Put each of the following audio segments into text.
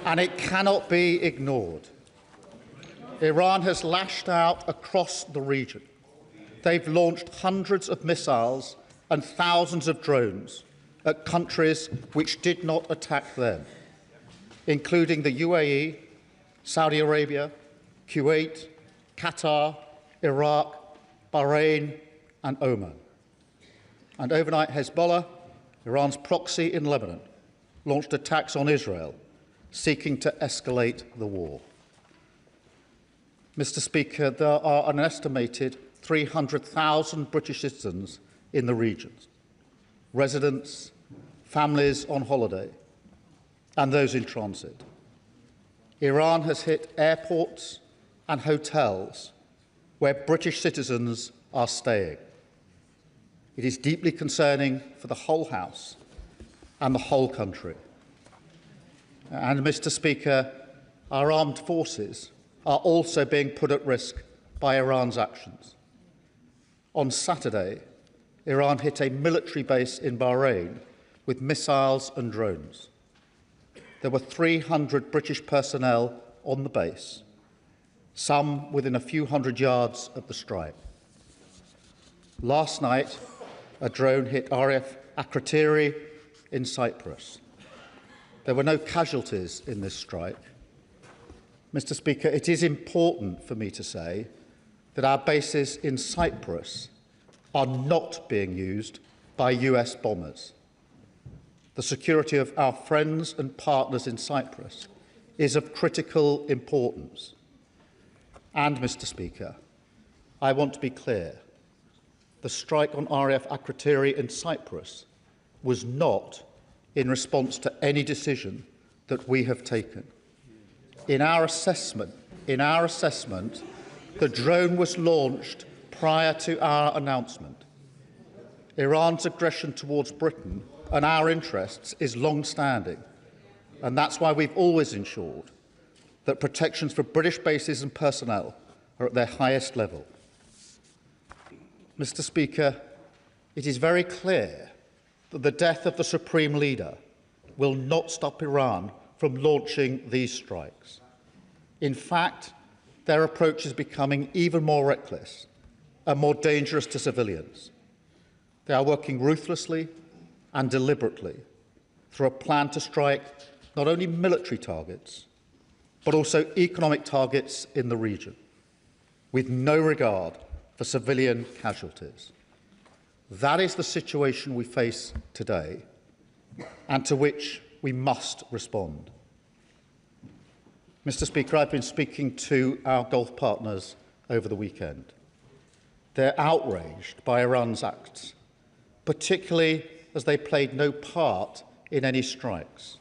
and it cannot be ignored. Iran has lashed out across the region. They've launched hundreds of missiles and thousands of drones at countries which did not attack them, including the UAE, Saudi Arabia, Kuwait, Qatar, Iraq, Bahrain and Oman. And overnight, Hezbollah, Iran's proxy in Lebanon, launched attacks on Israel, seeking to escalate the war. Mr. Speaker, there are an estimated 300,000 British citizens in the region, residents, families on holiday, and those in transit. Iran has hit airports and hotels where British citizens are staying. It is deeply concerning for the whole House and the whole country. And, Mr. Speaker, our armed forces are also being put at risk by Iran's actions. On Saturday, Iran hit a military base in Bahrain with missiles and drones. There were 300 British personnel on the base, some within a few hundred yards of the strike. Last night, a drone hit RAF Akrotiri in Cyprus. There were no casualties in this strike. Mr. Speaker, it is important for me to say that our bases in Cyprus are not being used by US bombers. The security of our friends and partners in Cyprus is of critical importance. And, Mr. Speaker, I want to be clear. The strike on RAF Akrotiri in Cyprus was not in response to any decision that we have taken. In our assessment, the drone was launched prior to our announcement. Iran's aggression towards Britain and our interests is long-standing, and that's why we've always ensured that protections for British bases and personnel are at their highest level. Mr. Speaker, it is very clear that the death of the Supreme Leader will not stop Iran from launching these strikes. In fact, their approach is becoming even more reckless and more dangerous to civilians. They are working ruthlessly and deliberately through a plan to strike not only military targets, but also economic targets in the region, with no regard for civilian casualties. That is the situation we face today, and to which we must respond. Mr. Speaker, I've been speaking to our Gulf partners over the weekend. They're outraged by Iran's acts, particularly as they played no part in any strikes,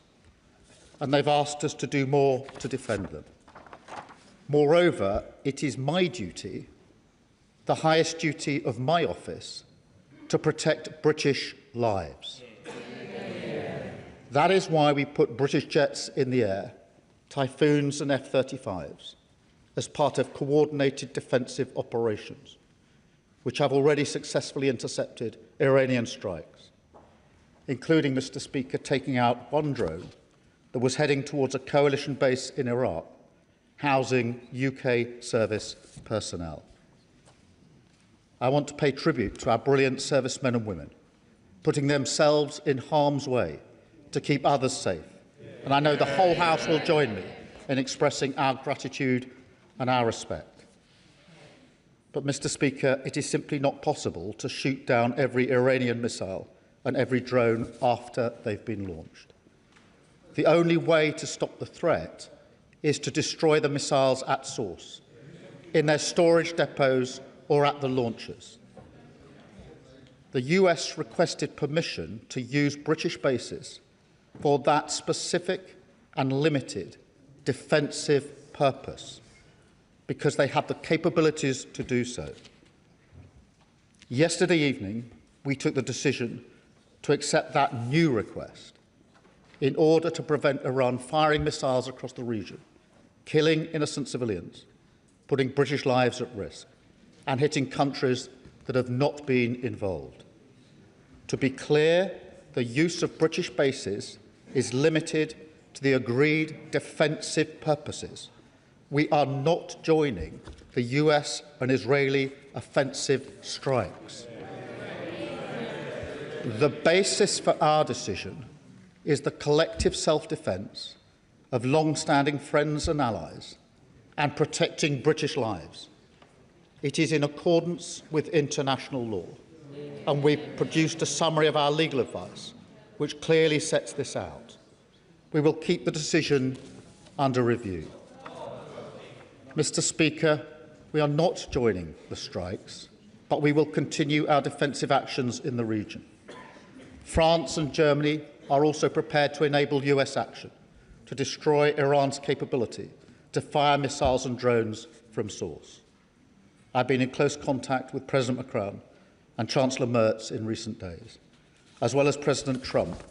and they've asked us to do more to defend them. Moreover, it is my duty, the highest duty of my office, to protect British lives. That is why we put British jets in the air, Typhoons and F-35s, as part of coordinated defensive operations, which have already successfully intercepted Iranian strikes, including, Mr. Speaker, taking out one drone that was heading towards a coalition base in Iraq, housing UK service personnel. I want to pay tribute to our brilliant servicemen and women, putting themselves in harm's way to keep others safe. And I know the whole House will join me in expressing our gratitude and our respect. But, Mr. Speaker, it is simply not possible to shoot down every Iranian missile and every drone after they've been launched. The only way to stop the threat is to destroy the missiles at source, in their storage depots or at the launchers. The US requested permission to use British bases for that specific and limited defensive purpose, because they have the capabilities to do so. Yesterday evening, we took the decision to accept that new request in order to prevent Iran firing missiles across the region, killing innocent civilians, putting British lives at risk, and hitting countries that have not been involved. To be clear, the use of British bases is limited to the agreed defensive purposes, we are not joining the US and Israeli offensive strikes. The basis for our decision is the collective self-defence of long-standing friends and allies and protecting British lives. It is in accordance with international law, and we've produced a summary of our legal advice, which clearly sets this out. We will keep the decision under review. Mr. Speaker, we are not joining the strikes, but we will continue our defensive actions in the region. France and Germany are also prepared to enable US action to destroy Iran's capability to fire missiles and drones from source. I've been in close contact with President Macron and Chancellor Merz in recent days, as well as President Trump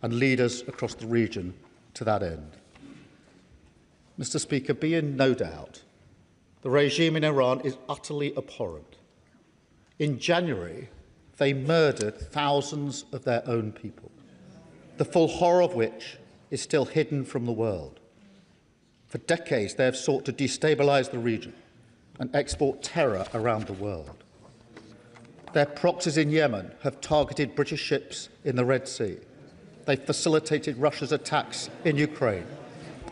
and leaders across the region to that end. Mr. Speaker, be in no doubt, the regime in Iran is utterly abhorrent. In January, they murdered thousands of their own people, the full horror of which is still hidden from the world. For decades, they have sought to destabilise the region and export terror around the world. Their proxies in Yemen have targeted British ships in the Red Sea. They facilitated Russia's attacks in Ukraine.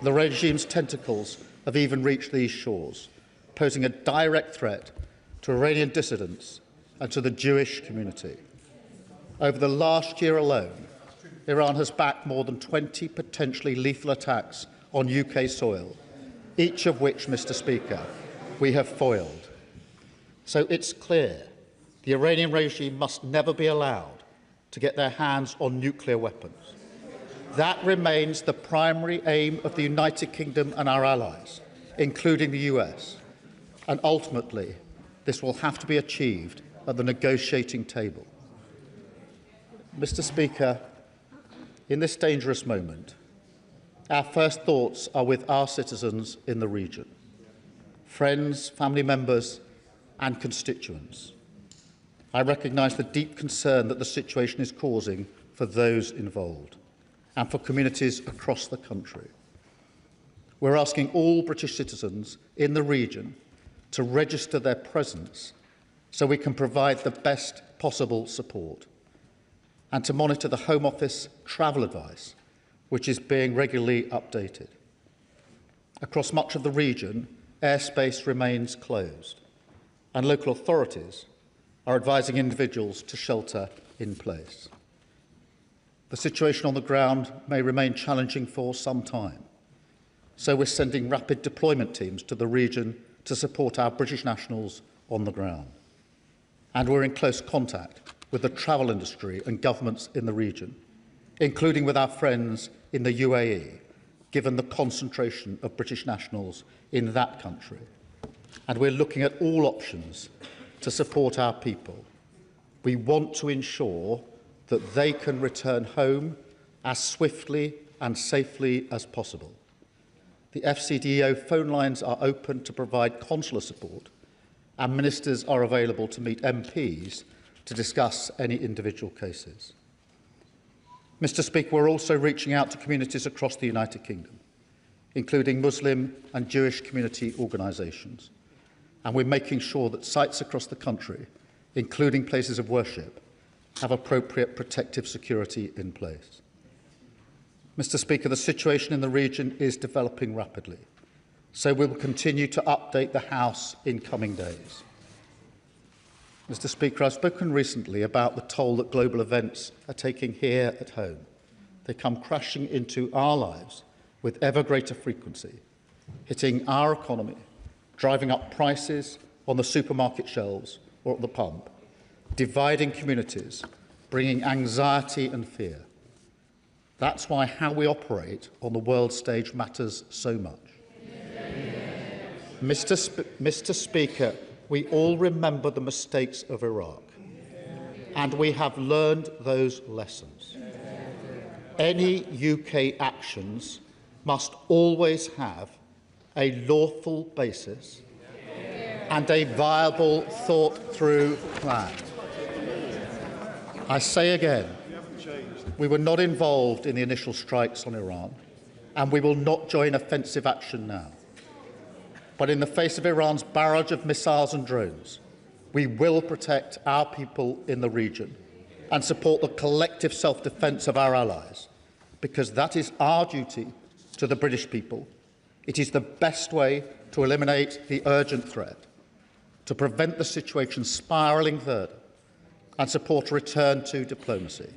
The regime's tentacles have even reached these shores, posing a direct threat to Iranian dissidents and to the Jewish community. Over the last year alone, Iran has backed more than 20 potentially lethal attacks on UK soil, each of which, Mr. Speaker, we have foiled. So it's clear the Iranian regime must never be allowed to get their hands on nuclear weapons. That remains the primary aim of the United Kingdom and our allies, including the US, and ultimately this will have to be achieved at the negotiating table. Mr. Speaker, in this dangerous moment, our first thoughts are with our citizens in the region, friends, family members and constituents. I recognise the deep concern that the situation is causing for those involved and for communities across the country. We're asking all British citizens in the region to register their presence so we can provide the best possible support, and to monitor the Home Office travel advice, which is being regularly updated. Across much of the region, airspace remains closed, and local authorities are advising individuals to shelter in place. The situation on the ground may remain challenging for some time, so we're sending rapid deployment teams to the region to support our British nationals on the ground. And we're in close contact with the travel industry and governments in the region, including with our friends in the UAE, given the concentration of British nationals in that country. And we're looking at all options to support our people. We want to ensure that they can return home as swiftly and safely as possible. The FCDO phone lines are open to provide consular support, and ministers are available to meet MPs to discuss any individual cases. Mr. Speaker, we're also reaching out to communities across the United Kingdom, including Muslim and Jewish community organisations, and we're making sure that sites across the country, including places of worship, have appropriate protective security in place. Mr. Speaker, the situation in the region is developing rapidly, so we will continue to update the House in coming days. Mr. Speaker, I've spoken recently about the toll that global events are taking here at home. They come crashing into our lives with ever greater frequency, hitting our economy, driving up prices on the supermarket shelves or at the pump, dividing communities, bringing anxiety and fear. That's why how we operate on the world stage matters so much. Mr. Speaker, we all remember the mistakes of Iraq, and we have learned those lessons. Any UK actions must always have a lawful basis and a viable, thought-through plan. I say again, we were not involved in the initial strikes on Iran, and we will not join offensive action now. But in the face of Iran's barrage of missiles and drones, we will protect our people in the region and support the collective self-defence of our allies, because that is our duty to the British people. It is the best way to eliminate the urgent threat, to prevent the situation spiralling further, and support a return to diplomacy.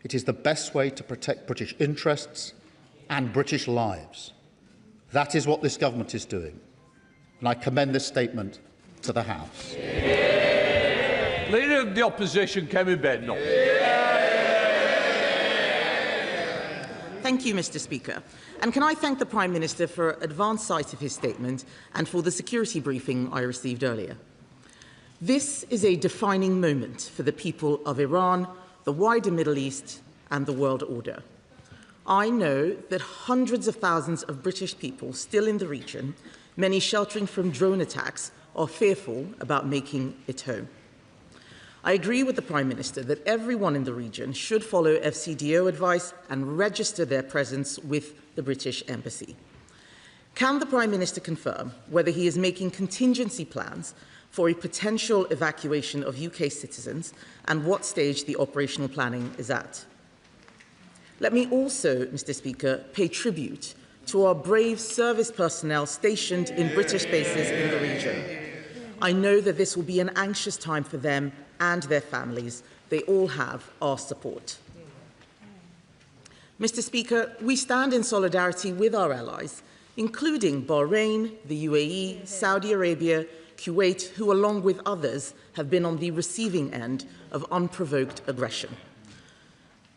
It is the best way to protect British interests and British lives. That is what this government is doing, and I commend this statement to the House. Leader of the Opposition, Kemi Bednall. Thank you, Mr. Speaker. And can I thank the Prime Minister for advance sight of his statement and for the security briefing I received earlier. This is a defining moment for the people of Iran, the wider Middle East and the world order. I know that hundreds of thousands of British people still in the region, many sheltering from drone attacks, are fearful about making it home. I agree with the Prime Minister that everyone in the region should follow FCDO advice and register their presence with the British Embassy. Can the Prime Minister confirm whether he is making contingency plans for a potential evacuation of UK citizens and what stage the operational planning is at? Let me also, Mr. Speaker, pay tribute to our brave service personnel stationed in British bases in the region. I know that this will be an anxious time for them and their families. They all have our support. Mr. Speaker, we stand in solidarity with our allies, including Bahrain, the UAE, Saudi Arabia, Kuwait, who, along with others, have been on the receiving end of unprovoked aggression.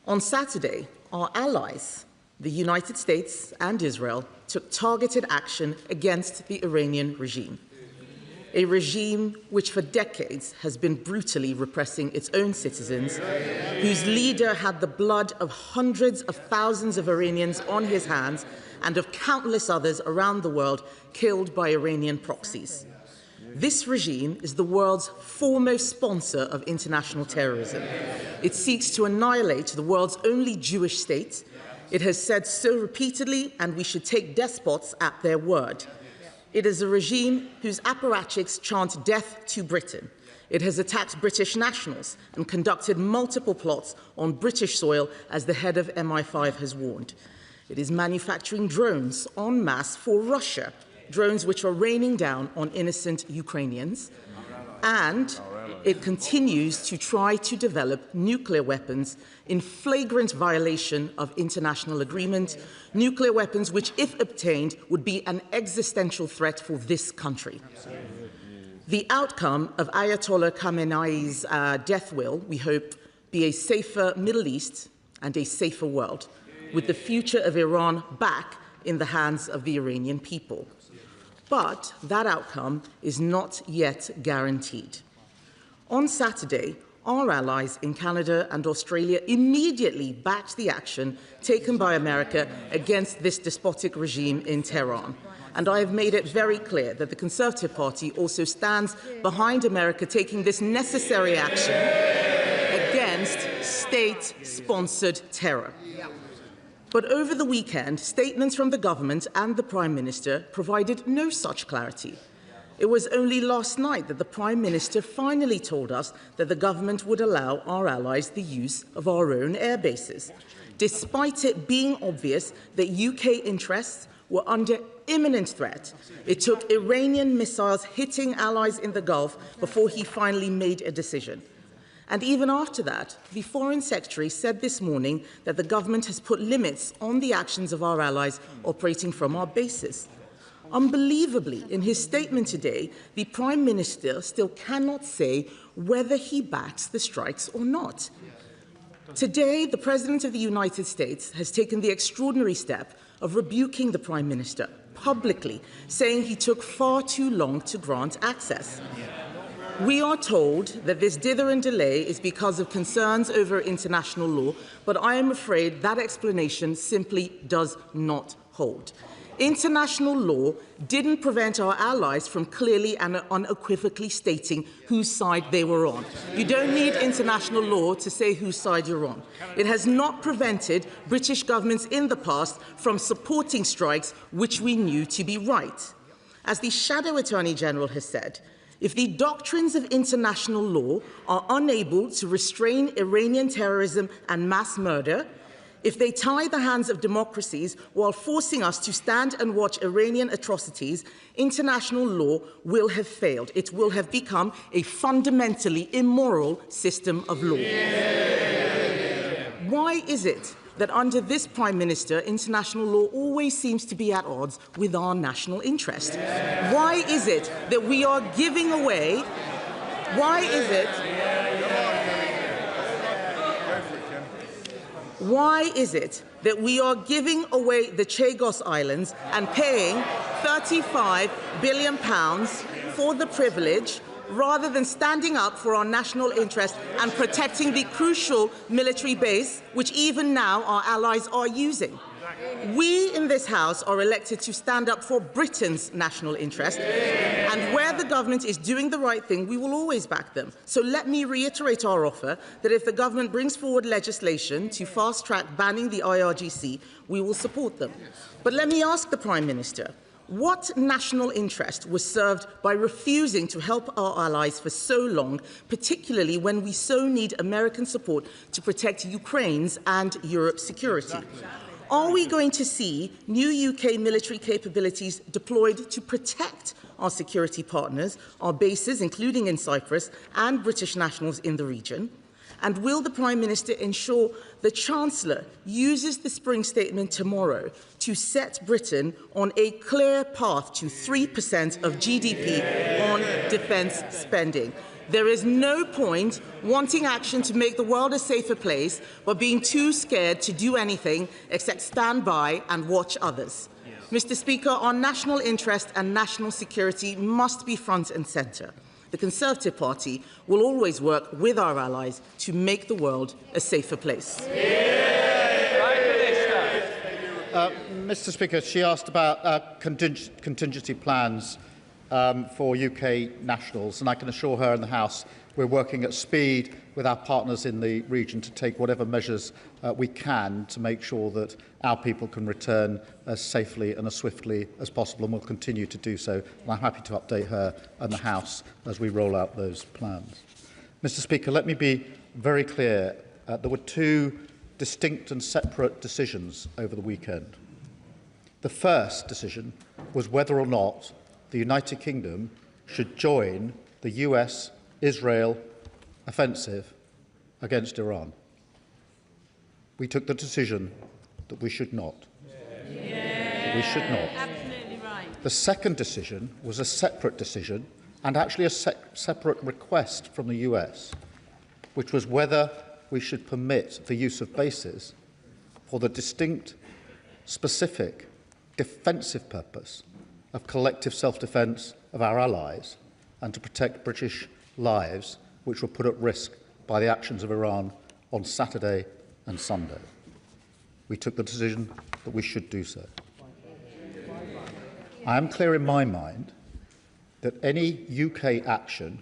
On Saturday, our allies, the United States and Israel, took targeted action against the Iranian regime, a regime which for decades has been brutally repressing its own citizens, whose leader had the blood of hundreds of thousands of Iranians on his hands and of countless others around the world killed by Iranian proxies. This regime is the world's foremost sponsor of international terrorism. It seeks to annihilate the world's only Jewish state. It has said so repeatedly, and we should take despots at their word. It is a regime whose apparatchiks chant death to Britain. It has attacked British nationals and conducted multiple plots on British soil, as the head of MI5 has warned. It is manufacturing drones en masse for Russia, drones which are raining down on innocent Ukrainians, and it continues to try to develop nuclear weapons in flagrant violation of international agreement, nuclear weapons which, if obtained, would be an existential threat for this country. The outcome of Ayatollah Khamenei's death will, we hope, be a safer Middle East and a safer world, with the future of Iran back in the hands of the Iranian people. But that outcome is not yet guaranteed. On Saturday, our allies in Canada and Australia immediately backed the action taken by America against this despotic regime in Tehran. And I have made it very clear that the Conservative Party also stands behind America taking this necessary action against state-sponsored terror. But over the weekend, statements from the government and the Prime Minister provided no such clarity. It was only last night that the Prime Minister finally told us that the government would allow our allies the use of our own air bases, despite it being obvious that UK interests were under imminent threat. It took Iranian missiles hitting allies in the Gulf before he finally made a decision. And even after that, the Foreign Secretary said this morning that the government has put limits on the actions of our allies operating from our bases. Unbelievably, in his statement today, the Prime Minister still cannot say whether he backs the strikes or not. Today, the President of the United States has taken the extraordinary step of rebuking the Prime Minister publicly, saying he took far too long to grant access. We are told that this dither and delay is because of concerns over international law, but I am afraid that explanation simply does not hold. International law didn't prevent our allies from clearly and unequivocally stating whose side they were on. You don't need international law to say whose side you're on. It has not prevented British governments in the past from supporting strikes which we knew to be right. As the Shadow Attorney General has said, if the doctrines of international law are unable to restrain Iranian terrorism and mass murder, if they tie the hands of democracies while forcing us to stand and watch Iranian atrocities, international law will have failed. It will have become a fundamentally immoral system of law. Why is it that under this Prime Minister, international law always seems to be at odds with our national interest? Why is it that we are giving away? Why is it that we are giving away the Chagos Islands and paying £35 billion for the privilege rather than standing up for our national interest and protecting the crucial military base which even now our allies are using? We in this House are elected to stand up for Britain's national interest, and where the government is doing the right thing, we will always back them. So let me reiterate our offer that if the government brings forward legislation to fast-track banning the IRGC, we will support them. But let me ask the Prime Minister, what national interest was served by refusing to help our allies for so long, particularly when we so need American support to protect Ukraine's and Europe's security? Are we going to see new UK military capabilities deployed to protect our security partners, our bases, including in Cyprus, and British nationals in the region? And will the Prime Minister ensure the Chancellor uses the Spring Statement tomorrow to set Britain on a clear path to 3% of GDP on defence spending? There is no point wanting action to make the world a safer place, but being too scared to do anything except stand by and watch others. Mr. Speaker, our national interest and national security must be front and centre. The Conservative Party will always work with our allies to make the world a safer place. Mr. Speaker, she asked about contingency plans for UK nationals, and I can assure her and the House we're working at speed with our partners in the region to take whatever measures we can to make sure that our people can return as safely and as swiftly as possible, and will continue to do so. And I'm happy to update her and the House as we roll out those plans. Mr. Speaker, let me be very clear. There were two distinct and separate decisions over the weekend. The first decision was whether or not the United Kingdom should join the US-Israel offensive against Iran. We took the decision that we should not. We should not. Absolutely right. The second decision was a separate decision, and actually a separate request from the US, which was whether we should permit the use of bases for the distinct, specific, defensive purpose of collective self-defence of our allies and to protect British lives, which were put at risk by the actions of Iran on Saturday and Sunday. We took the decision that we should do so. I am clear in my mind that any UK action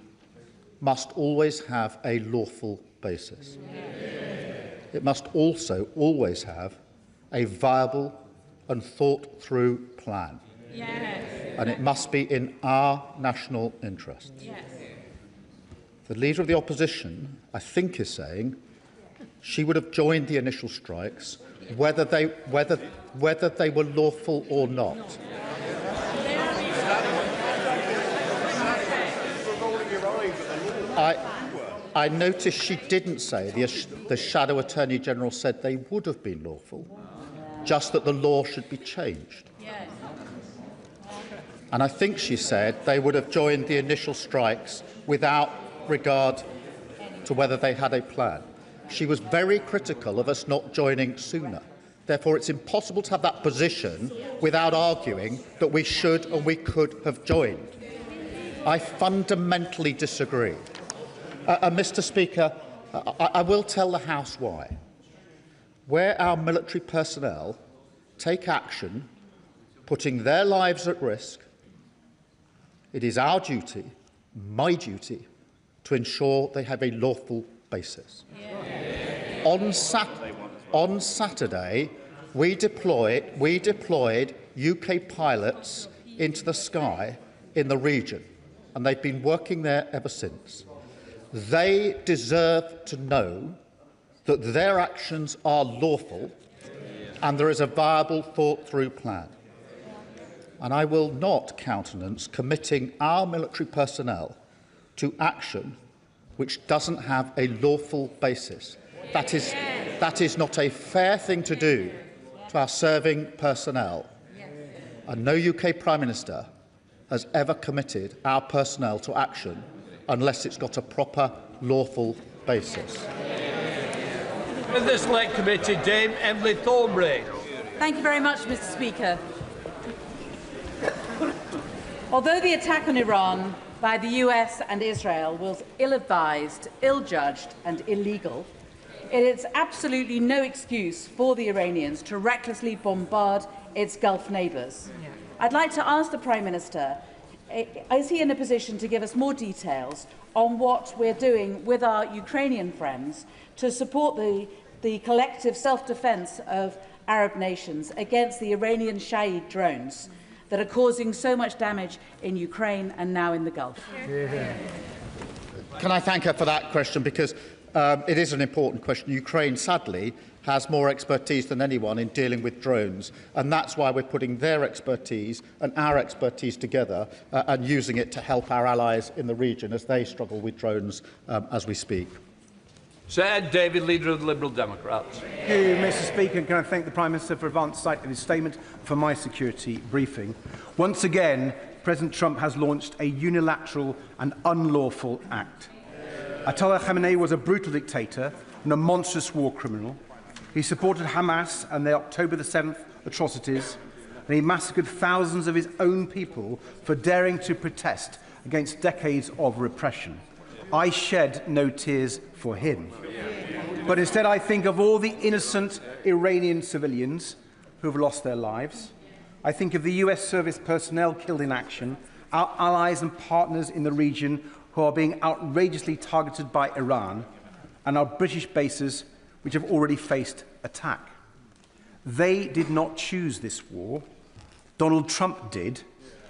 must always have a lawful basis. It must also always have a viable and thought-through plan. Yes. And it must be in our national interest. Yes. The Leader of the Opposition, I think, is saying she would have joined the initial strikes whether they were lawful or not. I noticed she didn't say the Shadow Attorney General said they would have been lawful, just that the law should be changed. Yes. And I think she said they would have joined the initial strikes without regard to whether they had a plan. She was very critical of us not joining sooner. Therefore, it's impossible to have that position without arguing that we should and we could have joined. I fundamentally disagree. Mr. Speaker, I will tell the House why. Where our military personnel take action putting their lives at risk, it is our duty, my duty, to ensure they have a lawful basis. On Saturday, we deployed UK pilots into the sky in the region, and they've been working there ever since. They deserve to know that their actions are lawful and there is a viable, thought-through plan. And I will not countenance committing our military personnel to action which doesn't have a lawful basis. That is not a fair thing to do to our serving personnel. And no UK Prime Minister has ever committed our personnel to action unless it's got a proper lawful basis. In this select committee, Dame Emily Thornbury. Thank you very much, Mr. Speaker. Although the attack on Iran by the US and Israel was ill-advised, ill-judged and illegal, it is absolutely no excuse for the Iranians to recklessly bombard its Gulf neighbours. I'd like to ask the Prime Minister, is he in a position to give us more details on what we're doing with our Ukrainian friends to support the collective self-defence of Arab nations against the Iranian Shahid drones that are causing so much damage in Ukraine and now in the Gulf? Can I thank her for that question, because it is an important question. Ukraine, sadly, has more expertise than anyone in dealing with drones, and that's why we're putting their expertise and our expertise together and using it to help our allies in the region as they struggle with drones as we speak. Sir Ed David, Leader of the Liberal Democrats. Thank you, Mr. Speaker. Can I thank the Prime Minister for advance sight of his statement for my security briefing. Once again, President Trump has launched a unilateral and unlawful act. Ayatollah Khamenei was a brutal dictator and a monstrous war criminal. He supported Hamas and their October the 7th atrocities, and he massacred thousands of his own people for daring to protest against decades of repression. I shed no tears for him. But instead I think of all the innocent Iranian civilians who have lost their lives. I think of the US service personnel killed in action, our allies and partners in the region who are being outrageously targeted by Iran, and our British bases which have already faced attack. They did not choose this war. Donald Trump did,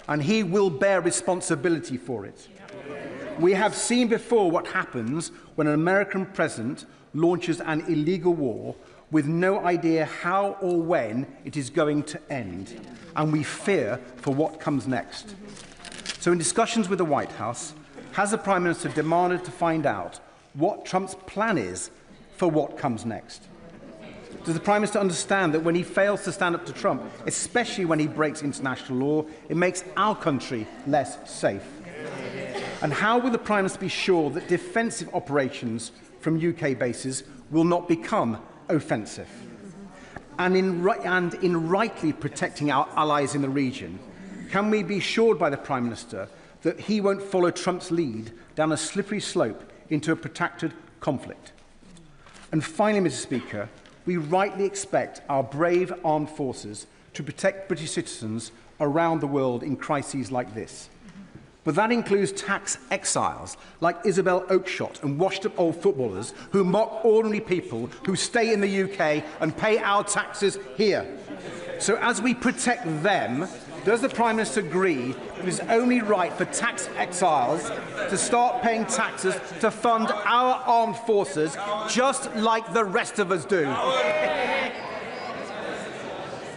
and he will bear responsibility for it. We have seen before what happens when an American president launches an illegal war with no idea how or when it is going to end, and we fear for what comes next. So in discussions with the White House, has the Prime Minister demanded to find out what Trump's plan is for what comes next? Does the Prime Minister understand that when he fails to stand up to Trump, especially when he breaks international law, it makes our country less safe? And how will the Prime Minister be sure that defensive operations from UK bases will not become offensive? And in rightly protecting our allies in the region, can we be assured by the Prime Minister that he won't follow Trump's lead down a slippery slope into a protracted conflict? And finally, Mr. Speaker, we rightly expect our brave armed forces to protect British citizens around the world in crises like this. But that includes tax exiles like Isabel Oakeshott and washed-up old footballers who mock ordinary people who stay in the UK and pay our taxes here. So as we protect them, does the Prime Minister agree it is only right for tax exiles to start paying taxes to fund our armed forces just like the rest of us do?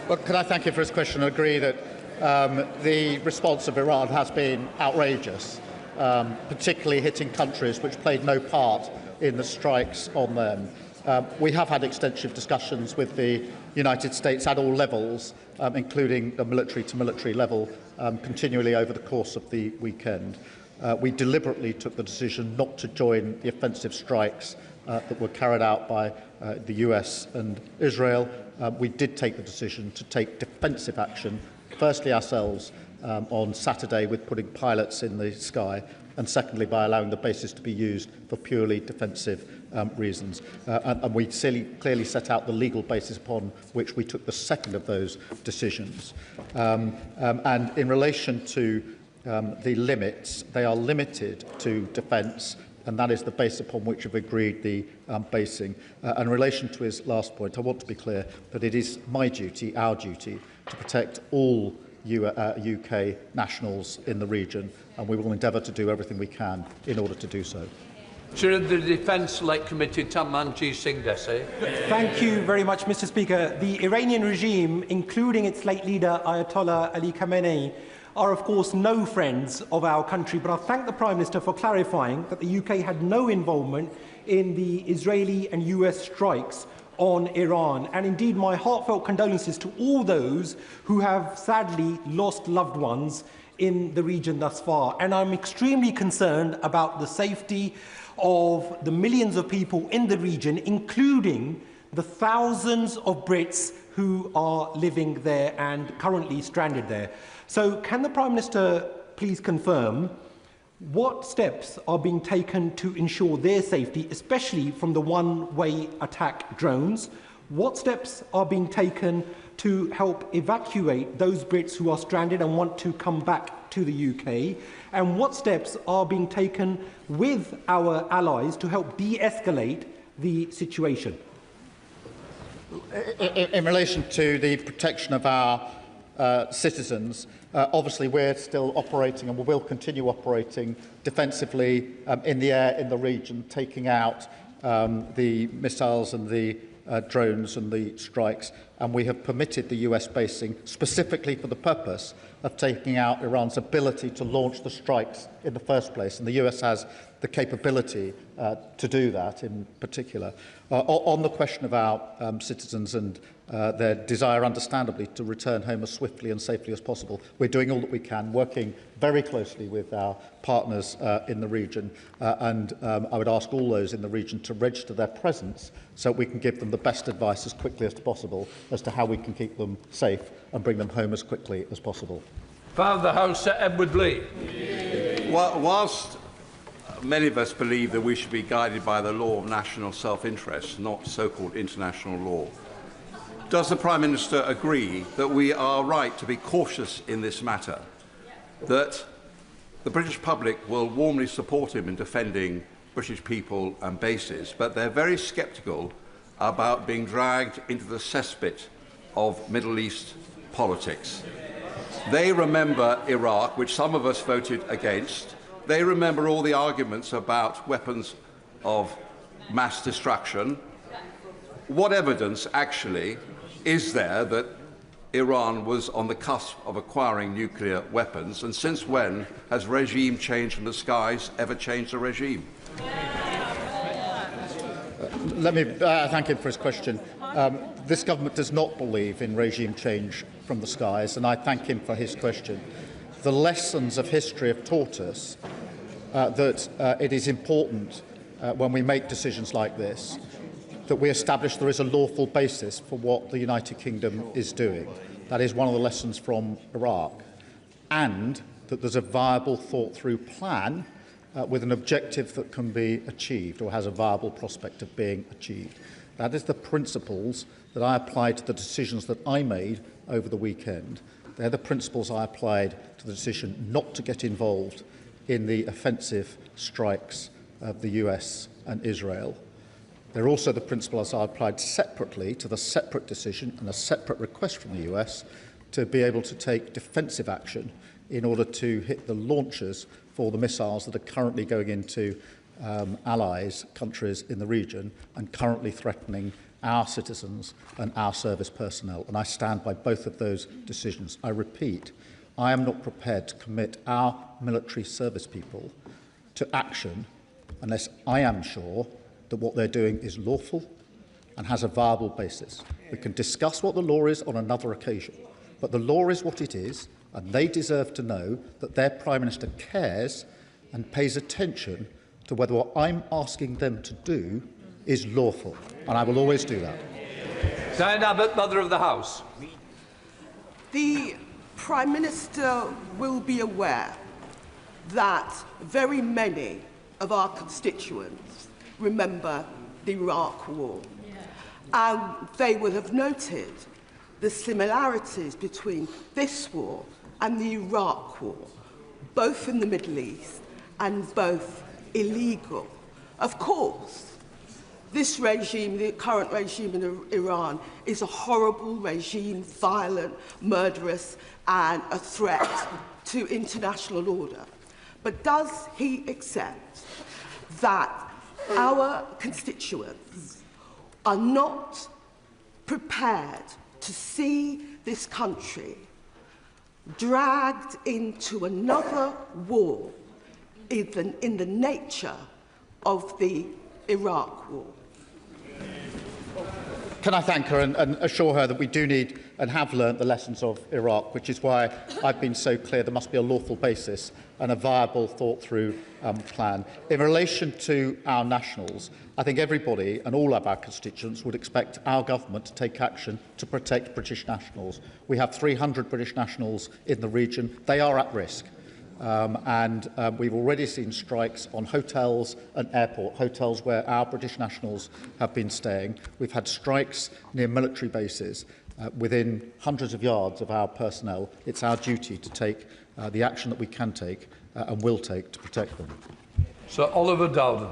Well, can I thank you for his question and agree that the response of Iran has been outrageous, particularly hitting countries which played no part in the strikes on them. We have had extensive discussions with the United States at all levels, including the military-to-military level, continually over the course of the weekend. We deliberately took the decision not to join the offensive strikes that were carried out by the US and Israel. We did take the decision to take defensive action, firstly ourselves, on Saturday with putting pilots in the sky, and secondly by allowing the bases to be used for purely defensive reasons. And we clearly set out the legal basis upon which we took the second of those decisions. And in relation to the limits, they are limited to defence, and that is the base upon which we've agreed the basing. And in relation to his last point, I want to be clear that it is my duty, our duty, to protect all UK nationals in the region, and we will endeavour to do everything we can in order to do so. Chair of the Defence Select Committee, Tammanji Singh Desai. Thank you very much, Mr. Speaker. The Iranian regime, including its late leader Ayatollah Ali Khamenei, are of course no friends of our country, but I thank the Prime Minister for clarifying that the UK had no involvement in the Israeli and US strikes on Iran. And indeed, my heartfelt condolences to all those who have sadly lost loved ones in the region thus far. And I'm extremely concerned about the safety of the millions of people in the region, including the thousands of Brits who are living there and currently stranded there. So can the Prime Minister please confirm what steps are being taken to ensure their safety, especially from the one-way attack drones? What steps are being taken to help evacuate those Brits who are stranded and want to come back to the UK? And what steps are being taken with our allies to help de-escalate the situation? In relation to the protection of our citizens, obviously we're still operating and we will continue operating defensively in the air in the region, taking out the missiles and the drones and the strikes, and we have permitted the US basing specifically for the purpose of taking out Iran's ability to launch the strikes in the first place, and the US has the capability to do that in particular. On the question of our citizens and their desire, understandably, to return home as swiftly and safely as possible, we're doing all that we can, working very closely with our partners in the region, and I would ask all those in the region to register their presence so we can give them the best advice as quickly as possible as to how we can keep them safe and bring them home as quickly as possible. Father of the House, Sir Edward Lee. Whilst many of us believe that we should be guided by the law of national self-interest, not so-called international law, does the Prime Minister agree that we are right to be cautious in this matter, that the British public will warmly support him in defending British people and bases, but they're very sceptical about being dragged into the cesspit of Middle East politics? They remember Iraq, which some of us voted against. They remember all the arguments about weapons of mass destruction. What evidence, actually, is there that Iran was on the cusp of acquiring nuclear weapons? And since when has regime change from the skies ever changed the regime? Let me thank him for his question. This government does not believe in regime change from the skies, and I thank him for his question. The lessons of history have taught us that it is important when we make decisions like this that we establish there is a lawful basis for what the United Kingdom is doing. That is one of the lessons from Iraq. And that there's a viable, thought-through plan with an objective that can be achieved or has a viable prospect of being achieved. That is the principles that I applied to the decisions that I made over the weekend. They're the principles I applied to the decision not to get involved in the offensive strikes of the US and Israel. They're also the principles I applied separately to the separate decision and a separate request from the US to be able to take defensive action in order to hit the launchers for the missiles that are currently going into allies, countries in the region, and currently threatening our citizens and our service personnel. And I stand by both of those decisions. I repeat, I am not prepared to commit our military service people to action unless I am sure that what they're doing is lawful and has a viable basis. We can discuss what the law is on another occasion, but the law is what it is, and they deserve to know that their Prime Minister cares and pays attention to whether what I'm asking them to do is lawful, and I will always do that. Diane Abbott, Mother of the House. The Prime Minister will be aware that very many of our constituents remember the Iraq War. And they will have noted the similarities between this war and the Iraq War, both in the Middle East and both illegal. Of course, this regime, the current regime in Iran, is a horrible regime, violent, murderous, and a threat to international order. But does he accept that our constituents are not prepared to see this country dragged into another war in the nature of the Iraq War? Can I thank her and assure her that we do need and have learnt the lessons of Iraq, which is why I've been so clear there must be a lawful basis and a viable, thought-through plan. In relation to our nationals, I think everybody and all of our constituents would expect our government to take action to protect British nationals. We have 300 British nationals in the region. They are at risk. We've already seen strikes on hotels and airport hotels where our British nationals have been staying. We've had strikes near military bases within hundreds of yards of our personnel. It's our duty to take the action that we can take and will take to protect them. Sir Oliver Dowden.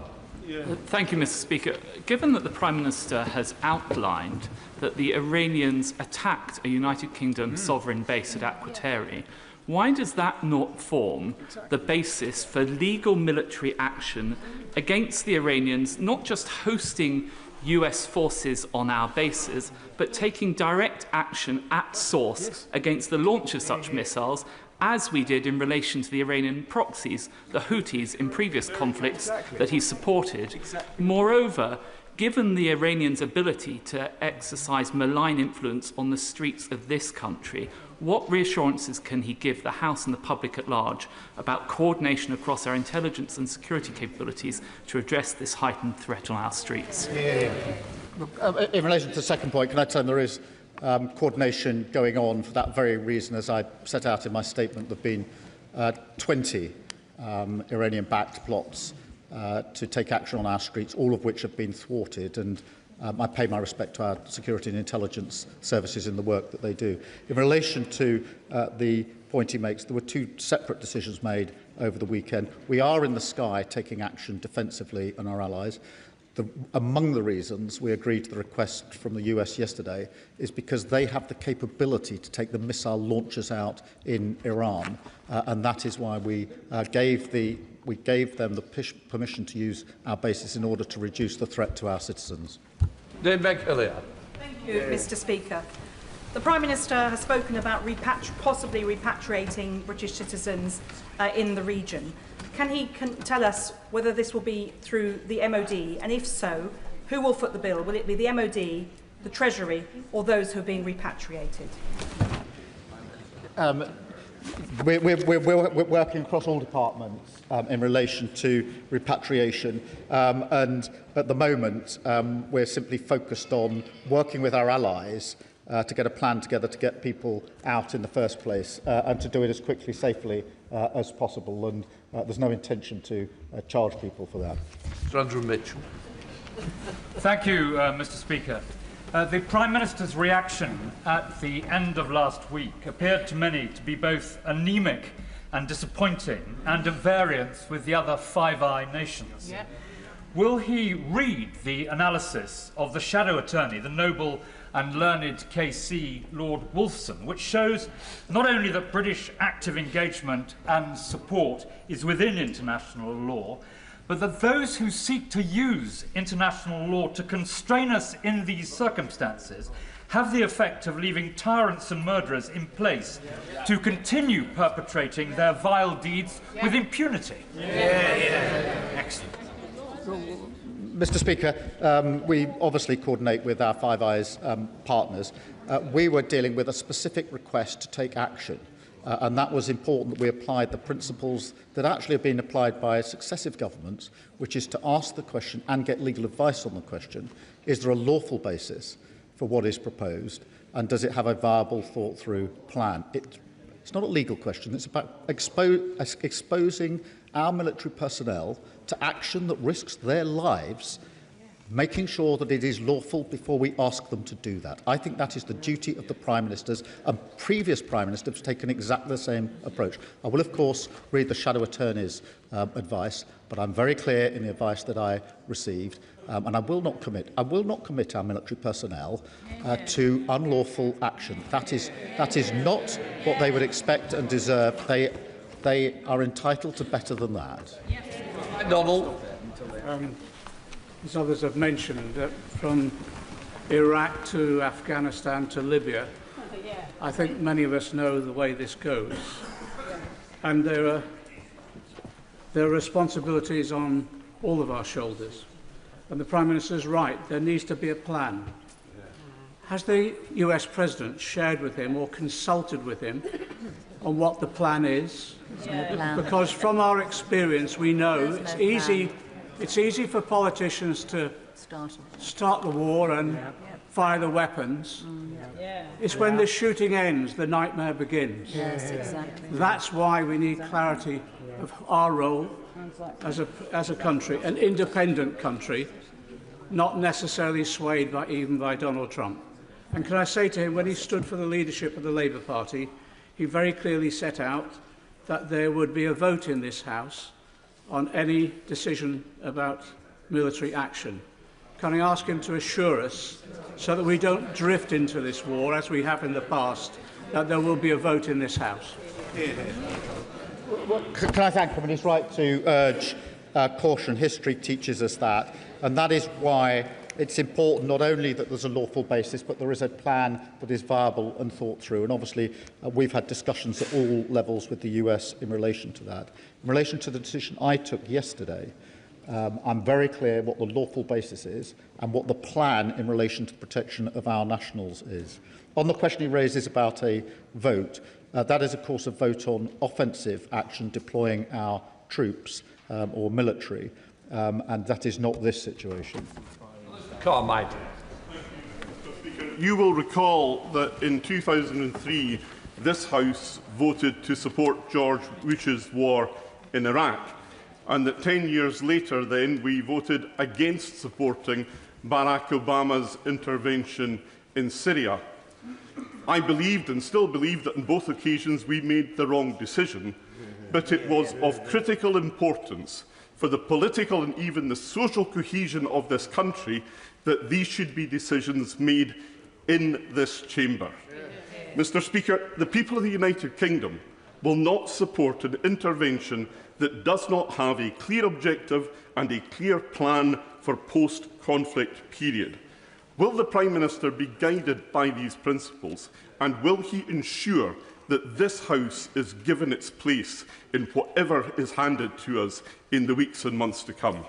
Thank you, Mr. Speaker. Given that the Prime Minister has outlined that the Iranians attacked a United Kingdom sovereign base at Aquateri, why does that not form the basis for legal military action against the Iranians, not just hosting US forces on our bases, but taking direct action at source against the launch of such missiles, as we did in relation to the Iranian proxies, the Houthis, in previous conflicts that he supported? Moreover, given the Iranians' ability to exercise malign influence on the streets of this country, what reassurances can he give the House and the public at large about coordination across our intelligence and security capabilities to address this heightened threat on our streets? In relation to the second point, can I tell him there is coordination going on for that very reason? As I set out in my statement, there have been 20 Iranian-backed plots to take action on our streets, all of which have been thwarted, and I pay my respect to our security and intelligence services in the work that they do. In relation to the point he makes, there were two separate decisions made over the weekend. We are in the sky taking action defensively on our allies. Among the reasons we agreed to the request from the US yesterday is because they have the capability to take the missile launchers out in Iran, and that is why we gave them the permission to use our bases in order to reduce the threat to our citizens. Thank you, Mr. Speaker. The Prime Minister has spoken about possibly repatriating British citizens in the region. Can he tell us whether this will be through the MOD, and if so, who will foot the bill? Will it be the MOD, the Treasury, or those who are being repatriated? We're working across all departments in relation to repatriation, and at the moment we're simply focused on working with our allies to get a plan together to get people out in the first place and to do it as quickly, safely as possible, and there's no intention to charge people for that. Sir Andrew Mitchell. Thank you, Mr. Speaker. The Prime Minister's reaction at the end of last week appeared to many to be both anemic and disappointing, and at variance with the other Five Eye nations. Yeah. Will he read the analysis of the shadow attorney, the noble and learned KC Lord Wolfson, which shows not only that British active engagement and support is within international law, but that those who seek to use international law to constrain us in these circumstances have the effect of leaving tyrants and murderers in place to continue perpetrating their vile deeds with impunity? Excellent. Mr. Speaker, we obviously coordinate with our Five Eyes partners. We were dealing with a specific request to take action, and that was important that we applied the principles that actually have been applied by successive governments, which is to ask the question and get legal advice on the question: is there a lawful basis for what is proposed, and does it have a viable, thought-through plan? It's It's not a legal question. It's about exposing our military personnel to action that risks their lives, making sure that it is lawful before we ask them to do that. I think that is the duty of the Prime Ministers, and previous Prime Ministers have taken exactly the same approach. I will, of course, read the Shadow Attorney's advice, but I'm very clear in the advice that I received, and I will not commit our military personnel to unlawful action. That is not what they would expect and deserve. They are entitled to better than that. Donald. As others have mentioned, from Iraq to Afghanistan to Libya, I think many of us know the way this goes. And there are responsibilities on all of our shoulders. And the Prime Minister is right, there needs to be a plan. Has the US President shared with him or consulted with him on what the plan is? Because from our experience, we know it's easy for politicians to start the war and fire the weapons. It's when the shooting ends, the nightmare begins. Yes, exactly. That's why we need clarity of our role as a country, an independent country, not necessarily swayed even by Donald Trump. And can I say to him, when he stood for the leadership of the Labour Party, he very clearly set out that there would be a vote in this House on any decision about military action. Can I ask him to assure us, so that we don't drift into this war as we have in the past, that there will be a vote in this House? Well, can I thank him? And he's right to urge caution. History teaches us that, and that is why it's important not only that there's a lawful basis, but there is a plan that is viable and thought through. And obviously, we've had discussions at all levels with the US in relation to that. In relation to the decision I took yesterday, I'm very clear what the lawful basis is and what the plan in relation to the protection of our nationals is. On the question he raises about a vote, that is, of course, a vote on offensive action deploying our troops or military, and that is not this situation. Carmichael. You will recall that in 2003, this House voted to support George Bush's war in Iraq, and that 10 years later then we voted against supporting Barack Obama's intervention in Syria. I believed and still believe that on both occasions we made the wrong decision, but it was of critical importance for the political and even the social cohesion of this country that these should be decisions made in this chamber. Mr. Speaker, the people of the United Kingdom will not support an intervention that does not have a clear objective and a clear plan for post-conflict period. Will the Prime Minister be guided by these principles, and will he ensure that this House is given its place in whatever is handed to us in the weeks and months to come?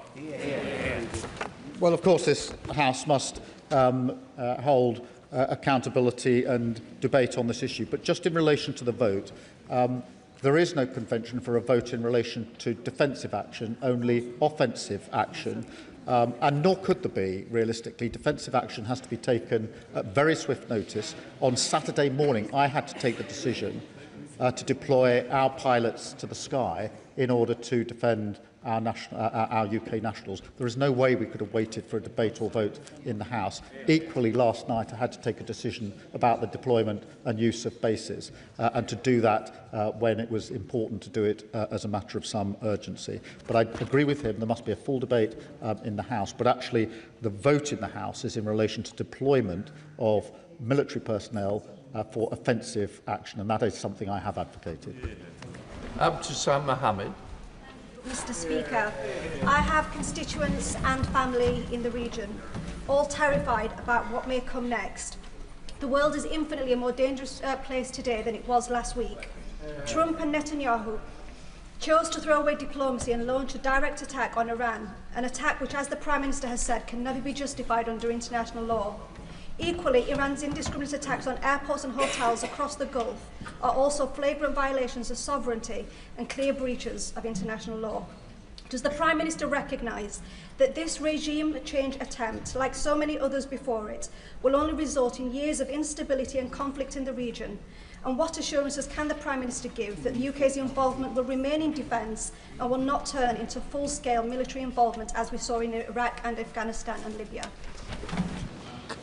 Well, of course, this House must hold accountability and debate on this issue. But just in relation to the vote, there is no convention for a vote in relation to defensive action, only offensive action. And nor could there be, realistically. Defensive action has to be taken at very swift notice. On Saturday morning, I had to take the decision to deploy our pilots to the sky in order to defend our UK nationals. There is no way we could have waited for a debate or vote in the House. Equally, last night I had to take a decision about the deployment and use of bases, and to do that when it was important to do it as a matter of some urgency. But I agree with him, there must be a full debate in the House, but actually the vote in the House is in relation to deployment of military personnel for offensive action, and that is something I have advocated. Abtisam Mohammed. Mr. Speaker, I have constituents and family in the region, all terrified about what may come next. The world is infinitely a more dangerous place today than it was last week. Trump and Netanyahu chose to throw away diplomacy and launch a direct attack on Iran, an attack which, as the Prime Minister has said, can never be justified under international law. Equally, Iran's indiscriminate attacks on airports and hotels across the Gulf are also flagrant violations of sovereignty and clear breaches of international law. Does the Prime Minister recognise that this regime change attempt, like so many others before it, will only result in years of instability and conflict in the region, And what assurances can the Prime Minister give that the UK's involvement will remain in defence and will not turn into full-scale military involvement as we saw in Iraq and Afghanistan and Libya?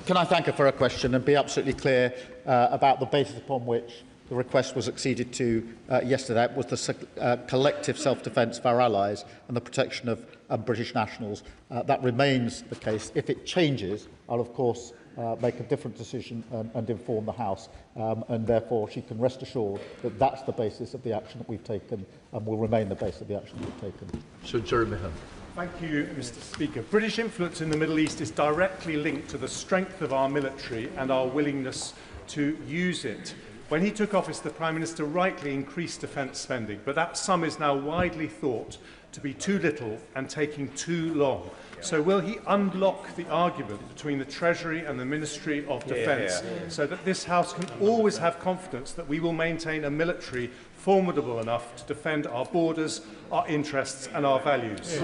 Can I thank her for her question and be absolutely clear about the basis upon which the request was acceded to yesterday? It was the collective self-defence of our allies and the protection of British nationals. That remains the case. If it changes, I'll of course make a different decision and inform the House, and therefore she can rest assured that that's the basis of the action that we've taken and will remain the basis of the action we've taken. Sir Jeremy Hunt. Thank you, Mr. Speaker. British influence in the Middle East is directly linked to the strength of our military and our willingness to use it. When he took office, the Prime Minister rightly increased defence spending, but that sum is now widely thought to be too little and taking too long. So will he unlock the argument between the Treasury and the Ministry of Defence so that this House can always have confidence that we will maintain a military formidable enough to defend our borders, our interests and our values?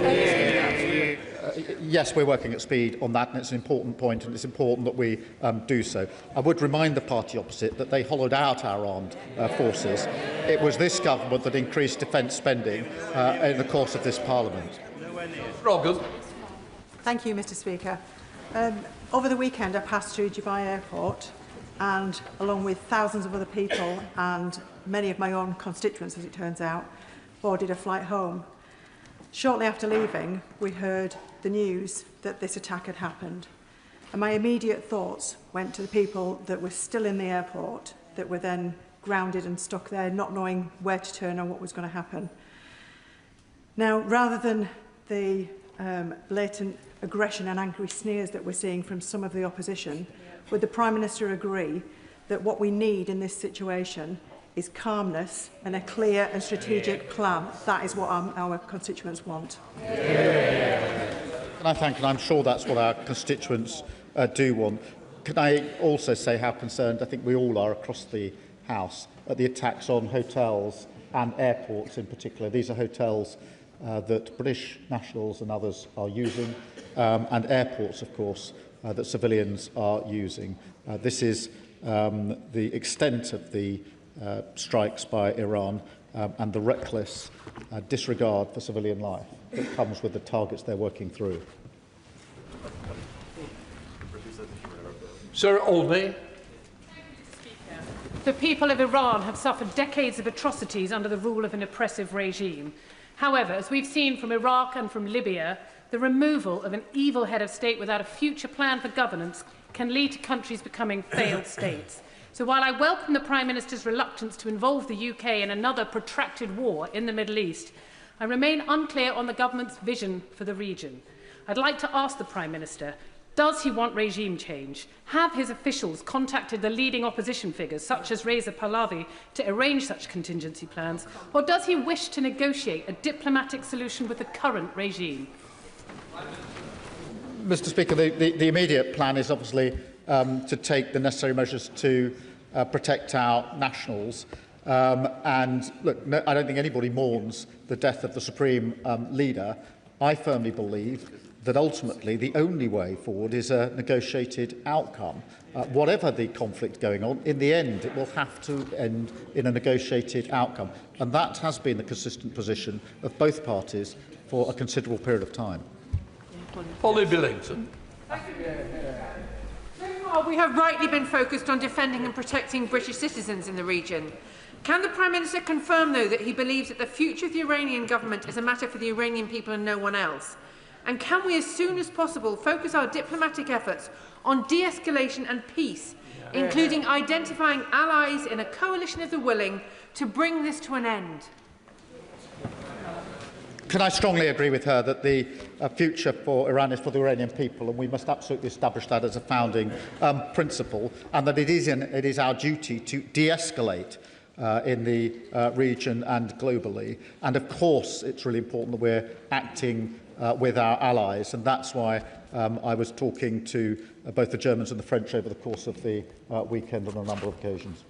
Yes, we're working at speed on that, and it's an important point, and it's important that we do so. I would remind the party opposite that they hollowed out our armed forces. It was this government that increased defence spending in the course of this Parliament. Rogan. Thank you, Mr. Speaker. Over the weekend, I passed through Dubai Airport, and along with thousands of other people and many of my own constituents, as it turns out, boarded a flight home. Shortly after leaving, we heard the news that this attack had happened. And my immediate thoughts went to the people that were still in the airport, that were then grounded and stuck there, not knowing where to turn or what was going to happen. Now, rather than the blatant aggression and angry sneers that we're seeing from some of the opposition, would the Prime Minister agree that what we need in this situation is calmness and a clear and strategic plan? That is what our constituents want. Can I thank, and I'm sure that's what our constituents do want. Can I also say how concerned I think we all are across the House at the attacks on hotels and airports in particular. These are hotels that British nationals and others are using, and airports, of course, that civilians are using. This is the extent of the strikes by Iran and the reckless disregard for civilian life that comes with the targets they're working through. Sir Olney. The people of Iran have suffered decades of atrocities under the rule of an oppressive regime. However, as we've seen from Iraq and from Libya, the removal of an evil head of state without a future plan for governance can lead to countries becoming failed states. So while I welcome the Prime Minister's reluctance to involve the UK in another protracted war in the Middle East, I remain unclear on the government's vision for the region. I'd like to ask the Prime Minister, does he want regime change? Have his officials contacted the leading opposition figures, such as Reza Pahlavi, to arrange such contingency plans? Or does he wish to negotiate a diplomatic solution with the current regime? Mr. Speaker, the immediate plan is obviously to take the necessary measures to protect our nationals. And look, no, I don't think anybody mourns the death of the Supreme Leader. I firmly believe that ultimately the only way forward is a negotiated outcome. Whatever the conflict going on, in the end it will have to end in a negotiated outcome. And that has been the consistent position of both parties for a considerable period of time. Polly Billington. We have rightly been focused on defending and protecting British citizens in the region. Can the Prime Minister confirm, though, that he believes that the future of the Iranian government is a matter for the Iranian people and no one else? And can we, as soon as possible, focus our diplomatic efforts on de-escalation and peace, including identifying allies in a coalition of the willing to bring this to an end? Can I strongly agree with her that the future for Iran is for the Iranian people, and we must absolutely establish that as a founding principle, and that it is our duty to de-escalate in the region and globally. And of course, it's really important that we're acting with our allies, and that's why I was talking to both the Germans and the French over the course of the weekend on a number of occasions.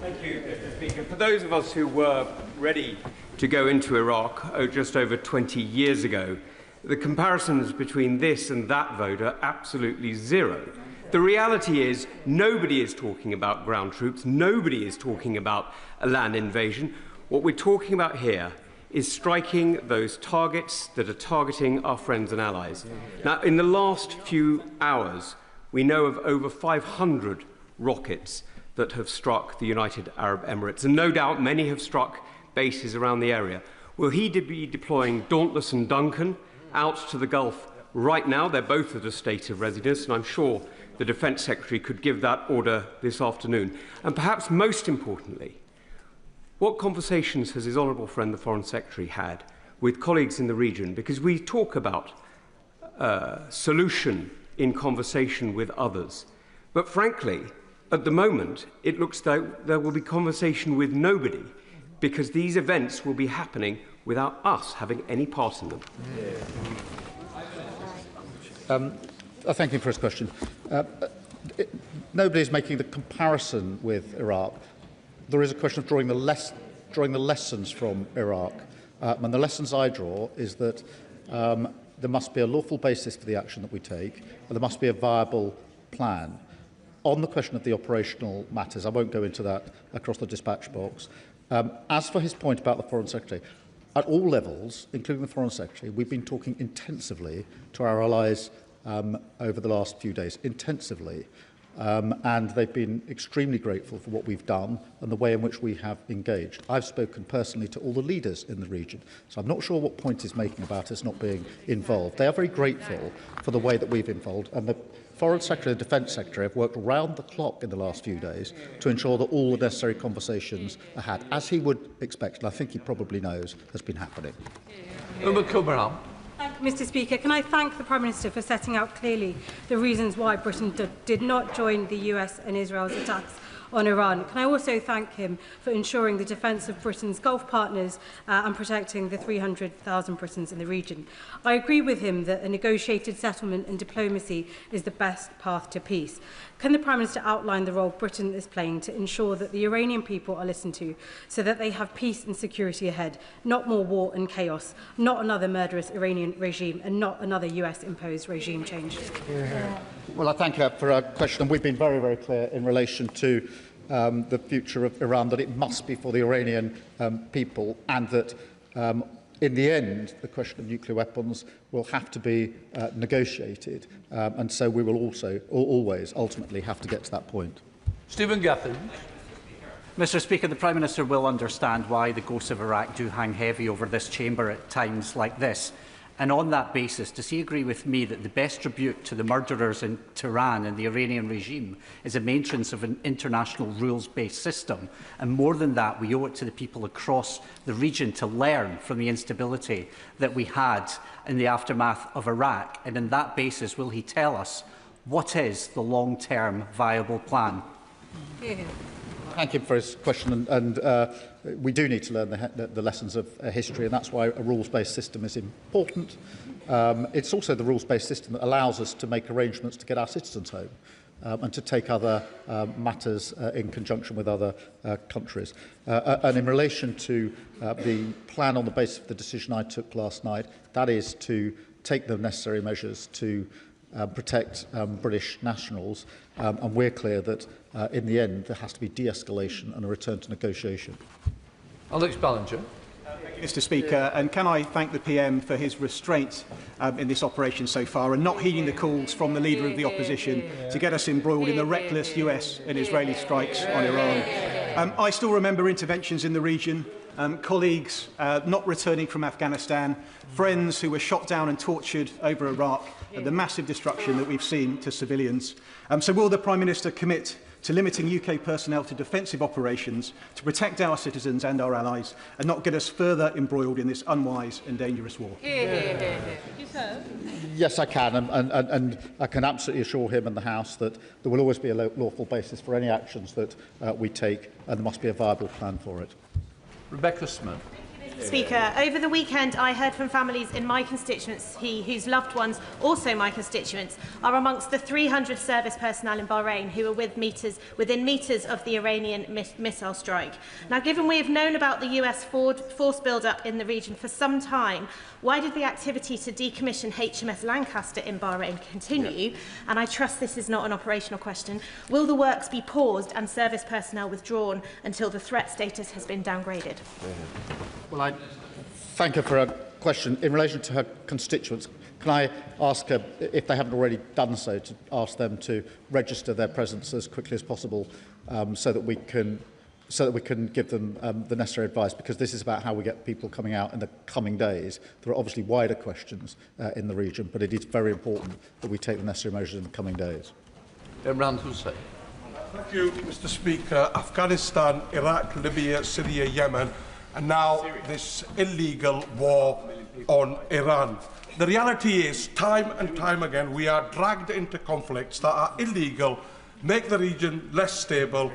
Thank you, Mr. Speaker. For those of us who were ready to go into Iraq just over 20 years ago, the comparisons between this and that vote are absolutely zero. The reality is nobody is talking about ground troops. Nobody is talking about a land invasion. What we're talking about here is striking those targets that are targeting our friends and allies. Now, in the last few hours, we know of over 500 rockets that have struck the United Arab Emirates, and no doubt many have struck bases around the area. Will he be deploying Dauntless and Duncan out to the Gulf right now? They're both at a state of readiness, and I'm sure the Defence Secretary could give that order this afternoon. And perhaps most importantly, what conversations has his honourable friend, the Foreign Secretary, had with colleagues in the region? Because we talk about solution in conversation with others. But frankly, at the moment, it looks like there will be conversation with nobody, because these events will be happening without us having any part in them. Thank you for his question. Nobody is making the comparison with Iraq. There is a question of drawing the lessons from Iraq. And the lessons I draw is that there must be a lawful basis for the action that we take, and there must be a viable plan. On the question of the operational matters, I won't go into that across the dispatch box. As for his point about the Foreign Secretary, at all levels, including the Foreign Secretary, we've been talking intensively to our allies over the last few days, intensively. And they've been extremely grateful for what we've done and the way in which we have engaged. I've spoken personally to all the leaders in the region, so I'm not sure what point he's making about us not being involved. They are very grateful for the way that we've involved, and the Foreign Secretary and Defence Secretary have worked round the clock in the last few days to ensure that all the necessary conversations are had, as he would expect, and I think he probably knows has been happening. Mr. Speaker, can I thank the Prime Minister for setting out clearly the reasons why Britain did not join the US and Israel's attacks on Iran. Can I also thank him for ensuring the defence of Britain's Gulf partners and protecting the 300,000 Britons in the region. I agree with him that a negotiated settlement and diplomacy is the best path to peace. Can the Prime Minister outline the role Britain is playing to ensure that the Iranian people are listened to so that they have peace and security ahead, not more war and chaos, not another murderous Iranian regime and not another US-imposed regime change? Well, I thank her for her question, and we've been very, very clear in relation to the future of Iran, that it must be for the Iranian people, and that in the end, the question of nuclear weapons will have to be negotiated, and so we will also always ultimately have to get to that point. Stephen Gaffin. Mr. Speaker, the Prime Minister will understand why the ghosts of Iraq do hang heavy over this chamber at times like this. And on that basis, does he agree with me that the best tribute to the murderers in Tehran and the Iranian regime is a maintenance of an international rules-based system? And more than that, we owe it to the people across the region to learn from the instability that we had in the aftermath of Iraq. And on that basis, will he tell us what is the long-term viable plan? Thank you for his question, and we do need to learn the lessons of history, and that's why a rules-based system is important. It's also the rules-based system that allows us to make arrangements to get our citizens home and to take other matters in conjunction with other countries. And in relation to the plan on the basis of the decision I took last night, that is to take the necessary measures to protect British nationals, and we're clear that in the end there has to be de-escalation and a return to negotiation. Alex Ballinger. Mr. Speaker, and can I thank the PM for his restraint in this operation so far and not heeding the calls from the Leader of the Opposition to get us embroiled in the reckless US and Israeli strikes on Iran. I still remember interventions in the region, colleagues not returning from Afghanistan, friends who were shot down and tortured over Iraq, and the massive destruction that we've seen to civilians. So will the Prime Minister commit to limiting UK personnel to defensive operations to protect our citizens and our allies and not get us further embroiled in this unwise and dangerous war? Yes, I can, and I can absolutely assure him and the House that there will always be a lawful basis for any actions that we take, and there must be a viable plan for it. Rebecca Smith. Speaker. Over the weekend, I heard from families in my constituency whose loved ones, also my constituents, are amongst the 300 service personnel in Bahrain who are within metres of the Iranian missile strike. Now, given we have known about the US force build-up in the region for some time, why did the activity to decommission HMS Lancaster in Bahrain continue? And I trust this is not an operational question. Will the works be paused and service personnel withdrawn until the threat status has been downgraded? Well, I thank her for her question. In relation to her constituents, can I ask her, if they haven't already done so, to ask them to register their presence as quickly as possible, so that we can give them the necessary advice, because this is about how we get people coming out in the coming days. There are obviously wider questions in the region, but it is very important that we take the necessary measures in the coming days. Imran Hussain. Thank you, Mr. Speaker. Afghanistan, Iraq, Libya, Syria, Yemen, and now this illegal war on Iran. The reality is, time and time again, we are dragged into conflicts that are illegal, make the region less stable,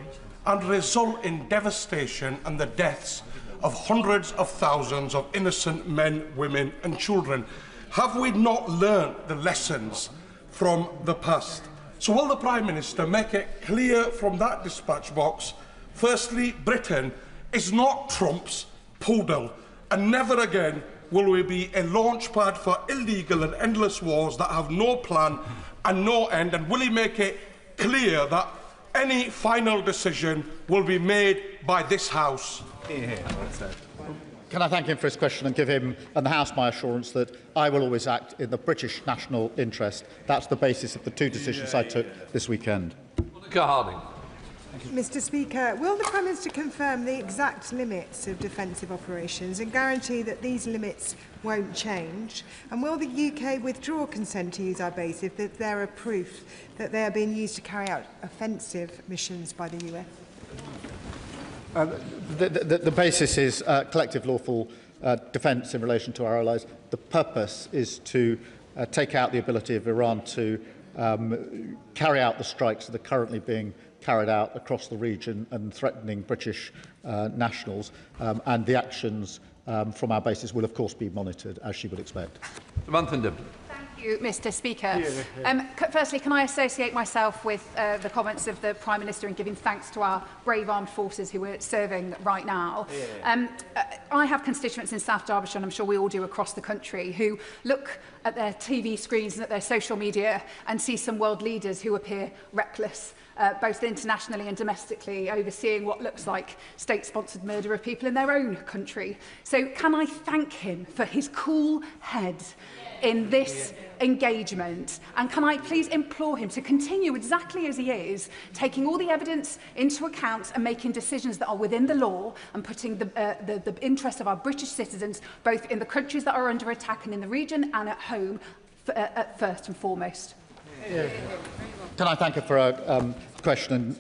and result in devastation and the deaths of hundreds of thousands of innocent men, women and children. Have we not learnt the lessons from the past? So will the Prime Minister make it clear from that dispatch box, firstly, Britain is not Trump's poodle, and never again will we be a launchpad for illegal and endless wars that have no plan and no end, and will he make it clear that any final decision will be made by this House? Can I thank him for his question and give him and the House my assurance that I will always act in the British national interest. That's the basis of the two decisions I took this weekend. Monica Harding. Mr. Speaker, will the Prime Minister confirm the exact limits of defensive operations and guarantee that these limits won't change? And will the UK withdraw consent to use our base if there are proof that they are being used to carry out offensive missions by the US? The basis is collective lawful defence in relation to our allies. The purpose is to take out the ability of Iran to carry out the strikes that are currently being carried out across the region and threatening British nationals, and the actions from our bases will of course be monitored, as she would expect. Thank you, Mr. Speaker. Firstly, can I associate myself with the comments of the Prime Minister in giving thanks to our brave armed forces who are serving right now. I have constituents in South Derbyshire, and I'm sure we all do across the country, who look at their TV screens and at their social media and see some world leaders who appear reckless, both internationally and domestically, overseeing what looks like state-sponsored murder of people in their own country. So can I thank him for his cool head in this engagement, and can I please implore him to continue exactly as he is, taking all the evidence into account and making decisions that are within the law and putting the interests of our British citizens, both in the countries that are under attack and in the region and at home, at first and foremost. Can I thank her for her question?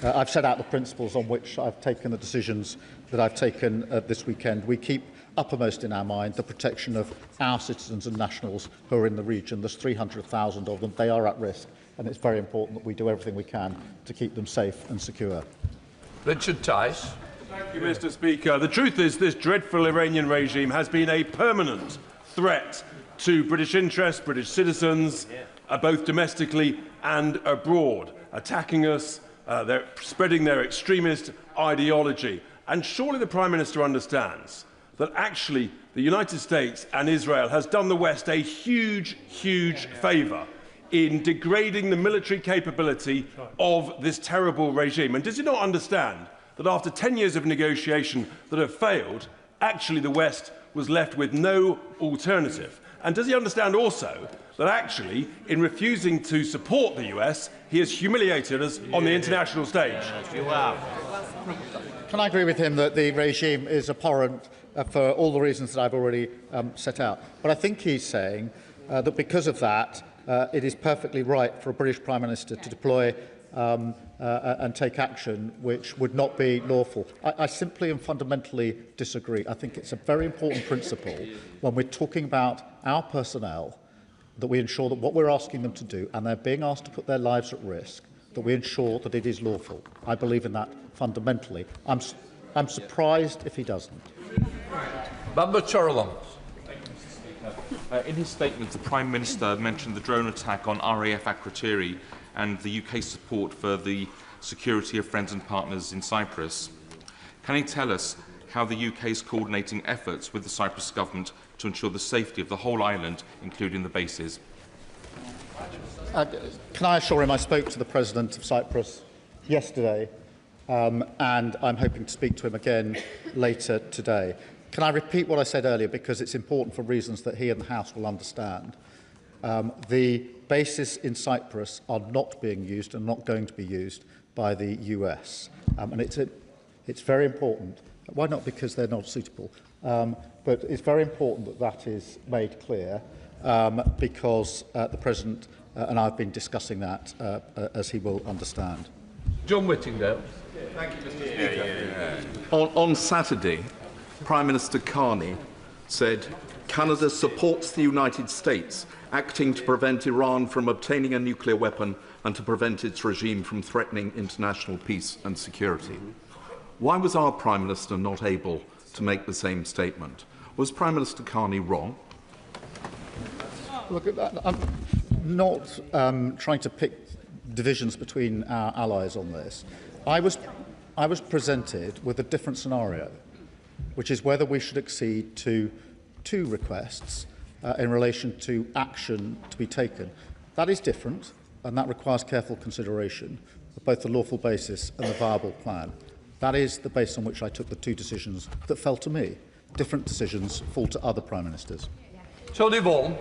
I've set out the principles on which I've taken the decisions that I've taken this weekend. We keep uppermost in our mind the protection of our citizens and nationals who are in the region. There's 300,000 of them. They are at risk, and it's very important that we do everything we can to keep them safe and secure. Richard Tice. Thank you, Mr. Speaker. The truth is this dreadful Iranian regime has been a permanent threat to British interests, British citizens, both domestically and abroad, attacking us, they're spreading their extremist ideology. And surely the Prime Minister understands that actually the United States and Israel has done the West a huge, huge favour in degrading the military capability of this terrible regime. And does he not understand that after 10 years of negotiation that have failed, actually the West was left with no alternative? And does he understand also that actually, in refusing to support the US, he has humiliated us on the international stage? Can I agree with him that the regime is abhorrent for all the reasons that I've already set out? But I think he's saying that because of that, it is perfectly right for a British Prime Minister to deploy and take action which would not be lawful. I simply and fundamentally disagree. I think it's a very important principle when we're talking about our personnel that we ensure that what we're asking them to do, and they're being asked to put their lives at risk, that we ensure that it is lawful. I believe in that fundamentally. I'm surprised if he doesn't. Member Chorlong. In his statement, the Prime Minister mentioned the drone attack on RAF Akrotiri and the UK's support for the security of friends and partners in Cyprus. Can he tell us how the UK is coordinating efforts with the Cyprus government to ensure the safety of the whole island, including the bases? Can I assure him I spoke to the President of Cyprus yesterday, and I'm hoping to speak to him again later today. Can I repeat what I said earlier, because it's important for reasons that he and the House will understand? The bases in Cyprus are not being used and not going to be used by the US. And it's very important. Why not? Because they're not suitable. But it's very important that that is made clear, because the President and I have been discussing that, as he will understand. John Whittingdale. Thank you, Mr. Speaker. On Saturday, Prime Minister Carney said, "Canada supports the United States acting to prevent Iran from obtaining a nuclear weapon and to prevent its regime from threatening international peace and security." Why was our Prime Minister not able to make the same statement? Was Prime Minister Carney wrong? Look, I'm not trying to pick divisions between our allies on this. I was presented with a different scenario, which is whether we should accede to two requests in relation to action to be taken. That is different, and that requires careful consideration of both the lawful basis and the viable plan. That is the basis on which I took the two decisions that fell to me. Different decisions fall to other Prime Ministers. Tony Vaughan.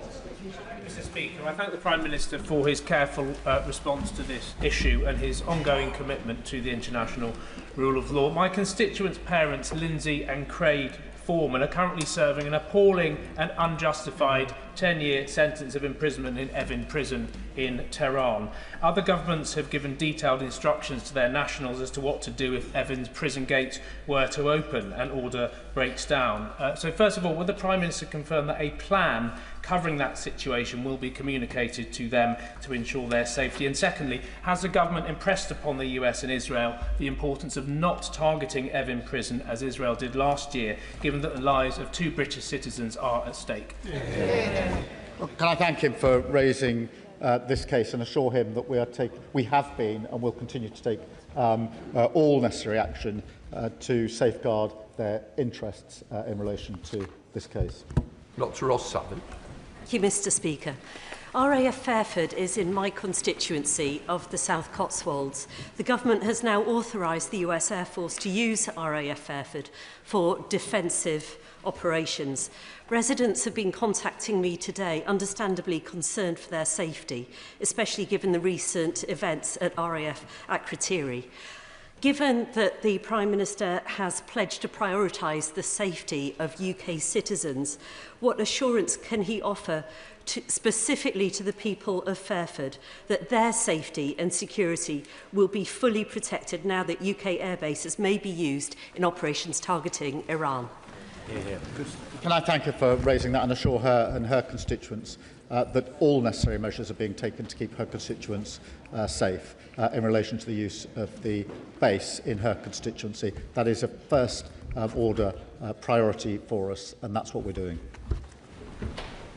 Mr. Speaker, I thank the Prime Minister for his careful response to this issue and his ongoing commitment to the international rule of law. My constituents' parents, Lindsay and Craig Foreman, are currently serving an appalling and unjustified 10-year sentence of imprisonment in Evin prison in Tehran. Other governments have given detailed instructions to their nationals as to what to do if Evin's prison gates were to open and order breaks down. So first of all, will the Prime Minister confirm that a plan covering that situation will be communicated to them to ensure their safety? And secondly, has the government impressed upon the US and Israel the importance of not targeting Evin prison as Israel did last year, given that the lives of 2 British citizens are at stake? Well, can I thank him for raising this case and assure him that we have been and will continue to take all necessary action to safeguard their interests in relation to this case. Dr. Ross Savin. Thank you, Mr. Speaker. RAF Fairford is in my constituency of the South Cotswolds. The government has now authorised the US Air Force to use RAF Fairford for defensive operations. Residents have been contacting me today, understandably concerned for their safety, especially given the recent events at RAF Akrotiri. Given that the Prime Minister has pledged to prioritise the safety of UK citizens, what assurance can he offer specifically to the people of Fairford that their safety and security will be fully protected now that UK air bases may be used in operations targeting Iran? Can I thank her for raising that and assure her and her constituents that all necessary measures are being taken to keep her constituents safe in relation to the use of the base in her constituency. That is a first order priority for us, and that's what we're doing.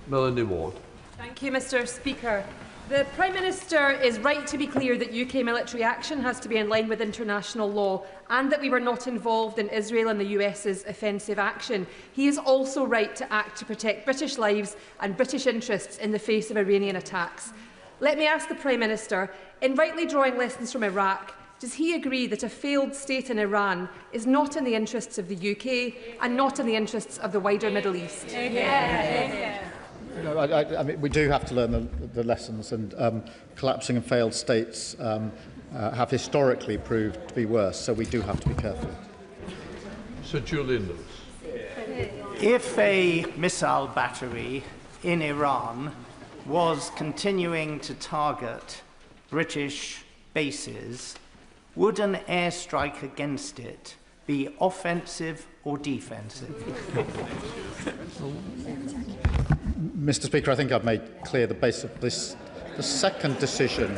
Melanie Ward. Thank you, Mr. Speaker. The Prime Minister is right to be clear that UK military action has to be in line with international law and that we were not involved in Israel and the US's offensive action. He is also right to act to protect British lives and British interests in the face of Iranian attacks. Let me ask the Prime Minister, in rightly drawing lessons from Iraq, does he agree that a failed state in Iran is not in the interests of the UK and not in the interests of the wider Middle East? No, I mean, we do have to learn the lessons, and collapsing and failed states have historically proved to be worse, so we do have to be careful. Sir Julian Lewis. If a missile battery in Iran was continuing to target British bases, would an airstrike against it be offensive or defensive? Mr. Speaker, I think I've made clear the base of this. The second decision,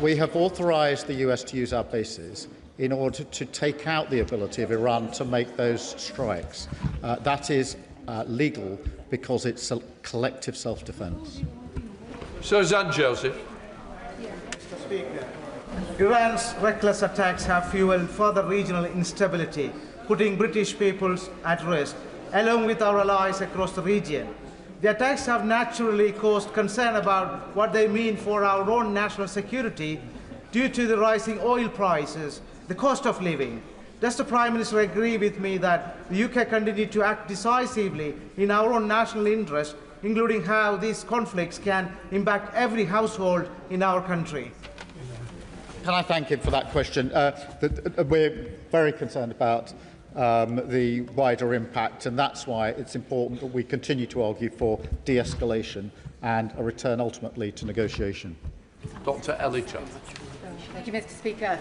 we have authorised the US to use our bases in order to take out the ability of Iran to make those strikes. That is legal because it's a collective self-defence. Sir Zan Joseph. Mr. Speaker, Iran's reckless attacks have fuelled further regional instability, putting British peoples at risk, along with our allies across the region. The attacks have naturally caused concern about what they mean for our own national security due to the rising oil prices, the cost of living. Does the Prime Minister agree with me that the UK continue to act decisively in our own national interest, including how these conflicts can impact every household in our country? Can I thank him for that question? We're very concerned about the wider impact, and that's why it's important that we continue to argue for de-escalation and a return ultimately to negotiation. Dr. Elicha. Thank you, Mr. Speaker.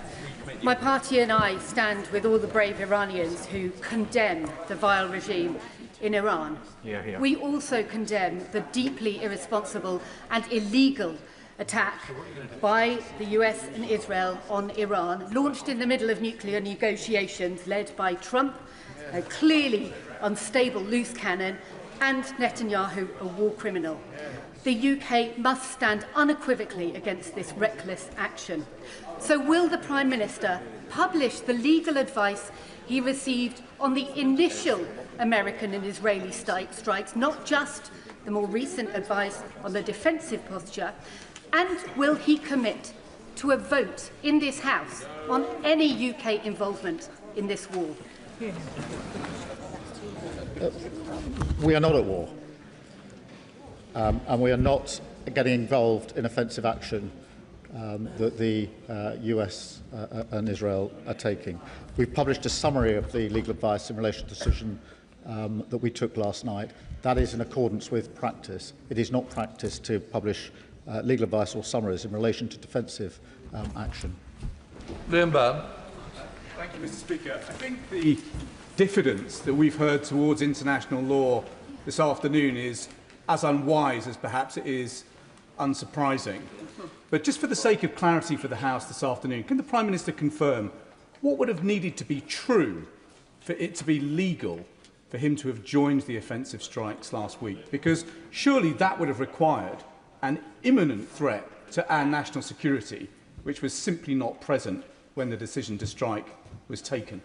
My party and I stand with all the brave Iranians who condemn the vile regime in Iran. We also condemn the deeply irresponsible and illegal attack by the US and Israel on Iran, launched in the middle of nuclear negotiations led by Trump, a clearly unstable loose cannon, and Netanyahu, a war criminal. The UK must stand unequivocally against this reckless action. So will the Prime Minister publish the legal advice he received on the initial American and Israeli strikes, not just the more recent advice on the defensive posture? And will he commit to a vote in this House on any UK involvement in this war? We are not at war, and we are not getting involved in offensive action that the US and Israel are taking. We've published a summary of the legal advice in relation to the decision that we took last night. That is in accordance with practice. It is not practice to publish legal advice or summaries in relation to defensive action. Liam Byrne. Thank you, Mr. Speaker. I think the diffidence that we've heard towards international law this afternoon is as unwise as perhaps it is unsurprising. But just for the sake of clarity for the House this afternoon, can the Prime Minister confirm what would have needed to be true for it to be legal for him to have joined the offensive strikes last week? Because surely that would have required an imminent threat to our national security, which was simply not present when the decision to strike was taken.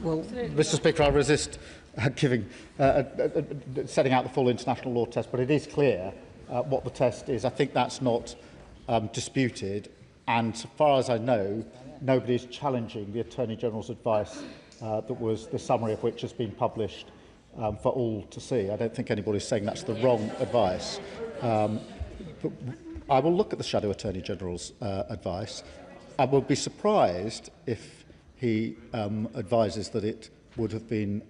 Well, Mr. Speaker, I resist setting out the full international law test, but it is clear what the test is. I think that's not disputed, and so far as I know, nobody is challenging the Attorney General's advice that was the summary of which has been published for all to see. I don't think anybody's saying that's the wrong advice. But I will look at the Shadow Attorney General's advice. I will be surprised if he advises that it would have been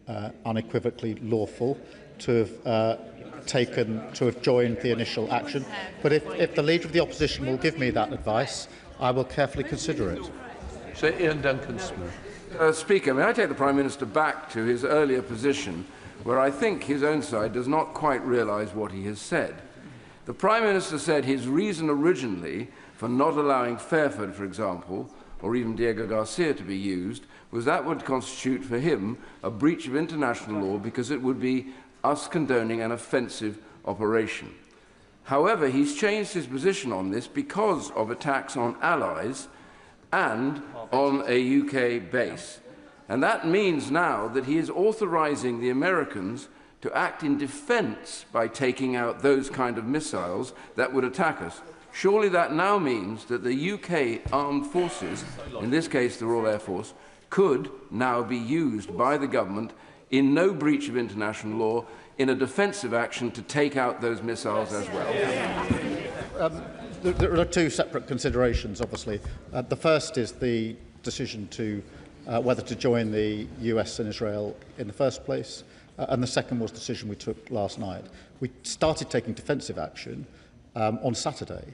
unequivocally lawful to have joined the initial action. But if the Leader of the Opposition will give me that advice, I will carefully consider it. Sir Ian Duncan-Smith. Speaker, may I take the Prime Minister back to his earlier position, where I think his own side does not quite realise what he has said. The Prime Minister said his reason originally for not allowing Fairford, for example, or even Diego Garcia to be used, was that would constitute for him a breach of international law because it would be us condoning an offensive operation. However, he's changed his position on this because of attacks on allies and on a UK base. And that means now that he is authorising the Americans to act in defence by taking out those kind of missiles that would attack us. Surely that now means that the UK armed forces, in this case the Royal Air Force, could now be used by the government in no breach of international law in a defensive action to take out those missiles as well. There are two separate considerations, obviously. The first is the decision to whether to join the US and Israel in the first place, and the second was the decision we took last night. We started taking defensive action on Saturday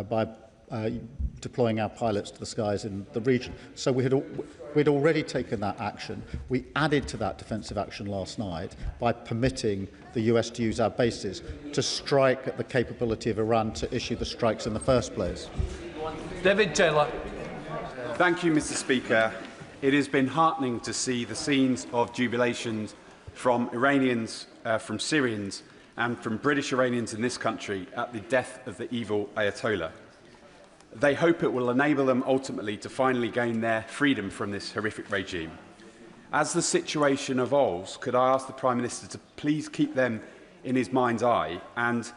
by deploying our pilots to the skies in the region. So we'd already taken that action. We added to that defensive action last night by permitting the US to use our bases to strike at the capability of Iran to issue the strikes in the first place. David Taylor. Thank you, Mr. Speaker. It has been heartening to see the scenes of jubilations from Iranians, from Syrians, and from British Iranians in this country at the death of the evil Ayatollah. They hope it will enable them ultimately to finally gain their freedom from this horrific regime. As the situation evolves, could I ask the Prime Minister to please keep them in his mind's eye and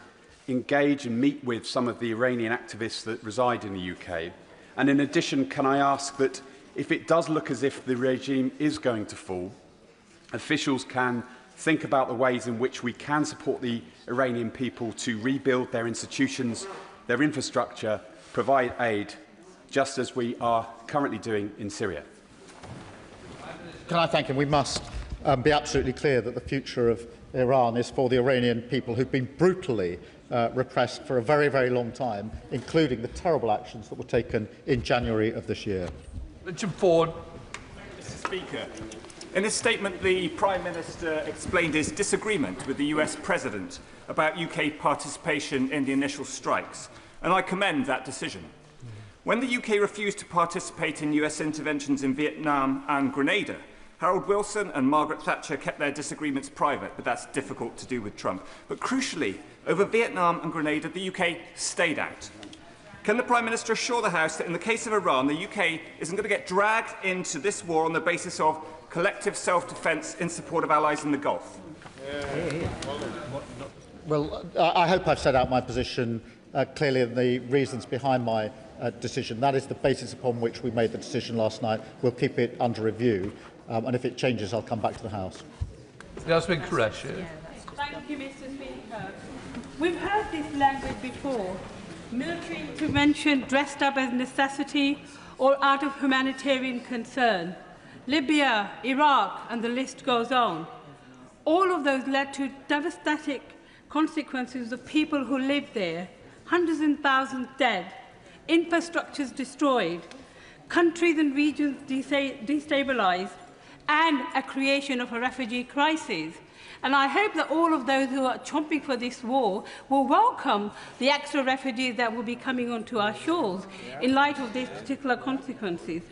engage and meet with some of the Iranian activists that reside in the UK? And in addition, can I ask that if it does look as if the regime is going to fall, officials can think about the ways in which we can support the Iranian people to rebuild their institutions, their infrastructure, provide aid, just as we are currently doing in Syria. Can I thank him? We must be absolutely clear that the future of Iran is for the Iranian people who've been brutally repressed for a very, very long time, including the terrible actions that were taken in January of this year. Richard Ford. Mr. Speaker, in his statement, the Prime Minister explained his disagreement with the US President about UK participation in the initial strikes, and I commend that decision. When the UK refused to participate in US interventions in Vietnam and Grenada, Harold Wilson and Margaret Thatcher kept their disagreements private, but that's difficult to do with Trump. But crucially, over Vietnam and Grenada, the UK stayed out. Can the Prime Minister assure the House that in the case of Iran, the UK isn't going to get dragged into this war on the basis of collective self-defence in support of allies in the Gulf? Well, I hope I've set out my position clearly and the reasons behind my decision. That is the basis upon which we made the decision last night. We'll keep it under review, and if it changes, I'll come back to the House. Jasmine Qureshi. Thank you, Mr. Speaker. We've heard this language before. Military intervention dressed up as necessity or out of humanitarian concern. Libya, Iraq, and the list goes on. All of those led to devastating consequences of people who lived there, hundreds and thousands dead, infrastructures destroyed, countries and regions destabilized, and a creation of a refugee crisis. And I hope that all of those who are chomping for this war will welcome the extra refugees that will be coming onto our shores in light of these particular consequences.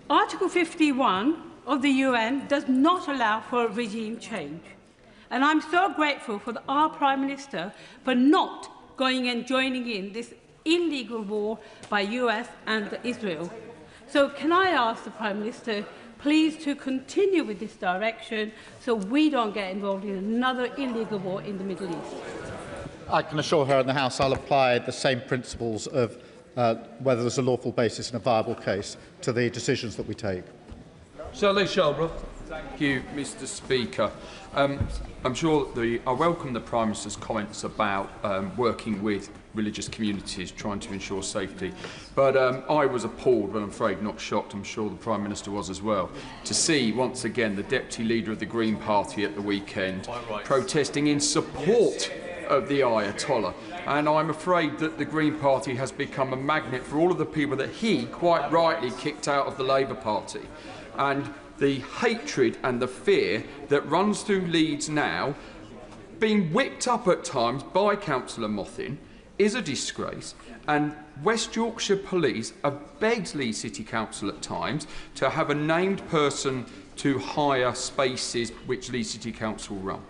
Article 51 of the UN does not allow for regime change. And I'm so grateful for our Prime Minister for not going and joining in this illegal war by US and Israel. So can I ask the Prime Minister please to continue with this direction so we don't get involved in another illegal war in the Middle East? I can assure her and the House I'll apply the same principles of whether there's a lawful basis and a viable case to the decisions that we take. Shelley Shelbrough. Thank you, Mr. Speaker. I'm sure I welcome the Prime Minister's comments about working with religious communities, trying to ensure safety. But I was appalled, but I'm afraid not shocked, I'm sure the Prime Minister was as well, to see once again the Deputy Leader of the Green Party at the weekend protesting in support of the Ayatollah. And I'm afraid that the Green Party has become a magnet for all of the people that he, quite rightly, kicked out of the Labour Party. And the hatred and the fear that runs through Leeds now, being whipped up at times by Councillor Mothin, is a disgrace. And West Yorkshire Police have begged Leeds City Council at times to have a named person to hire spaces which Leeds City Council run.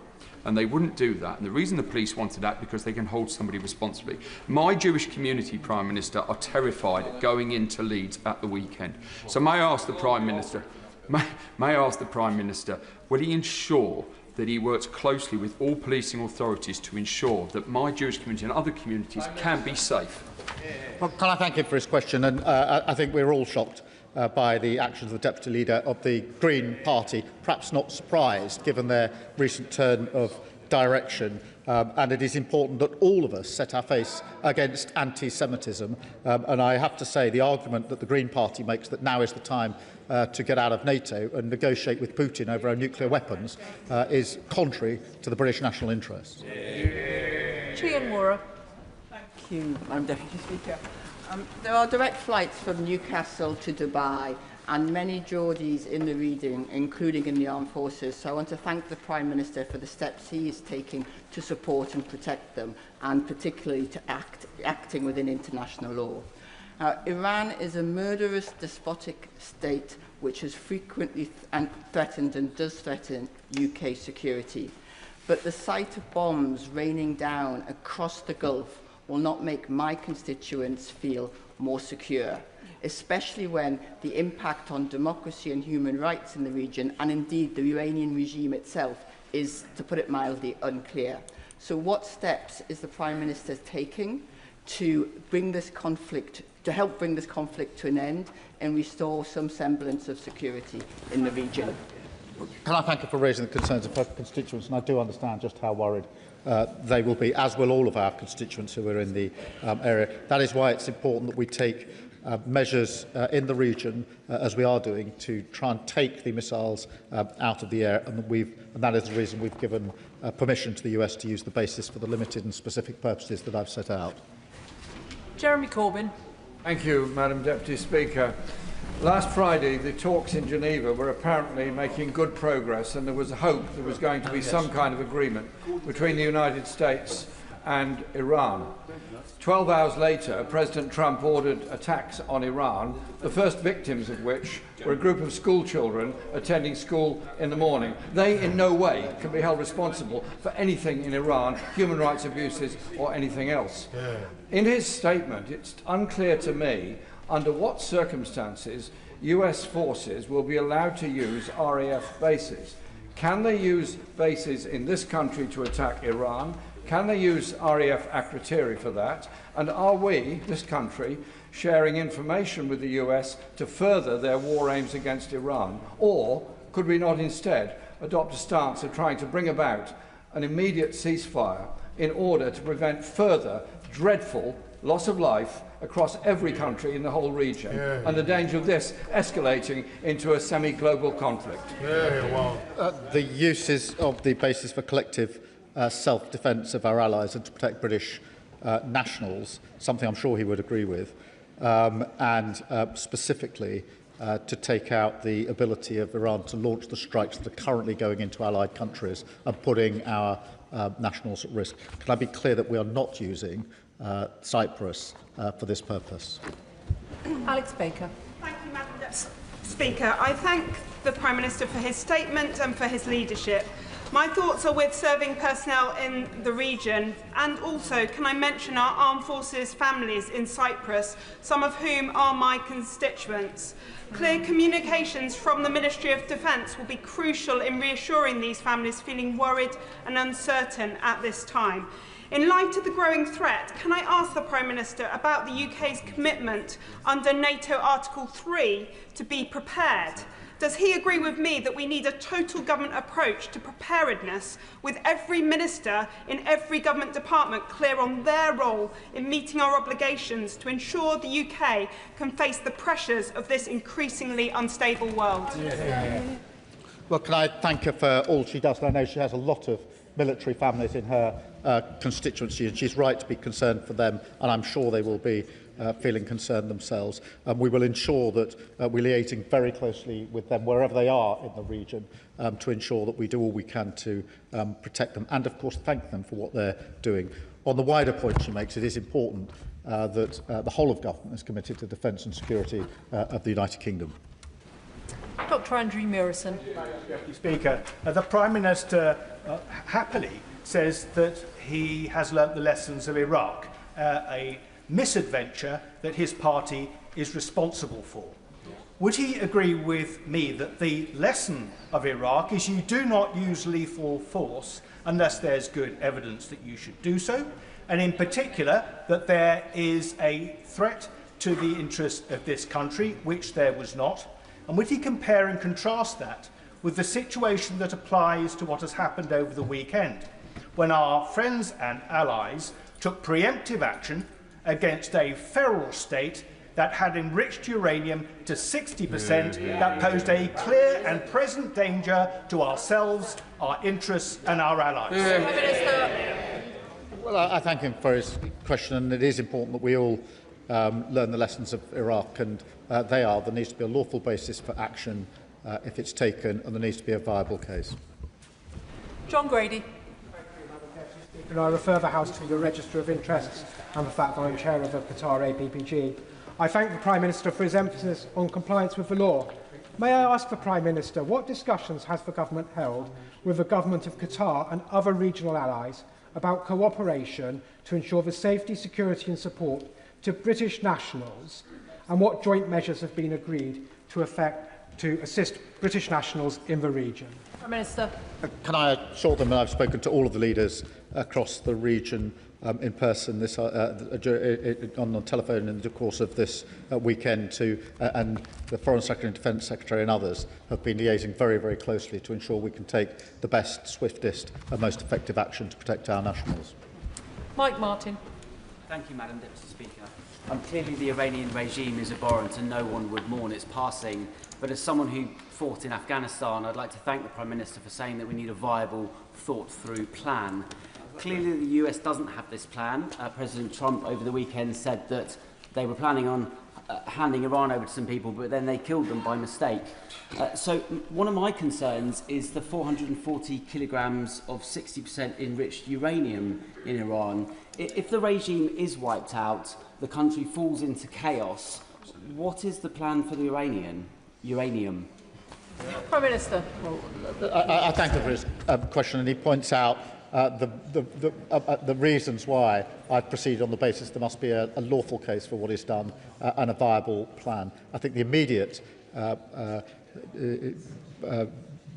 And they wouldn't do that. And the reason the police wanted that because they can hold somebody responsibly. My Jewish community, Prime Minister, are terrified at going into Leeds at the weekend. So may I ask the Prime Minister, will he ensure that he works closely with all policing authorities to ensure that my Jewish community and other communities can be safe? Well, can I thank him for his question? And I think we're all shocked by the actions of the Deputy Leader of the Green Party, perhaps not surprised given their recent turn of direction. And it is important that all of us set our face against anti-Semitism. And I have to say the argument that the Green Party makes that now is the time to get out of NATO and negotiate with Putin over our nuclear weapons is contrary to the British national interest. Chian Mora. Thank you, Madam Deputy Speaker. There are direct flights from Newcastle to Dubai and many Geordies in the region, including in the armed forces. So I want to thank the Prime Minister for the steps he is taking to support and protect them, and particularly to acting within international law. Iran is a murderous, despotic state which has frequently threatened and does threaten UK security. But the sight of bombs raining down across the Gulf will not make my constituents feel more secure, especially when the impact on democracy and human rights in the region, and indeed the Iranian regime itself, is, to put it mildly, unclear. So what steps is the Prime Minister taking to bring this conflict, to help bring this conflict to an end and restore some semblance of security in the region? Can I thank you for raising the concerns of her constituents, and I do understand just how worried they will be, as will all of our constituents who are in the area. That is why it's important that we take measures in the region, as we are doing, to try and take the missiles out of the air, and that is the reason we've given permission to the US to use the basis for the limited and specific purposes that I've set out. Jeremy Corbyn. Thank you, Madam Deputy Speaker. Last Friday, the talks in Geneva were apparently making good progress, and there was hope there was going to be some kind of agreement between the United States and Iran. 12 hours later, President Trump ordered attacks on Iran, the first victims of which were a group of school children attending school in the morning. They in no way can be held responsible for anything in Iran, human rights abuses or anything else. In his statement, it's unclear to me under what circumstances US forces will be allowed to use RAF bases. Can they use bases in this country to attack Iran? Can they use RAF Akrotiri for that? And are we, this country, sharing information with the US to further their war aims against Iran? Or could we not instead adopt a stance of trying to bring about an immediate ceasefire in order to prevent further dreadful loss of life across every country in the whole region, and the danger of this escalating into a semi-global conflict? The uses of the basis for collective self-defence of our allies and to protect British nationals, something I'm sure he would agree with, and specifically to take out the ability of Iran to launch the strikes that are currently going into allied countries and putting our nationals at risk. Can I be clear that we are not using Cypress for this purpose? Alex Baker. Thank you, Madam Speaker. I thank the Prime Minister for his statement and for his leadership. My thoughts are with serving personnel in the region, and also can I mention our armed forces families in Cyprus, some of whom are my constituents. Clear communications from the Ministry of Defence will be crucial in reassuring these families feeling worried and uncertain at this time. In light of the growing threat, can I ask the Prime Minister about the UK's commitment under NATO Article 3 to be prepared? Does he agree with me that we need a total government approach to preparedness, with every minister in every government department clear on their role in meeting our obligations to ensure the UK can face the pressures of this increasingly unstable world? Well, can I thank her for all she does? And I know she has a lot of military families in her constituency, and she's right to be concerned for them, and I'm sure they will be feeling concerned themselves. We will ensure that we're liaising very closely with them wherever they are in the region to ensure that we do all we can to protect them and, of course, thank them for what they're doing. On the wider point she makes, it is important that the whole of government is committed to defence and security of the United Kingdom. Dr Andrew Murison. Deputy Speaker, the Prime Minister happily says that he has learnt the lessons of Iraq, a misadventure that his party is responsible for. Would he agree with me that the lesson of Iraq is you do not use lethal force unless there's good evidence that you should do so, and in particular that there is a threat to the interests of this country, which there was not? And would he compare and contrast that with the situation that applies to what has happened over the weekend, when our friends and allies took preemptive action against a feral state that had enriched uranium to 60%, that posed a clear and present danger to ourselves, our interests and our allies? Well, I thank him for his question, and it is important that we all learn the lessons of Iraq, and there needs to be a lawful basis for action if it's taken, and there needs to be a viable case. John Grady. And I refer the House to your Register of Interests and the fact that I'm chair of the Qatar APPG. I thank the Prime Minister for his emphasis on compliance with the law. May I ask the Prime Minister, what discussions has the government held with the government of Qatar and other regional allies about cooperation to ensure the safety, security and support to British nationals, and what joint measures have been agreed to assist British nationals in the region? Prime Minister. Can I assure them that I've spoken to all of the leaders across the region in person this, on the telephone in the course of this weekend and the Foreign Secretary and Defence Secretary and others have been liaising very, very closely to ensure we can take the best, swiftest and most effective action to protect our nationals. Mike Martin. Thank you, Madam Deputy Speaker. Clearly the Iranian regime is abhorrent and no one would mourn its passing, but as someone who fought in Afghanistan, I'd like to thank the Prime Minister for saying that we need a viable, thought-through plan. Clearly the US doesn't have this plan. President Trump over the weekend said that they were planning on handing Iran over to some people, but then they killed them by mistake. So one of my concerns is the 440 kilograms of 60% enriched uranium in Iran. If the regime is wiped out, the country falls into chaos, what is the plan for the uranium? Prime Minister. Well, I thank him for his question, and he points out the reasons why I've proceeded on the basis there must be a lawful case for what is done and a viable plan. I think the immediate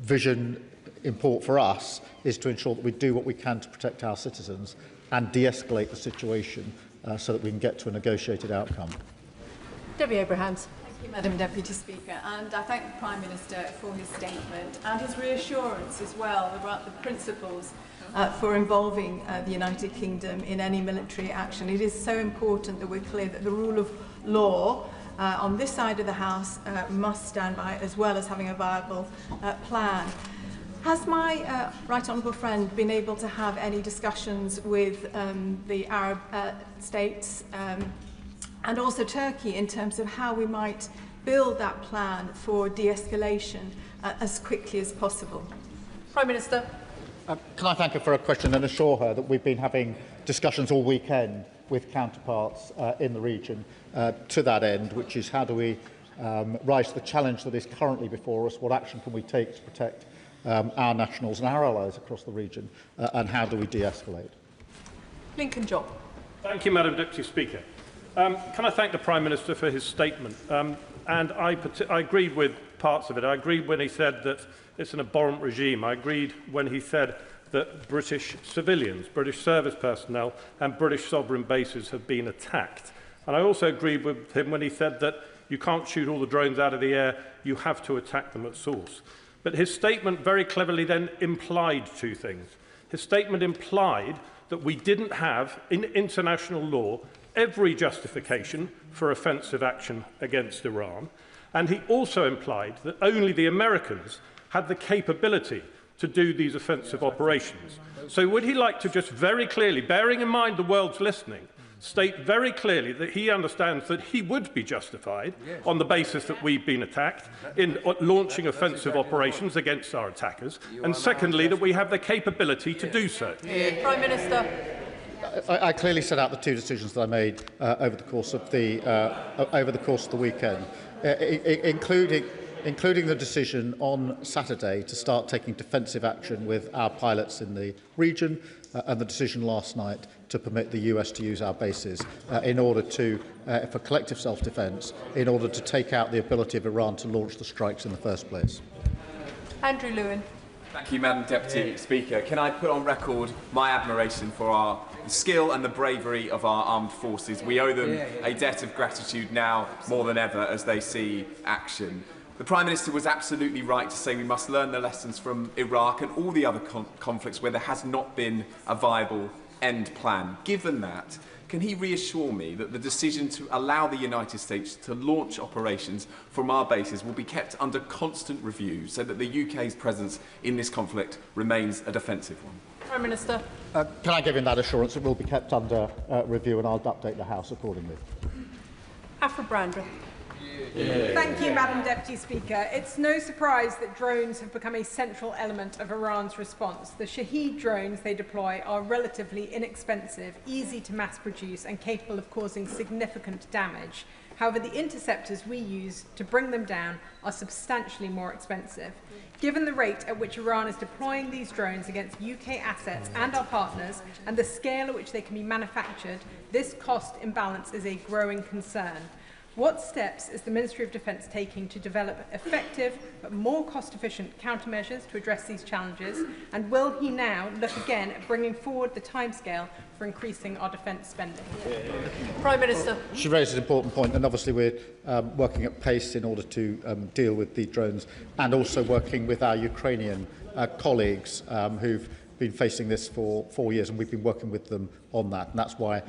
vision import for us is to ensure that we do what we can to protect our citizens and de-escalate the situation so that we can get to a negotiated outcome. Debbie Abrahams. Thank you, Madam Deputy Speaker, and I thank the Prime Minister for his statement and his reassurance as well about the principles for involving the United Kingdom in any military action. It is so important that we're clear that the rule of law on this side of the House must stand by, as well as having a viable plan. Has my right honourable friend been able to have any discussions with the Arab states and also Turkey in terms of how we might build that plan for de-escalation as quickly as possible? Prime Minister. Can I thank her for a question and assure her that we've been having discussions all weekend with counterparts in the region to that end, which is how do we rise to the challenge that is currently before us, what action can we take to protect our nationals and our allies across the region, and how do we de-escalate? Lincoln Job. Thank you, Madam Deputy Speaker. Can I thank the Prime Minister for his statement? And I agreed with parts of it. I agreed when he said that it's an abhorrent regime. I agreed when he said that British civilians, British service personnel and British sovereign bases have been attacked. And I also agreed with him when he said that you can't shoot all the drones out of the air, you have to attack them at source. But his statement very cleverly then implied two things. His statement implied that we didn't have, in international law, every justification for offensive action against Iran, and he also implied that only the Americans had the capability to do these offensive operations. So would he like to just very clearly, bearing in mind the world's listening, state very clearly that he understands that he would be justified on the basis that we've been attacked in launching offensive operations against our attackers, and secondly, that we have the capability to do so? Prime Minister. I clearly set out the two decisions that I made over the course of the weekend, including the decision on Saturday to start taking defensive action with our pilots in the region, and the decision last night to permit the US to use our bases in order to, for collective self-defence, in order to take out the ability of Iran to launch the strikes in the first place. Andrew Lewin. Thank you, Madam Deputy Speaker. Can I put on record my admiration for the skill and the bravery of our armed forces? We owe them a debt of gratitude now more than ever as they see action. The Prime Minister was absolutely right to say we must learn the lessons from Iraq and all the other conflicts where there has not been a viable end plan. Given that, can he reassure me that the decision to allow the United States to launch operations from our bases will be kept under constant review so that the UK's presence in this conflict remains a defensive one? Prime Minister. Can I give him that assurance? It will be kept under review, and I'll update the House accordingly. Afra Brandreth. Thank you, Madam Deputy Speaker. It's no surprise that drones have become a central element of Iran's response. The Shahed drones they deploy are relatively inexpensive, easy to mass produce and capable of causing significant damage. However, the interceptors we use to bring them down are substantially more expensive. Given the rate at which Iran is deploying these drones against UK assets and our partners, and the scale at which they can be manufactured, this cost imbalance is a growing concern. What steps is the Ministry of Defence taking to develop effective but more cost-efficient countermeasures to address these challenges? And will he now look again at bringing forward the timescale for increasing our defence spending? Prime Minister. She raises an important point, and obviously we're working at pace in order to deal with the drones, and also working with our Ukrainian colleagues who've been facing this for 4 years, and we've been working with them on that. And that's why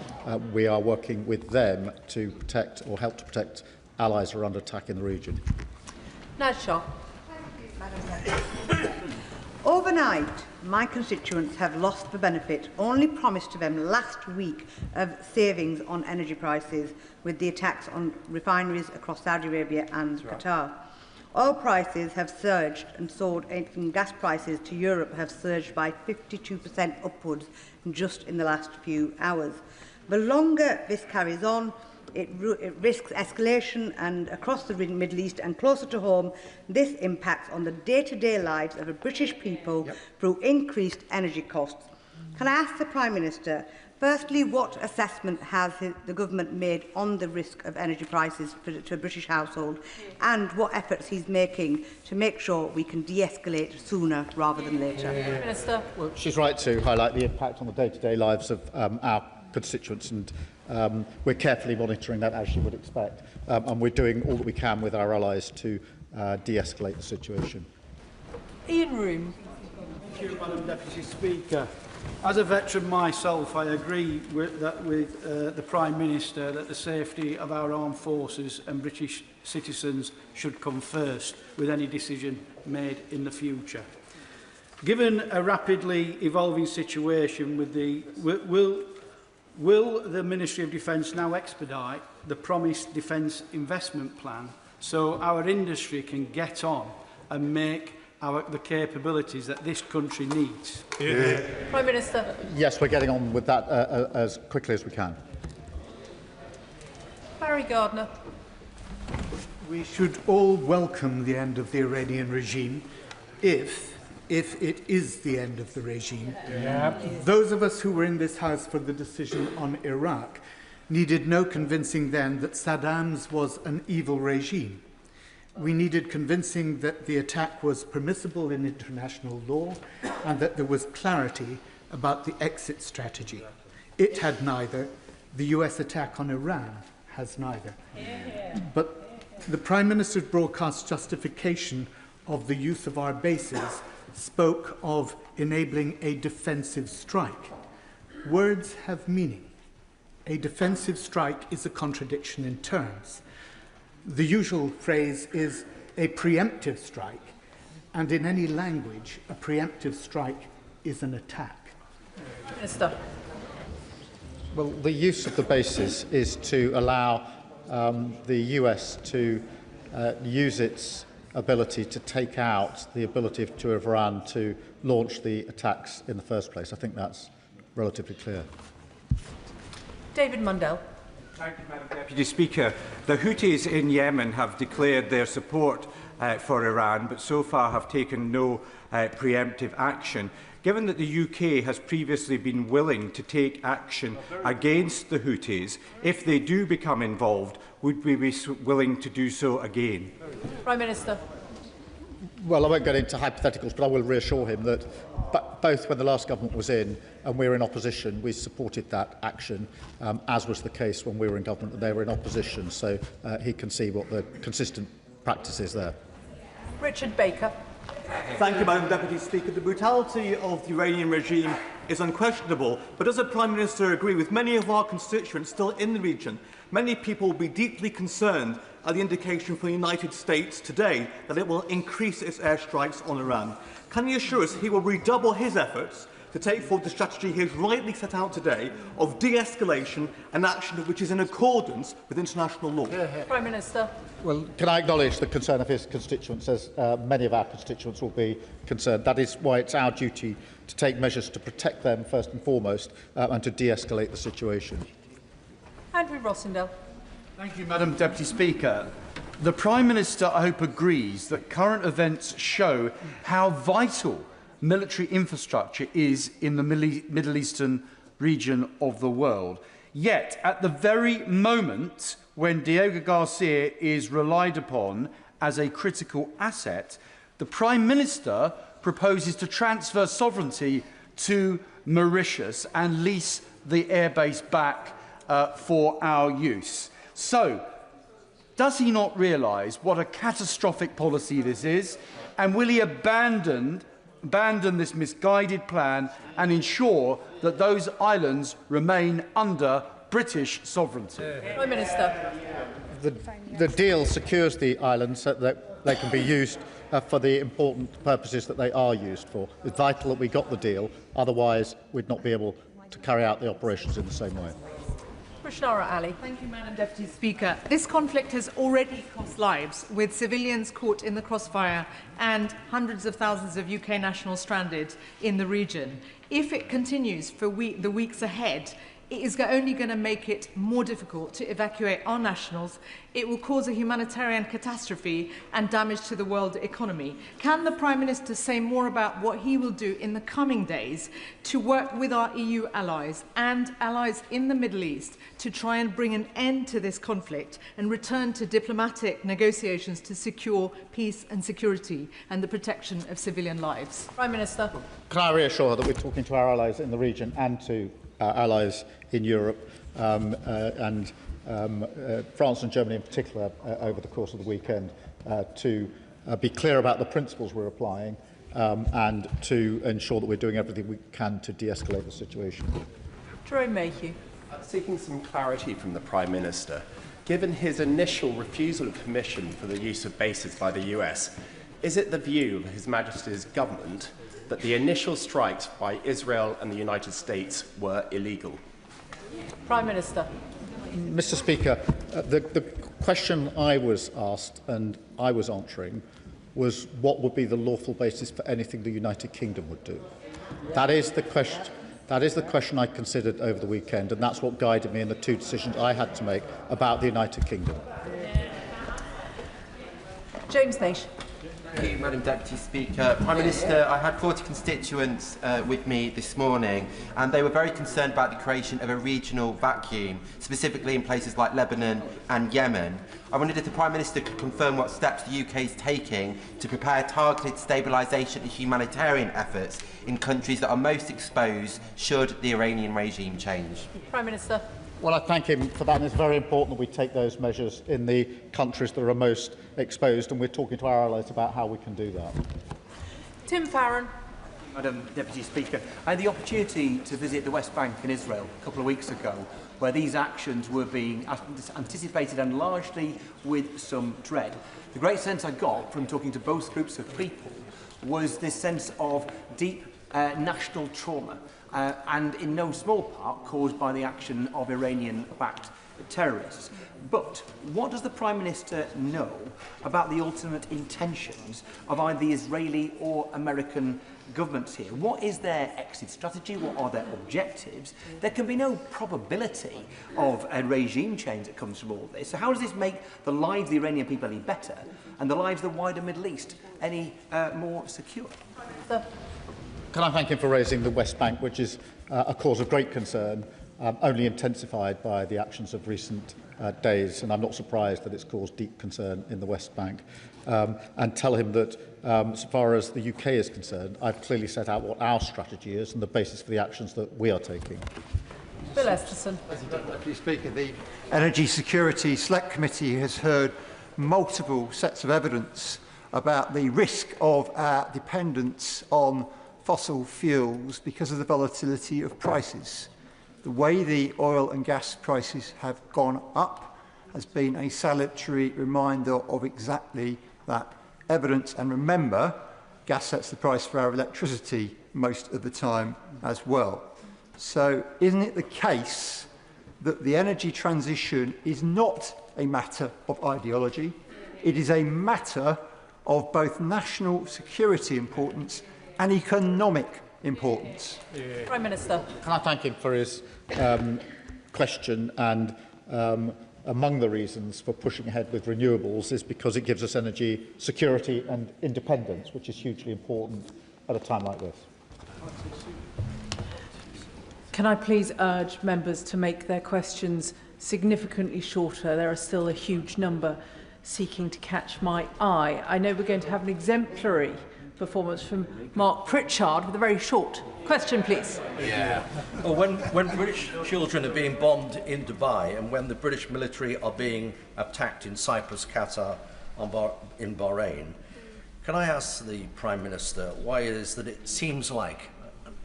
we are working with them to protect or help to protect allies who are under attack in the region. Nadshaw. Overnight, my constituents have lost the benefit only promised to them last week of savings on energy prices with the attacks on refineries across Saudi Arabia and Qatar. Oil prices have surged, and gas prices to Europe have surged by 52% upwards just in the last few hours. The longer this carries on, it risks escalation, and across the Middle East and closer to home, this impacts on the day-to-day lives of the British people through increased energy costs. Can I ask the Prime Minister, firstly, what assessment has the government made on the risk of energy prices to a British household, and what efforts he's making to make sure we can de-escalate sooner rather than later? Minister. Well, she's right to highlight the impact on the day-to-day lives of our constituents, and we're carefully monitoring that, as you would expect, and we're doing all that we can with our allies to de-escalate the situation. Ian Room. Thank you, Madam Deputy Speaker. As a veteran myself, I agree with the Prime Minister that the safety of our armed forces and British citizens should come first with any decision made in the future. Given a rapidly evolving situation, with will the Ministry of Defence now expedite the promised defence investment plan so our industry can get on and make the capabilities that this country needs? Prime Minister. Yes, we're getting on with that as quickly as we can. Barry Gardner. We should all welcome the end of the Iranian regime if it is the end of the regime. Those of us who were in this House for the decision on Iraq needed no convincing then that Saddam's was an evil regime. We needed convincing that the attack was permissible in international law and that there was clarity about the exit strategy. It had neither. The US attack on Iran has neither. But the Prime Minister's broadcast justification of the use of our bases spoke of enabling a defensive strike. Words have meaning. A defensive strike is a contradiction in terms. The usual phrase is a preemptive strike, and in any language, a preemptive strike is an attack. Minister. Well, the use of the bases is to allow the US to use its ability to take out the ability of Iran to launch the attacks in the first place. I think that's relatively clear. David Mundell. Thank you, Madam Deputy Speaker. The Houthis in Yemen have declared their support for Iran, but so far have taken no preemptive action. Given that the UK has previously been willing to take action against the Houthis, if they do become involved, would we be willing to do so again? Prime Minister. Well, I won't get into hypotheticals, but I will reassure him that both when the last government was in and we were in opposition, we supported that action, as was the case when we were in government and they were in opposition. So he can see what the consistent practice is there. Richard Baker. Thank you, Madam Deputy Speaker. The brutality of the Iranian regime is unquestionable, but does the Prime Minister agree with many of our constituents still in the region? Many people will be deeply concerned at the indication from the United States today that it will increase its airstrikes on Iran. Can he assure us he will redouble his efforts to take forward the strategy he has rightly set out today of de-escalation, an action which is in accordance with international law? Prime Minister. Well, can I acknowledge the concern of his constituents, as many of our constituents will be concerned. That is why it's our duty to take measures to protect them first and foremost, and to de-escalate the situation. Andrew Rossendale. Thank you, Madam Deputy Speaker. The Prime Minister, I hope, agrees that current events show how vital military infrastructure is in the Middle Eastern region of the world. Yet, at the very moment when Diego Garcia is relied upon as a critical asset, the Prime Minister proposes to transfer sovereignty to Mauritius and lease the airbase back for our use. So, does he not realise what a catastrophic policy this is? And will he abandon this misguided plan and ensure that those islands remain under British sovereignty? Prime Minister. The deal secures the islands so that they can be used for the important purposes that they are used for. It's vital that we got the deal, otherwise we'd not be able to carry out the operations in the same way. Krishnara Ali. Thank you, Madam Deputy Speaker. This conflict has already cost lives, with civilians caught in the crossfire and hundreds of thousands of UK nationals stranded in the region. If it continues for the weeks ahead, it is only going to make it more difficult to evacuate our nationals. It will cause a humanitarian catastrophe and damage to the world economy. Can the Prime Minister say more about what he will do in the coming days to work with our EU allies and allies in the Middle East to try and bring an end to this conflict and return to diplomatic negotiations to secure peace and security and the protection of civilian lives? Prime Minister. Can I reassure her that we're talking to our allies in the region and to allies in Europe and France and Germany in particular over the course of the weekend to be clear about the principles we're applying and to ensure that we're doing everything we can to de-escalate the situation. Jerome Mayhew. Seeking some clarity from the Prime Minister. Given his initial refusal of permission for the use of bases by the US, is it the view of His Majesty's government that the initial strikes by Israel and the United States were illegal? Prime Minister. Mr. Speaker, the question I was asked and I was answering was what would be the lawful basis for anything the United Kingdom would do. That is the question. That is the question I considered over the weekend, and that's what guided me in the two decisions I had to make about the United Kingdom. James Nation. Thank you, Madam Deputy Speaker. Prime Minister, I had 40 constituents with me this morning, and they were very concerned about the creation of a regional vacuum, specifically in places like Lebanon and Yemen. I wondered if the Prime Minister could confirm what steps the UK is taking to prepare targeted stabilisation and humanitarian efforts in countries that are most exposed should the Iranian regime change. Prime Minister. Well, I thank him for that, and it's very important that we take those measures in the countries that are most exposed, and we're talking to our allies about how we can do that. Tim Farron. Madam Deputy Speaker, I had the opportunity to visit the West Bank in Israel a couple of weeks ago, where these actions were being anticipated and largely with some dread. The great sense I got from talking to both groups of people was this sense of deep national trauma, and in no small part caused by the action of Iranian-backed terrorists. But what does the Prime Minister know about the ultimate intentions of either the Israeli or American governments here? What is their exit strategy? What are their objectives? There can be no probability of a regime change that comes from all this. So how does this make the lives of the Iranian people any better and the lives of the wider Middle East any more secure? Can I thank him for raising the West Bank, which is a cause of great concern, only intensified by the actions of recent days, and I'm not surprised that it's caused deep concern in the West Bank, and tell him that as far as the UK is concerned, I've clearly set out what our strategy is and the basis for the actions that we are taking. Bill Esterson. Deputy Speaker, the Energy Security Select Committee has heard multiple sets of evidence about the risk of our dependence on fossil fuels because of the volatility of prices. The way the oil and gas prices have gone up has been a salutary reminder of exactly that evidence. And remember, gas sets the price for our electricity most of the time as well. So isn't it the case that the energy transition is not a matter of ideology? It is a matter of both national security importance and economic importance. Prime Minister. Can I thank him for his question and among the reasons for pushing ahead with renewables is because it gives us energy security and independence, which is hugely important at a time like this. Can I please urge members to make their questions significantly shorter? There are still a huge number seeking to catch my eye. I know we're going to have an exemplary performance from Mark Pritchard with a very short question, please. Yeah. Well, when British children are being bombed in Dubai and when the British military are being attacked in Cyprus, Qatar, in Bahrain, can I ask the Prime Minister why it is that it seems like,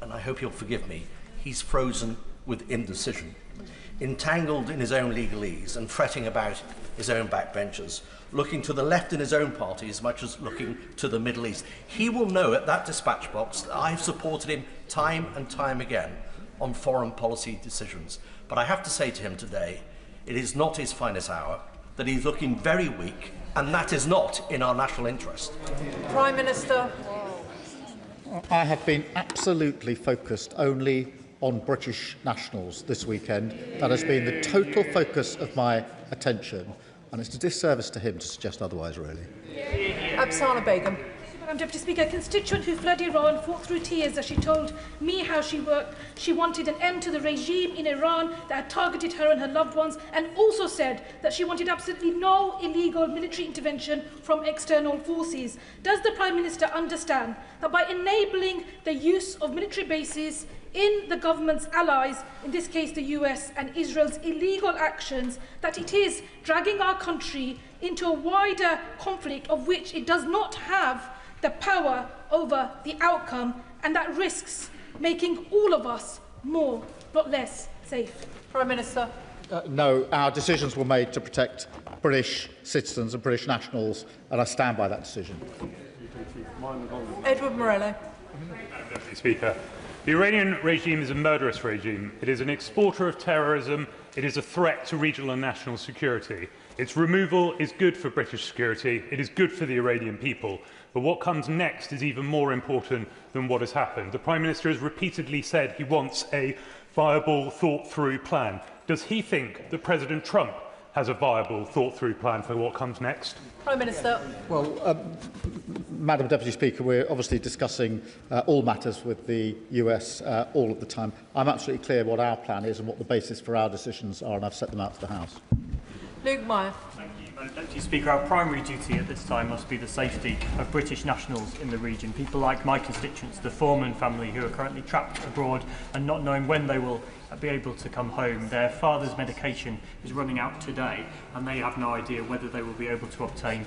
and I hope you'll forgive me, he's frozen with indecision, entangled in his own legalese and fretting about his own backbenchers, looking to the left in his own party as much as looking to the Middle East. He will know at that dispatch box that I've supported him time and time again on foreign policy decisions. But I have to say to him today, it is not his finest hour, that he's looking very weak, and that is not in our national interest. Prime Minister. I have been absolutely focused only on British nationals this weekend. That has been the total focus of my attention, and it's a disservice to him to suggest otherwise, really. Absana Begum. Madam Deputy Speaker, a constituent who fled Iran fought through tears as she told me how she worked. She wanted an end to the regime in Iran that had targeted her and her loved ones, and also said that she wanted absolutely no illegal military intervention from external forces. Does the Prime Minister understand that by enabling the use of military bases in the government's allies, in this case the US and Israel's illegal actions, that it is dragging our country into a wider conflict of which it does not have the power over the outcome, and that risks making all of us more, not less, safe? Prime Minister. No, our decisions were made to protect British citizens and British nationals, and I stand by that decision. Edward Morello. Deputy Speaker, the Iranian regime is a murderous regime. It is an exporter of terrorism. It is a threat to regional and national security. Its removal is good for British security. It is good for the Iranian people. But what comes next is even more important than what has happened. The Prime Minister has repeatedly said he wants a viable, thought-through plan. Does he think that President Trump has a viable, thought-through plan for what comes next? Prime Minister. Well, Madam Deputy Speaker, we're obviously discussing all matters with the US all of the time. I'm absolutely clear what our plan is and what the basis for our decisions are, and I've set them out to the House. Luke Meyer. Thank you, Madam Deputy Speaker. Our primary duty at this time must be the safety of British nationals in the region. People like my constituents, the Foreman family, who are currently trapped abroad and not knowing when they will be able to come home. Their father's medication is running out today, and they have no idea whether they will be able to obtain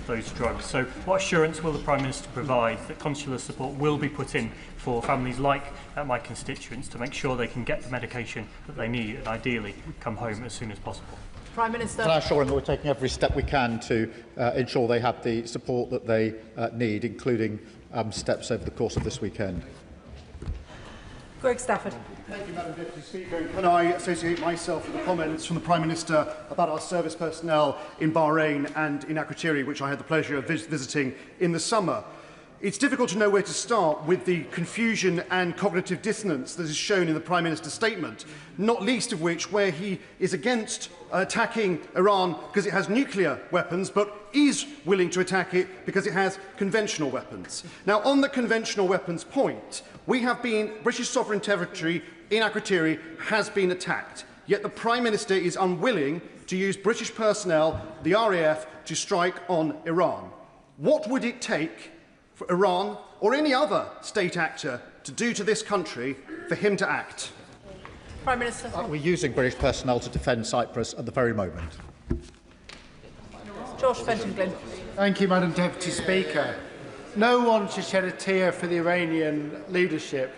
those drugs. So what assurance will the Prime Minister provide that consular support will be put in for families like my constituents to make sure they can get the medication that they need and ideally come home as soon as possible? Prime Minister. Can I assure him that we're taking every step we can to ensure they have the support that they need, including steps over the course of this weekend? Greg Stafford. Thank you, Madam Deputy Speaker. Can I associate myself with the comments from the Prime Minister about our service personnel in Bahrain and in Evacuation, which I had the pleasure of visiting in the summer? It's difficult to know where to start with the confusion and cognitive dissonance that is shown in the Prime Minister's statement, not least of which where he is against attacking Iran because it has nuclear weapons, but is willing to attack it because it has conventional weapons. Now, on the conventional weapons point, British sovereign territory in Akrotiri has been attacked, yet the Prime Minister is unwilling to use British personnel, the RAF, to strike on Iran. What would it take for Iran or any other state actor to do to this country for him to act? Prime Minister. We're using British personnel to defend Cyprus at the very moment. Josh Fenton-Glynn. Thank you, Madam Deputy Speaker. No one should shed a tear for the Iranian leadership.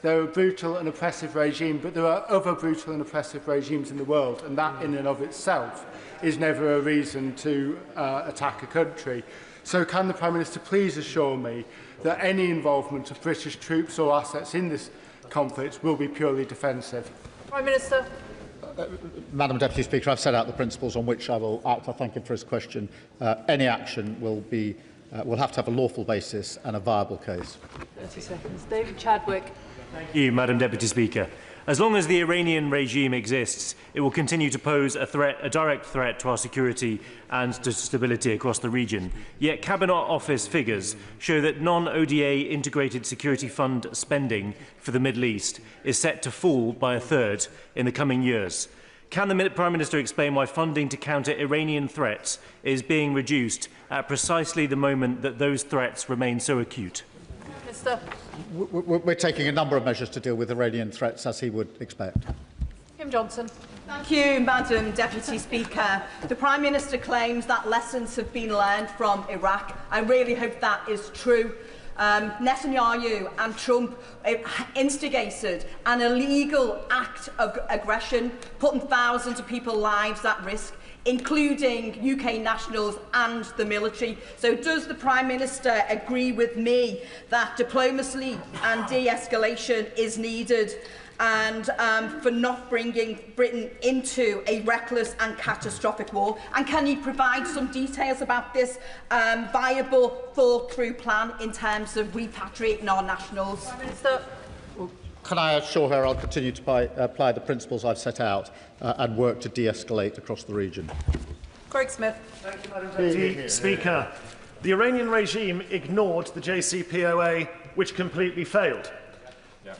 They're a brutal and oppressive regime, but there are other brutal and oppressive regimes in the world, and that in and of itself is never a reason to attack a country. So can the Prime Minister please assure me that any involvement of British troops or assets in this conflict will be purely defensive? Prime Minister. Madam Deputy Speaker, I've set out the principles on which I will act. I thank him for his question. Any action will be will have to have a lawful basis and a viable case. 30 seconds. David Chadwick. Thank you, Madam Deputy Speaker. As long as the Iranian regime exists, it will continue to pose a direct threat to our security and to stability across the region. Yet Cabinet Office figures show that non-ODA integrated security fund spending for the Middle East is set to fall by a third in the coming years. Can the Prime Minister explain why funding to counter Iranian threats is being reduced at precisely the moment that those threats remain so acute? Minister. We're taking a number of measures to deal with Iranian threats, as he would expect. Kim Johnson. Thank you, Madam Deputy Speaker. The Prime Minister claims that lessons have been learned from Iraq. I really hope that is true. Netanyahu and Trump instigated an illegal act of aggression, putting thousands of people's lives at risk, including UK nationals and the military. So does the Prime Minister agree with me that diplomacy and de-escalation is needed and for not bringing Britain into a reckless and catastrophic war? And can you provide some details about this viable, thought-through plan in terms of repatriating our nationals? Prime Minister. Can I assure her I'll continue to apply the principles I've set out and work to de-escalate across the region? Craig Smith. Thank you, Madam Deputy Speaker. The Iranian regime ignored the JCPOA, which completely failed.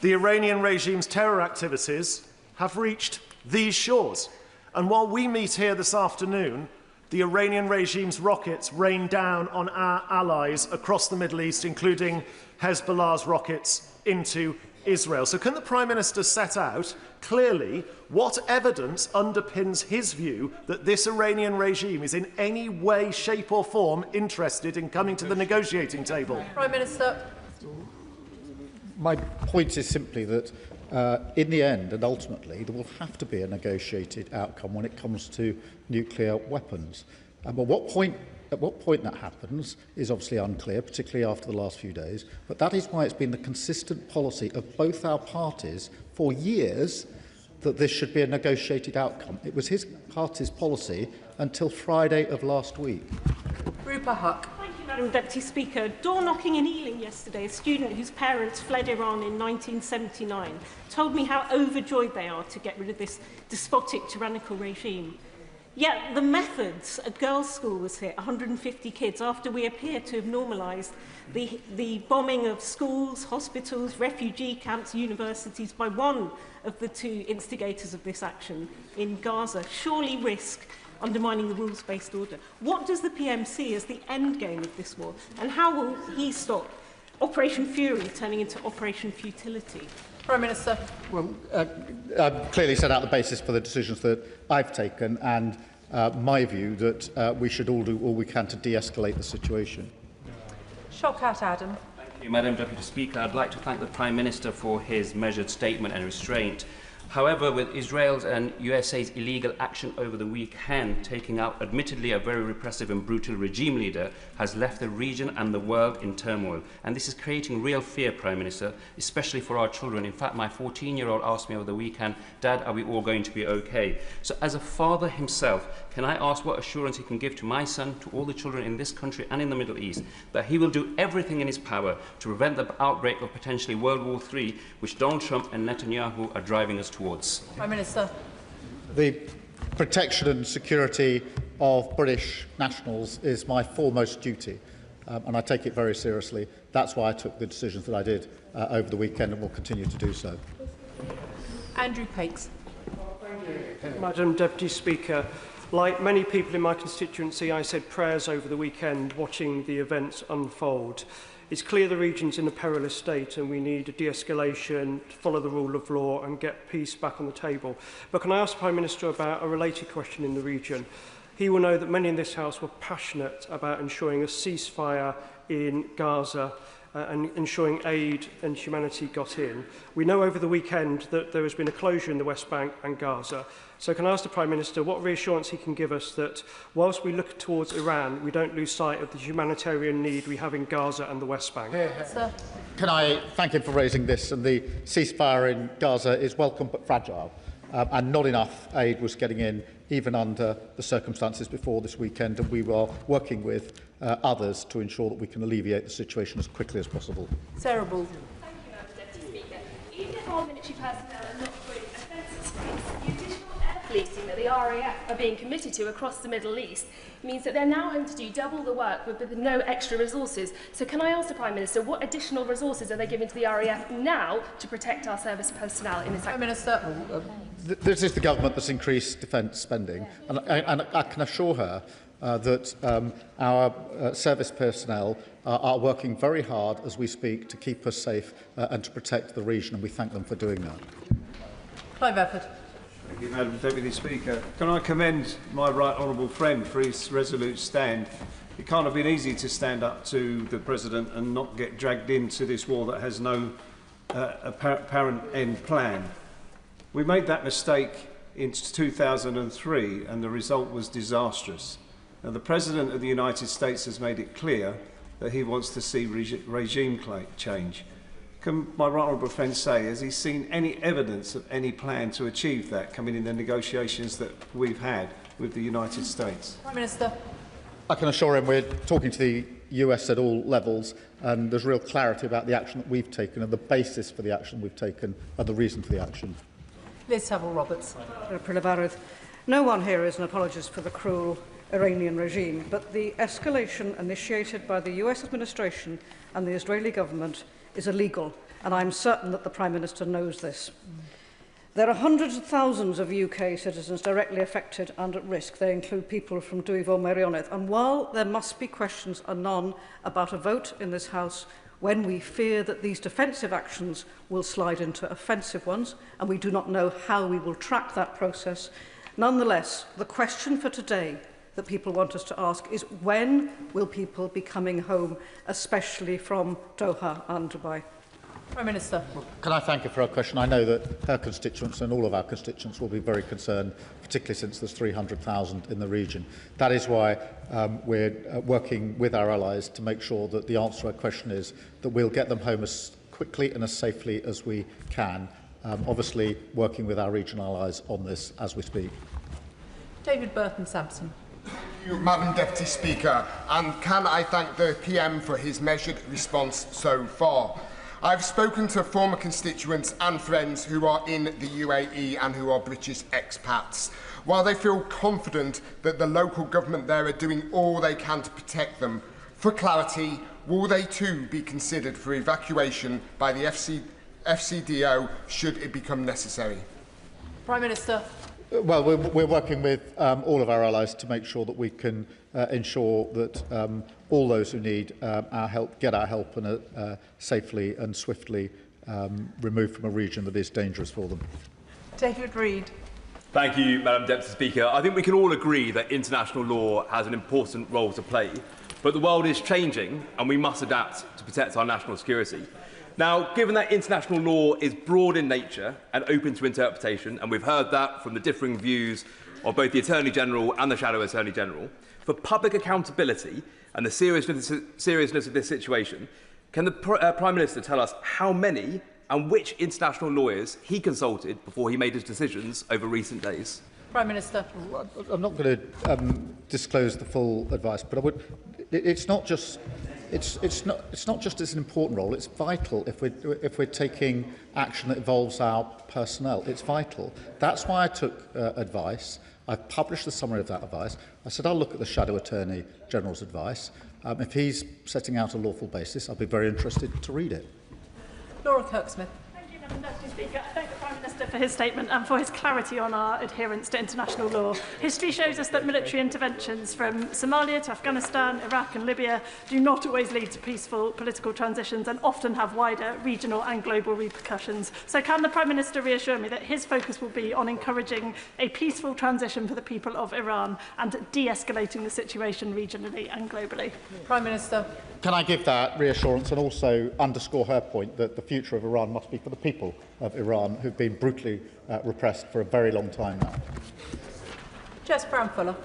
The Iranian regime's terror activities have reached these shores. And while we meet here this afternoon, the Iranian regime's rockets rain down on our allies across the Middle East, including Hezbollah's rockets into Israel. So can the Prime Minister set out clearly what evidence underpins his view that this Iranian regime is in any way, shape or form interested in coming to the negotiating table? Prime Minister. My point is simply that in the end and ultimately there will have to be a negotiated outcome when it comes to nuclear weapons. But at what point that happens is obviously unclear, particularly after the last few days. But that is why it's been the consistent policy of both our parties for years that this should be a negotiated outcome. It was his party's policy until Friday of last week. Rupa Huck. Thank you, Madam Deputy Speaker. Door knocking in Ealing yesterday, a student whose parents fled Iran in 1979 told me how overjoyed they are to get rid of this despotic, tyrannical regime. Yet the methods, a girls' school was hit, 150 kids, after we appear to have normalised the bombing of schools, hospitals, refugee camps, universities by one of the two instigators of this action in Gaza, surely risk undermining the rules-based order. What does the PM see as the end game of this war, and how will he stop Operation Fury turning into Operation Futility? Prime Minister. Well, I've clearly set out the basis for the decisions that I've taken and my view that we should all do all we can to de-escalate the situation. Shawkat Adam. Thank you, Madam Deputy Speaker. I'd like to thank the Prime Minister for his measured statement and restraint. However, with Israel's and USA's illegal action over the weekend, taking out admittedly a very repressive and brutal regime leader, has left the region and the world in turmoil. And this is creating real fear, Prime Minister, especially for our children. In fact, my 14-year-old asked me over the weekend, Dad, are we all going to be okay? So as a father himself, can I ask what assurance he can give to my son, to all the children in this country and in the Middle East, that he will do everything in his power to prevent the outbreak of potentially World War III, which Donald Trump and Netanyahu are driving us towards? Prime Minister. The protection and security of British nationals is my foremost duty, and I take it very seriously. That's why I took the decisions that I did over the weekend and will continue to do so. Andrew Pakes. Madam Deputy Speaker, like many people in my constituency, I said prayers over the weekend watching the events unfold. It's clear the region's in a perilous state and we need a de-escalation, to follow the rule of law and get peace back on the table. But can I ask the Prime Minister about a related question in the region? He will know that many in this House were passionate about ensuring a ceasefire in Gaza and ensuring aid and humanity got in. We know over the weekend that there has been a closure in the West Bank and Gaza. So can I ask the Prime Minister what reassurance he can give us that whilst we look towards Iran, we don't lose sight of the humanitarian need we have in Gaza and the West Bank? Can I thank him for raising this? And the ceasefire in Gaza is welcome but fragile. and not enough aid was getting in, even under the circumstances before this weekend, and we were working with others to ensure that we can alleviate the situation as quickly as possible. Sarah Ball. Thank you, Madam Deputy Speaker. Even if our military personnel are not great offences police, the additional air policing that the RAF are being committed to across the Middle East means that they're now having to do double the work with no extra resources. So can I ask the Prime Minister, what additional resources are they giving to the RAF now to protect our service personnel in this? Prime Minister. This is the government that's increased defence spending, and I can assure her that our service personnel are working very hard as we speak to keep us safe and to protect the region, and we thank them for doing that. Clive Efford. Thank you, Madam Deputy Speaker. Can I commend my right honourable friend for his resolute stand? It can't have been easy to stand up to the President and not get dragged into this war that has no apparent end plan. We made that mistake in 2003 and the result was disastrous. Now, the President of the United States has made it clear that he wants to see regime change. Can my right honourable friend say, has he seen any evidence of any plan to achieve that coming in the negotiations that we've had with the United States? Prime Minister. I can assure him we're talking to the US at all levels, and there's real clarity about the action that we've taken and the basis for the action we've taken and the reason for the action. Liz Saville-Roberts. No one here is an apologist for the cruel Iranian regime, but the escalation initiated by the US administration and the Israeli government is illegal, and I'm certain that the Prime Minister knows this. There are hundreds of thousands of UK citizens directly affected and at risk. They include people from Dwyfor Meirionnydd. And while there must be questions anon about a vote in this House when we fear that these defensive actions will slide into offensive ones, and we do not know how we will track that process, nonetheless, the question for today that people want us to ask is, when will people be coming home, especially from Doha and Dubai? Prime Minister. Can I thank her for her question? I know that her constituents and all of our constituents will be very concerned, particularly since there's 300,000 in the region. That is why we're working with our allies to make sure that the answer to her question is that we'll get them home as quickly and as safely as we can, obviously working with our regional allies on this as we speak. David Burton-Sampson. Thank you, Madam Deputy Speaker, and can I thank the PM for his measured response so far. I've spoken to former constituents and friends who are in the UAE and who are British expats. While they feel confident that the local government there are doing all they can to protect them, for clarity, will they too be considered for evacuation by the FCDO should it become necessary? Prime Minister. Well, we're working with all of our allies to make sure that we can ensure that all those who need our help get our help and are safely and swiftly removed from a region that is dangerous for them. David Reid. Thank you, Madam Deputy Speaker. I think we can all agree that international law has an important role to play, but the world is changing and we must adapt to protect our national security. Now, given that international law is broad in nature and open to interpretation, and we've heard that from the differing views of both the Attorney General and the Shadow Attorney General, for public accountability and the seriousness of this situation, can the Prime Minister tell us how many and which international lawyers he consulted before he made his decisions over recent days? Prime Minister. I'm not going to disclose the full advice, but I would. It's not just. It's not just as an important role. It's vital if we're taking action that involves our personnel. It's vital. That's why I took advice. I've published the summary of that advice. I said I'll look at the Shadow Attorney General's advice. If he's setting out a lawful basis, I'll be very interested to read it. Laura Kirksmith. Thank you, Madam Deputy Speaker. I thank the Prime Minister for his statement and for his clarity on our adherence to international law. History shows us that military interventions from Somalia to Afghanistan, Iraq and Libya do not always lead to peaceful political transitions and often have wider regional and global repercussions. So can the Prime Minister reassure me that his focus will be on encouraging a peaceful transition for the people of Iran and de-escalating the situation regionally and globally? Prime Minister. Can I give that reassurance and also underscore her point that the future of Iran must be for the people of Iran who've been brutally repressed for a very long time now? Jess Brown-Fuller.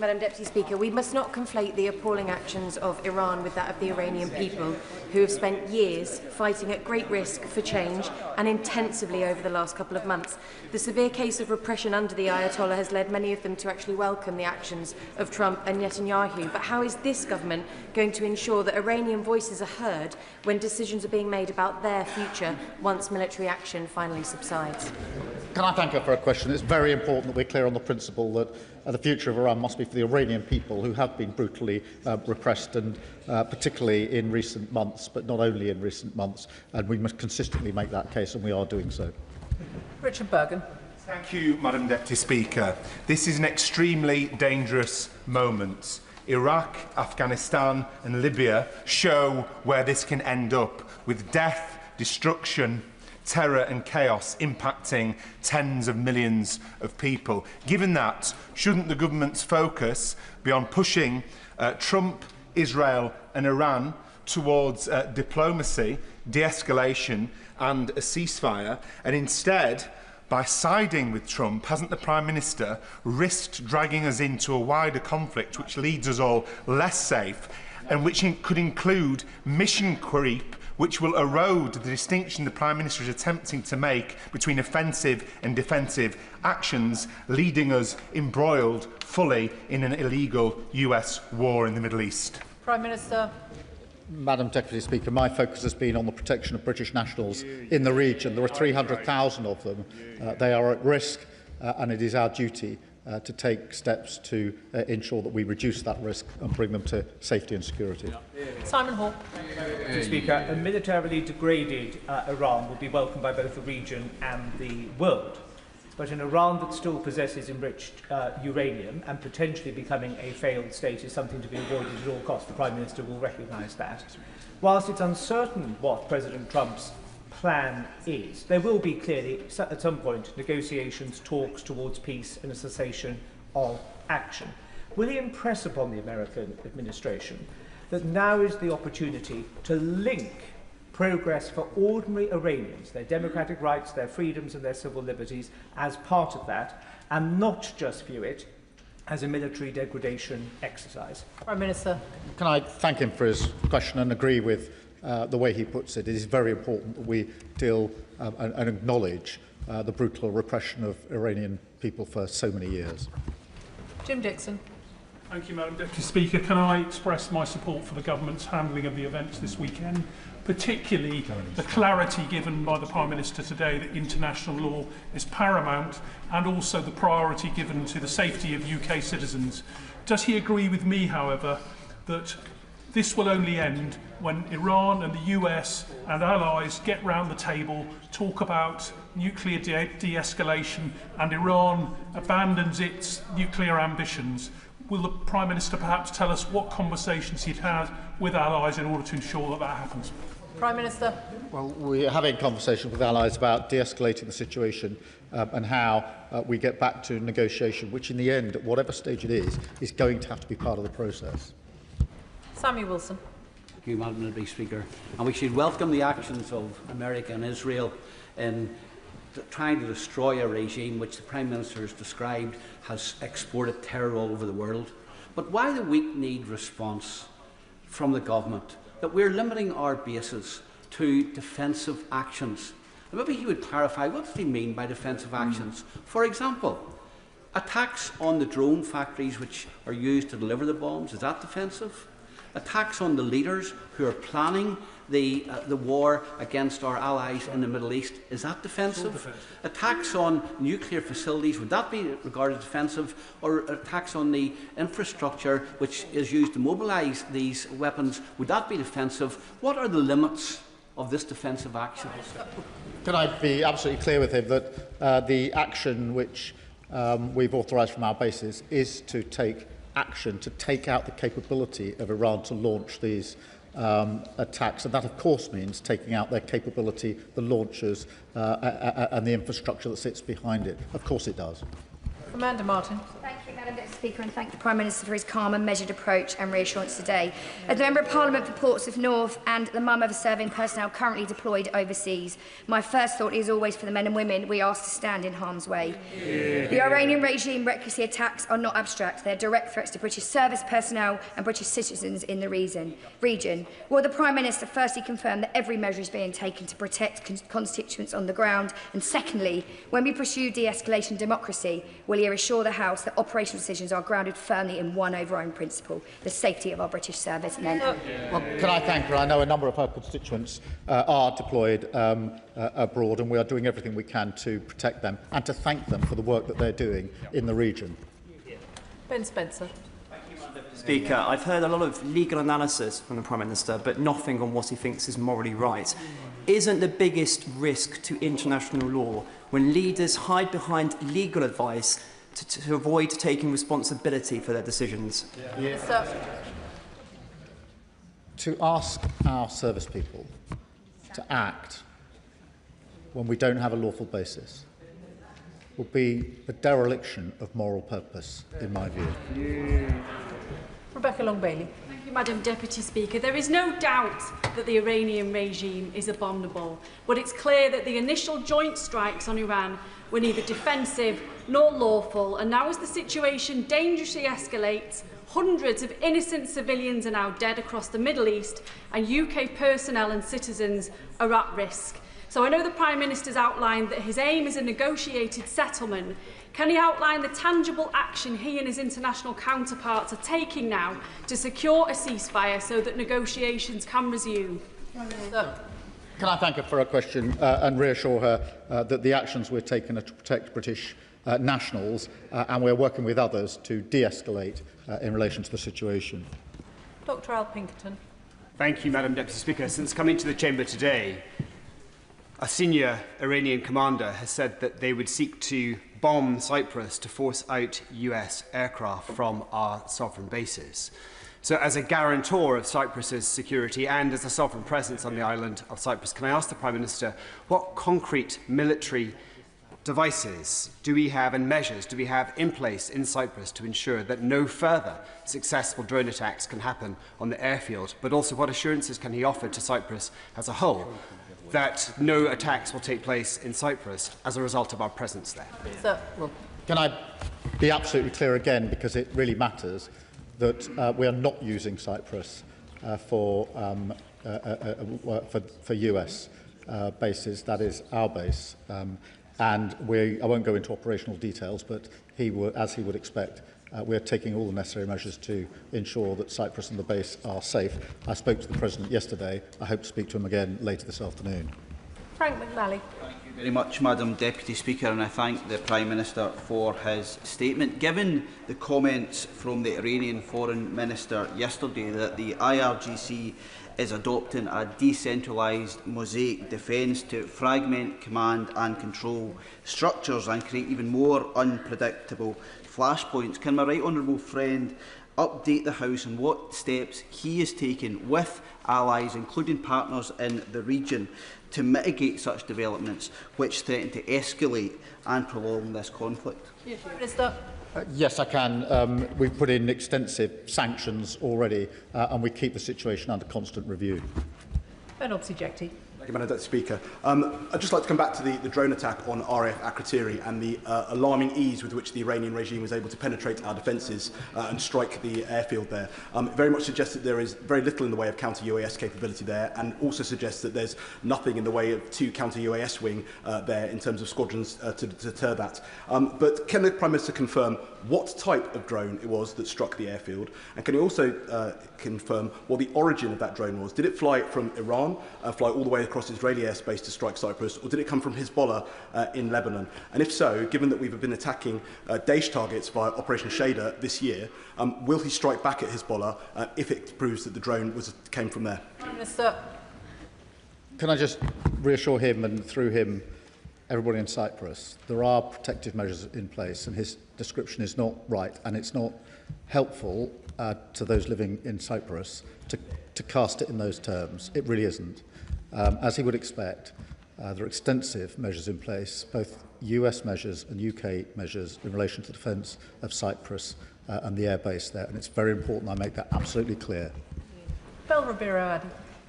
Madam Deputy Speaker, we must not conflate the appalling actions of Iran with that of the Iranian people, who have spent years fighting at great risk for change and intensively over the last couple of months. The severe case of repression under the Ayatollah has led many of them to actually welcome the actions of Trump and Netanyahu. But how is this government going to ensure that Iranian voices are heard when decisions are being made about their future once military action finally subsides? Can I thank her for a question? It's very important that we're clear on the principle that the future of Iran must be for the Iranian people, who have been brutally repressed, and particularly in recent months, but not only in recent months. And we must consistently make that case, and we are doing so. Richard Bergen. Thank you, Madam Deputy Speaker. This is an extremely dangerous moment. Iraq, Afghanistan and Libya show where this can end up, with death, destruction, terror and chaos impacting tens of millions of people. Given that, shouldn't the government's focus be on pushing Trump, Israel and Iran towards diplomacy, de-escalation and a ceasefire, and instead, by siding with Trump, hasn't the Prime Minister risked dragging us into a wider conflict which leaves us all less safe, and which could include mission creep, which will erode the distinction the Prime Minister is attempting to make between offensive and defensive actions, leading us embroiled fully in an illegal US war in the Middle East? Prime Minister. Madam Deputy Speaker, my focus has been on the protection of British nationals in the region. There are 300,000 of them. They are at risk, and it is our duty to take steps to ensure that we reduce that risk and bring them to safety and security. Simon Hall. Mr. Speaker, a militarily degraded Iran will be welcomed by both the region and the world. But an Iran that still possesses enriched uranium and potentially becoming a failed state is something to be avoided at all costs. The Prime Minister will recognise that. Whilst it's uncertain what President Trump's plan is, there will be clearly, at some point, negotiations, talks towards peace and a cessation of action. Will he impress upon the American administration that now is the opportunity to link progress for ordinary Iranians, their democratic rights, their freedoms and their civil liberties, as part of that, and not just view it as a military degradation exercise? Prime Minister. Can I thank him for his question and agree with the way he puts it? It is very important that we deal and acknowledge the brutal repression of Iranian people for so many years. Jim Dixon. Thank you, Madam Deputy Speaker. Can I express my support for the government's handling of the events this weekend, particularly the clarity given by the Prime Minister today that international law is paramount, and also the priority given to the safety of UK citizens. Does he agree with me, however, that this will only end when Iran and the US and allies get round the table, talk about nuclear de-escalation, and Iran abandons its nuclear ambitions? Will the Prime Minister perhaps tell us what conversations he'd had with allies in order to ensure that that happens? Prime Minister. Well, we are having conversations with allies about de-escalating the situation and how we get back to negotiation, which in the end, at whatever stage it is going to have to be part of the process. Sammy Wilson. Thank you, Madam Deputy Speaker. And we should welcome the actions of America and Israel in trying to destroy a regime which the Prime Minister has described has exported terror all over the world. But why the weak-kneed response from the government that we're limiting our bases to defensive actions? And maybe he would clarify, what does he mean by defensive actions? For example, attacks on the drone factories which are used to deliver the bombs, is that defensive? Attacks on the leaders who are planning the war against our allies in the Middle East, is that defensive? Attacks on nuclear facilities, would that be regarded defensive? Or attacks on the infrastructure which is used to mobilise these weapons, would that be defensive? What are the limits of this defensive action? Can I be absolutely clear with him that the action which we've authorised from our bases is to take action to take out the capability of Iran to launch these attacks, and that of course means taking out their capability, the launchers and the infrastructure that sits behind it. Of course it does. Amanda Martin. Thank you, Madam Deputy Speaker, and thank the Prime Minister for his calm and measured approach and reassurance today. As the Member of Parliament for Portsmouth North and the mum of a serving personnel currently deployed overseas, my first thought is always for the men and women we ask to stand in harm's way. Yeah. The Iranian regime recklessly attacks are not abstract. They are direct threats to British service personnel and British citizens in the region. Will the Prime Minister firstly confirm that every measure is being taken to protect constituents on the ground? And secondly, when we pursue de-escalation democracy, will he assure the House that operational decisions are grounded firmly in one overriding principle, the safety of our British servicemen? Well, can I thank her? I know a number of her constituents are deployed abroad, and we are doing everything we can to protect them and to thank them for the work that they're doing in the region. Ben Spencer. Speaker, I've heard a lot of legal analysis from the Prime Minister, but nothing on what he thinks is morally right. Isn't the biggest risk to international law when leaders hide behind legal advice to avoid taking responsibility for their decisions? Yeah. To ask our service people to act when we don't have a lawful basis will be a dereliction of moral purpose, in my view. Rebecca Long-Bailey. Thank you, Madam Deputy Speaker. There is no doubt that the Iranian regime is abominable, but it's clear that the initial joint strikes on Iran were neither defensive nor lawful, and now as the situation dangerously escalates, hundreds of innocent civilians are now dead across the Middle East, and UK personnel and citizens are at risk. So I know the Prime Minister's outlined that his aim is a negotiated settlement. Can he outline the tangible action he and his international counterparts are taking now to secure a ceasefire so that negotiations can resume? Can I thank her for her question and reassure her that the actions we're taking are to protect British nationals, and we're working with others to de-escalate in relation to the situation. Dr Al Pinkerton. Thank you, Madam Deputy Speaker. Since coming to the Chamber today, a senior Iranian commander has said that they would seek to bomb Cyprus to force out US aircraft from our sovereign bases. So as a guarantor of Cyprus's security and as a sovereign presence on the island of Cyprus, can I ask the Prime Minister what concrete military devices do we have and measures do we have in place in Cyprus to ensure that no further successful drone attacks can happen on the airfield, but also what assurances can he offer to Cyprus as a whole that no attacks will take place in Cyprus as a result of our presence there? Can I be absolutely clear again, because it really matters, that we are not using Cyprus for US bases. That is our base. And I won't go into operational details, but as he would expect, we are taking all the necessary measures to ensure that Cyprus and the base are safe. I spoke to the President yesterday. I hope to speak to him again later this afternoon. Frank McNally. Thank you very much, Madam Deputy Speaker, and I thank the Prime Minister for his statement. Given the comments from the Iranian Foreign Minister yesterday that the IRGC is adopting a decentralised mosaic defence to fragment command and control structures and create even more unpredictable flashpoints, can my right honourable friend update the House on what steps he is taking with allies, including partners in the region, to mitigate such developments which threaten to escalate and prolong this conflict? Yes, I can. We've put in extensive sanctions already, and we keep the situation under constant review. Ben Obsijekti. Thank you, Madam Deputy Speaker. I'd just like to come back to the drone attack on RAF Akrotiri and the alarming ease with which the Iranian regime was able to penetrate our defences and strike the airfield there. It very much suggests that there is very little in the way of counter-UAS capability there, and also suggests that there's nothing in the way of two counter-UAS wing there in terms of squadrons to deter that. But can the Prime Minister confirm what type of drone it was that struck the airfield, and can he also confirm what the origin of that drone was? Did it fly from Iran, fly all the way across Israeli airspace to strike Cyprus, or did it come from Hezbollah in Lebanon? And if so, given that we've been attacking Daesh targets via Operation Shader this year, will he strike back at Hezbollah if it proves that the drone came from there? Prime Minister. Can I just reassure him and through him everybody in Cyprus, there are protective measures in place, and his description is not right, and it's not helpful to those living in Cyprus to cast it in those terms. It really isn't. As he would expect, there are extensive measures in place, both US measures and UK measures in relation to the defence of Cyprus and the airbase there, and it's very important I make that absolutely cleir.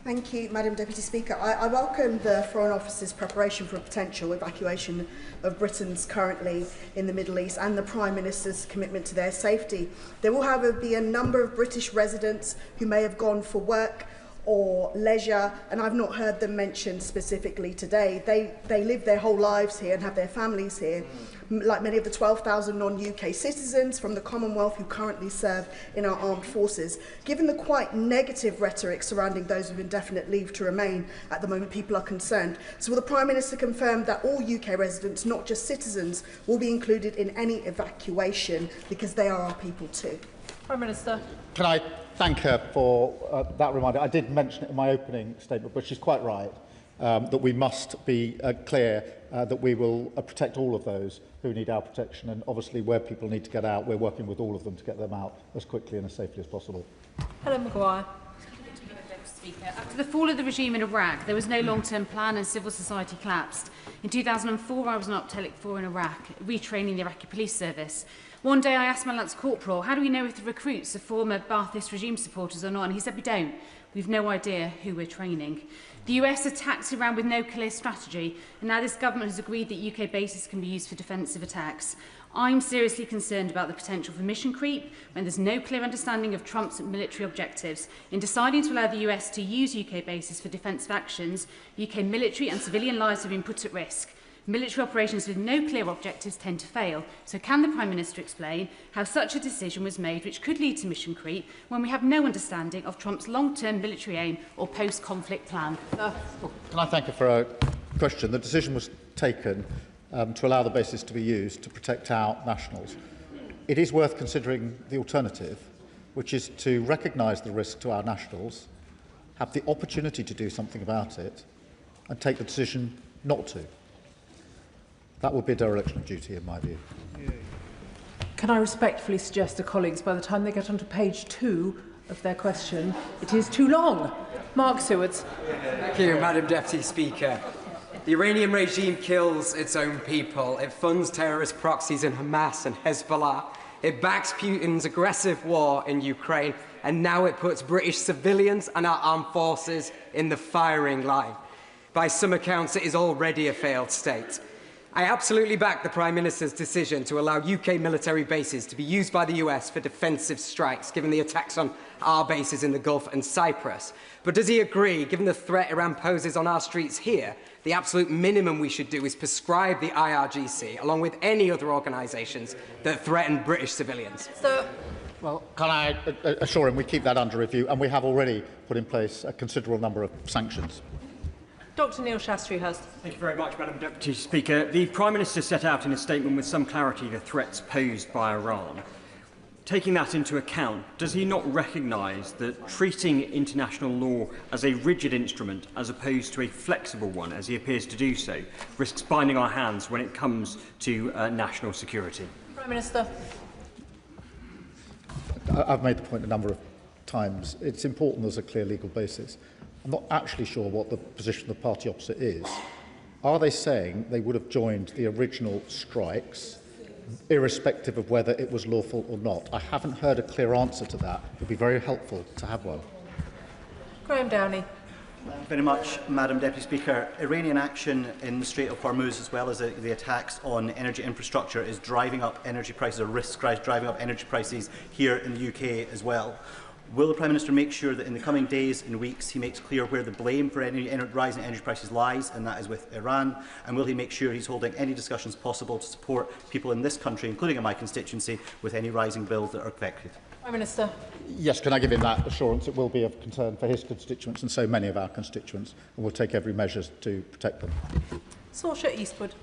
Thank you, Madam Deputy Speaker. I welcome the Foreign Office's preparation for a potential evacuation of Britons currently in the Middle East and the Prime Minister's commitment to their safety. There will, however, be a number of British residents who may have gone for work or leisure, and I've not heard them mentioned specifically today. They live their whole lives here and have their families here, like many of the 12,000 non-UK citizens from the Commonwealth who currently serve in our armed forces. Given the quite negative rhetoric surrounding those with indefinite leave to remain, at the moment people are concerned. So will the Prime Minister confirm that all UK residents, not just citizens, will be included in any evacuation, because they are our people too? Prime Minister. Can I thank her for that reminder? I did mention it in my opening statement, but she's quite right that we must be clear that we will protect all of those who need our protection, and obviously where people need to get out, we're working with all of them to get them out as quickly and as safely as possible. Helen Maguire. After the fall of the regime in Iraq, there was no long-term plan and civil society collapsed. In 2004, I was an Optelic 4 in Iraq, retraining the Iraqi police service. One day I asked my Lance Corporal, how do we know if the recruits are former Ba'athist regime supporters or not? And he said, we don't. We've no idea who we're training. The US attacked Iran with no clear strategy, and now this government has agreed that UK bases can be used for defensive attacks. I'm seriously concerned about the potential for mission creep when there's no clear understanding of Trump's military objectives. In deciding to allow the US to use UK bases for defensive actions, UK military and civilian lives have been put at risk. Military operations with no clear objectives tend to fail. So can the Prime Minister explain how such a decision was made which could lead to mission creep when we have no understanding of Trump's long-term military aim or post-conflict plan? Can I thank her for a question? The decision was taken to allow the bases to be used to protect our nationals. It is worth considering the alternative, which is to recognise the risk to our nationals, have the opportunity to do something about it, and take the decision not to. That would be a dereliction of duty, in my view. Can I respectfully suggest to colleagues, by the time they get onto page 2 of their question, it is too long? Mark Sewards. Thank you, Madam Deputy Speaker. The Iranian regime kills its own people. It funds terrorist proxies in Hamas and Hezbollah. It backs Putin's aggressive war in Ukraine, and now it puts British civilians and our armed forces in the firing line. By some accounts, it is already a failed state. I absolutely back the Prime Minister's decision to allow UK military bases to be used by the US for defensive strikes, given the attacks on our bases in the Gulf and Cyprus. But does he agree, given the threat Iran poses on our streets here, the absolute minimum we should do is prescribe the IRGC, along with any other organisations that threaten British civilians? Well, can I assure him we keep that under review, and we have already put in place a considerable number of sanctions. Dr Neil Shastri-Hurst. Thank you very much, Madam Deputy Speaker. The Prime Minister set out in his statement with some clarity the threats posed by Iran. Taking that into account, does he not recognise that treating international law as a rigid instrument as opposed to a flexible one, as he appears to do so, risks binding our hands when it comes to national security? Prime Minister. I've made the point a number of times. It's important there's a clear legal basis. I'm not actually sure what the position of the party opposite is. Are they saying they would have joined the original strikes, irrespective of whether it was lawful or not? I haven't heard a clear answer to that. It would be very helpful to have one. Graham Downey. Thank you very much, Madam Deputy Speaker. Iranian action in the Strait of Hormuz, as well as the attacks on energy infrastructure, is driving up energy prices, or risks driving up energy prices here in the UK as well. Will the Prime Minister make sure that in the coming days and weeks he makes clear where the blame for any rising energy prices lies, and that is with Iran? And will he make sure he's holding any discussions possible to support people in this country, including in my constituency, with any rising bills that are affected? Prime Minister. Yes, can I give him that assurance? It will be of concern for his constituents and so many of our constituents, and we'll take every measure to protect them. Saoirse Eastwood.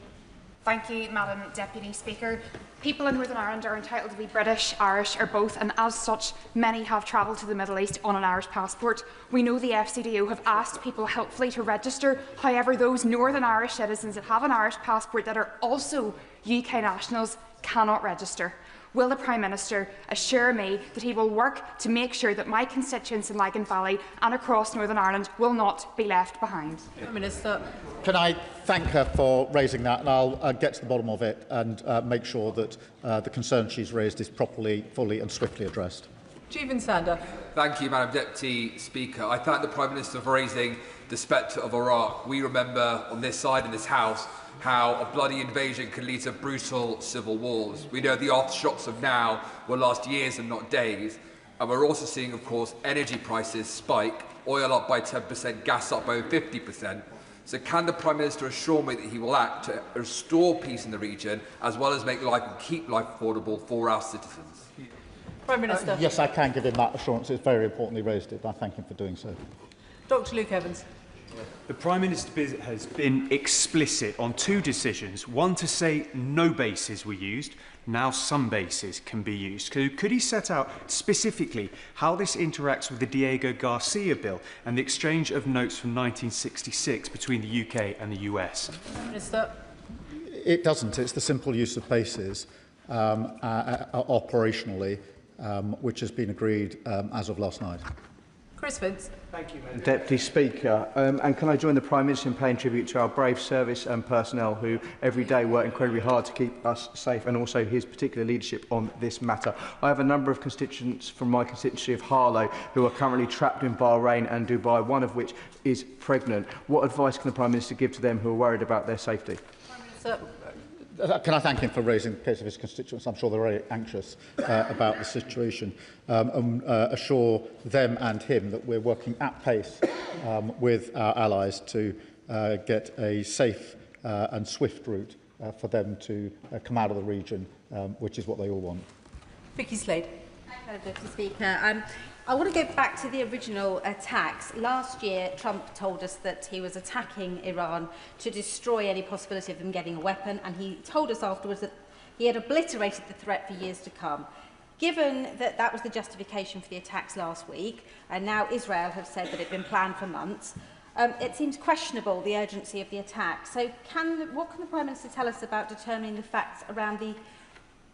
Thank you, Madam Deputy Speaker. People in Northern Ireland are entitled to be British, Irish or both, and as such, many have travelled to the Middle East on an Irish passport. We know the FCDO have asked people helpfully to register. However, those Northern Irish citizens that have an Irish passport that are also UK nationals cannot register. Will the Prime Minister assure me that he will work to make sure that my constituents in Lagan Valley and across Northern Ireland will not be left behind? Prime Minister. Can I thank her for raising that, and I'll get to the bottom of it and make sure that the concern she's raised is properly, fully and swiftly addressed. Jeevan Sander. Thank you, Madam Deputy Speaker. I thank the Prime Minister for raising the spectre of Iraq. We remember on this side in this House how a bloody invasion can lead to brutal civil wars. We know the aftershocks of now will last years and not days. And we're also seeing, of course, energy prices spike, oil up by 10%, gas up by 50%. So can the Prime Minister assure me that he will act to restore peace in the region, as well as make life and keep life affordable for our citizens? Prime Minister. Yes, I can give him that assurance. It's very importantly raised it. I thank him for doing so. Dr Luke Evans. The Prime Minister has been explicit on two decisions. One to say no bases were used, now some bases can be used. Could he set out specifically how this interacts with the Diego Garcia bill and the exchange of notes from 1966 between the UK and the US? Prime Minister. It doesn't. It's the simple use of bases operationally, which has been agreed as of last night. Chris Vince. Thank you, Madam Deputy Speaker. And can I join the Prime Minister in paying tribute to our brave service and personnel who every day work incredibly hard to keep us safe, and also his particular leadership on this matter. I have a number of constituents from my constituency of Harlow who are currently trapped in Bahrain and Dubai, one of which is pregnant. What advice can the Prime Minister give to them who are worried about their safety? Prime Minister. Can I thank him for raising the case of his constituents? I'm sure they're very anxious about the situation, and assure them and him that we're working at pace with our allies to get a safe and swift route for them to come out of the region, which is what they all want. Vicky Slade. Thank you, Deputy Speaker. I want to go back to the original attacks. Last year, Trump told us that he was attacking Iran to destroy any possibility of them getting a weapon, and he told us afterwards that he had obliterated the threat for years to come. Given that that was the justification for the attacks last week, and now Israel have said that it had been planned for months, it seems questionable, the urgency of the attack. So what can the Prime Minister tell us about determining the facts around the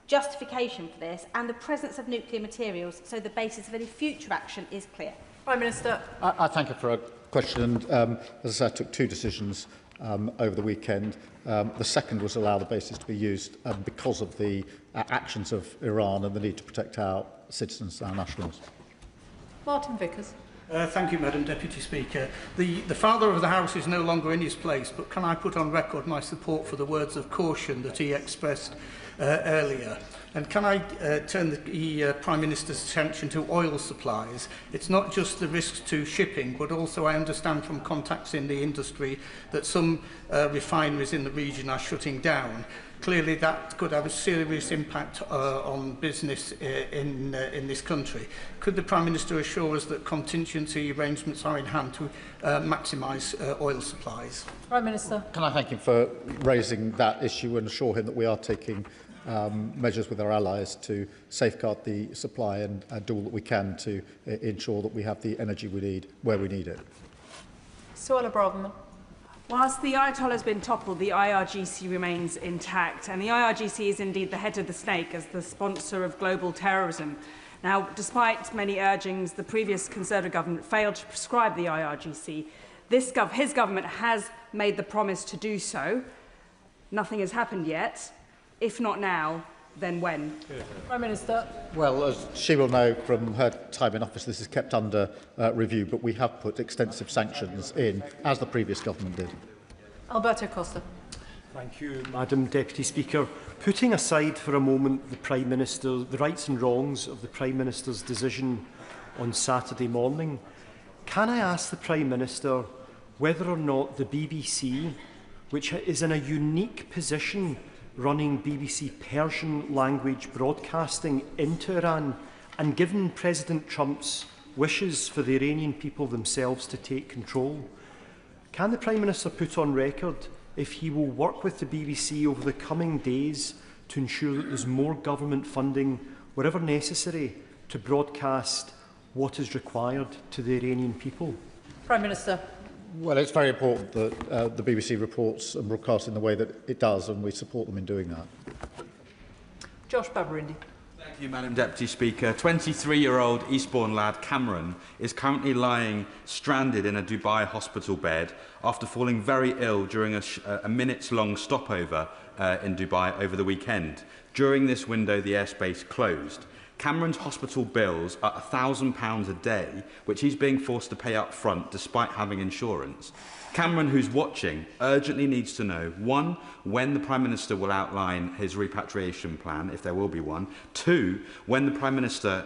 justification for this and the presence of nuclear materials, so the basis of any future action is clear? Prime Minister. I thank her for a question. As I said, I took two decisions over the weekend. The second was allow the bases to be used because of the actions of Iran and the need to protect our citizens, our nationals. Martin Vickers. Thank you, Madam Deputy Speaker. The Father of the House is no longer in his place, but can I put on record my support for the words of caution that he expressed earlier? And can I turn the Prime Minister's attention to oil supplies? It's not just the risks to shipping, but also I understand from contacts in the industry that some refineries in the region are shutting down. Clearly that could have a serious impact on business in this country. Could the Prime Minister assure us that contingency arrangements are in hand to maximise oil supplies? Prime Minister. Can I thank him for raising that issue and assure him that we are taking measures with our allies to safeguard the supply and do all that we can to ensure that we have the energy we need where we need it. Suella Braverman. Whilst the Ayatollah has been toppled, the IRGC remains intact, and the IRGC is indeed the head of the snake as the sponsor of global terrorism. Now, despite many urgings, the previous Conservative government failed to prescribe the IRGC. His government has made the promise to do so. Nothing has happened yet. If not now, then when? Prime Minister. Well, as she will know from her time in office, this is kept under review, but we have put extensive sanctions in, as the previous government did. Alberto Costa. Thank you, Madam Deputy Speaker. Putting aside for a moment the rights and wrongs of the Prime Minister's decision on Saturday morning, can I ask the Prime Minister whether or not the BBC, which is in a unique position running BBC Persian language broadcasting into Iran, and given President Trump's wishes for the Iranian people themselves to take control, can the Prime Minister put on record if he will work with the BBC over the coming days to ensure that there's more government funding, wherever necessary, to broadcast what is required to the Iranian people? Prime Minister. Well, it's very important that the BBC reports and broadcasts in the way that it does, and we support them in doing that. Josh Babarindi. Thank you, Madam Deputy Speaker. 23-year-old Eastbourne lad Cameron is currently lying stranded in a Dubai hospital bed after falling very ill during a minutes-long stopover in Dubai over the weekend. During this window, the airspace closed. Cameron's hospital bills are £1,000 a day, which he's being forced to pay up front despite having insurance. Cameron, who's watching, urgently needs to know, 1, when the Prime Minister will outline his repatriation plan, if there will be one. 2, when the Prime Minister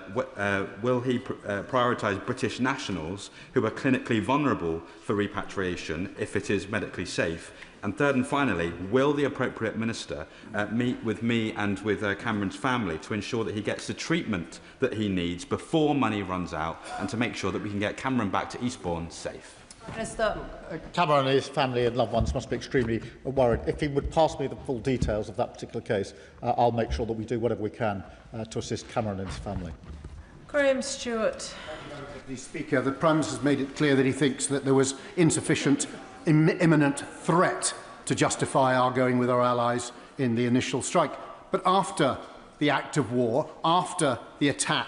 will he prioritise British nationals who are clinically vulnerable for repatriation, if it is medically safe. And third and finally, will the appropriate minister meet with me and with Cameron's family to ensure that he gets the treatment that he needs before money runs out, and to make sure that we can get Cameron back to Eastbourne safe? Minister. Cameron and his family and loved ones must be extremely worried. If he would pass me the full details of that particular case, I'll make sure that we do whatever we can to assist Cameron and his family. Graham Stewart. Mr. Speaker, the Prime Minister has made it clear that he thinks that there was insufficient imminent threat to justify our going with our allies in the initial strike. But after the act of war, after the attack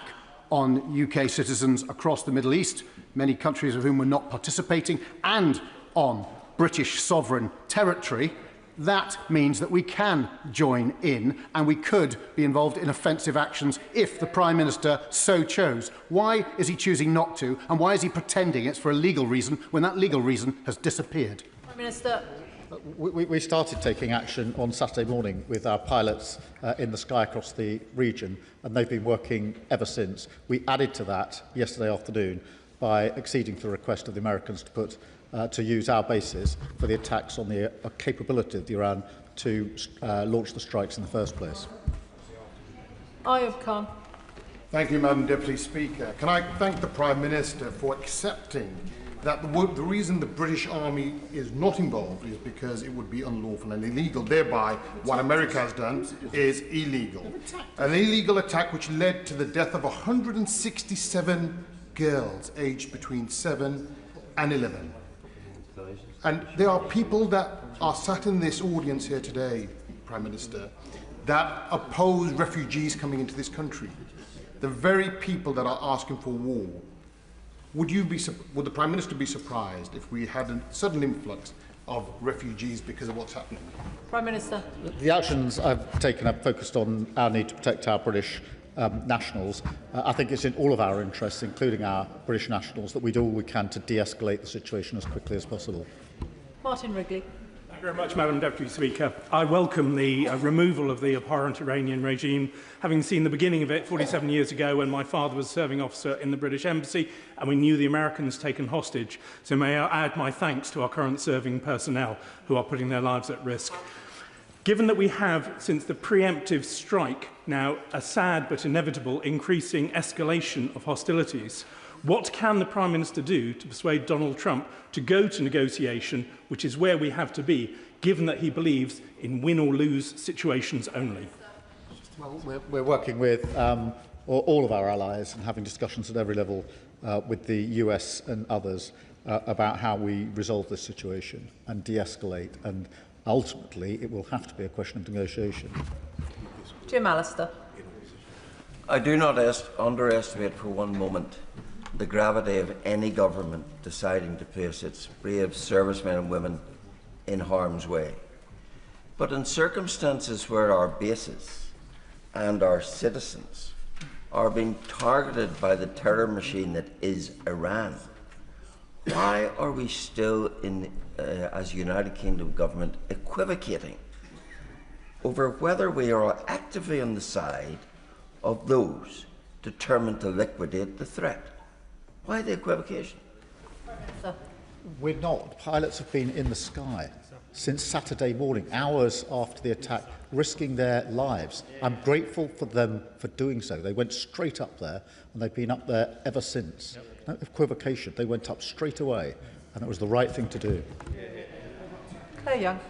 on UK citizens across the Middle East, many countries of whom were not participating, and on British sovereign territory, that means that we can join in and we could be involved in offensive actions if the Prime Minister so chose. Why is he choosing not to, and why is he pretending it's for a legal reason when that legal reason has disappeared? Prime Minister. We started taking action on Saturday morning with our pilots in the sky across the region, and they've been working ever since. We added to that yesterday afternoon by acceding to the request of the Americans to use our bases for the attacks on the capability of Iran to launch the strikes in the first place. Ayub Khan. Thank you, Madam Deputy Speaker. Can I thank the Prime Minister for accepting that the reason the British Army is not involved is because it would be unlawful and illegal. Thereby, what America has done is illegal. An illegal attack which led to the death of 167 girls aged between 7 and 11. And there are people that are sat in this audience here today, Prime Minister, that oppose refugees coming into this country. The very people that are asking for war. Would the Prime Minister be surprised if we had a sudden influx of refugees because of what's happening? Prime Minister. The actions I've taken have focused on our need to protect our British nationals. I think it's in all of our interests, including our British nationals, that we do all we can to de-escalate the situation as quickly as possible. Martin Wrigley. Thank you very much, Madam Deputy Speaker. I welcome the removal of the abhorrent Iranian regime, having seen the beginning of it 47 years ago when my father was serving officer in the British Embassy and we knew the Americans taken hostage. So may I add my thanks to our current serving personnel who are putting their lives at risk. Given that we have, since the preemptive strike, now a sad but inevitable increasing escalation of hostilities, what can the Prime Minister do to persuade Donald Trump to go to negotiation, which is where we have to be, given that he believes in win-or-lose situations only? Well, we're working with all of our allies and having discussions at every level with the US and others about how we resolve this situation and de-escalate. And ultimately, it will have to be a question of negotiation. Jim Allister. I do not underestimate for one moment the gravity of any government deciding to place its brave servicemen and women in harm's way. But in circumstances where our bases and our citizens are being targeted by the terror machine that is Iran, why are we still, as United Kingdom government, equivocating over whether we are actively on the side of those determined to liquidate the threat? Why the equivocation? We're not. Pilots have been in the sky since Saturday morning, hours after the attack, risking their lives. I'm grateful for them for doing so. They went straight up there, and they've been up there ever since. No equivocation. They went up straight away, and it was the right thing to do. Claire Young.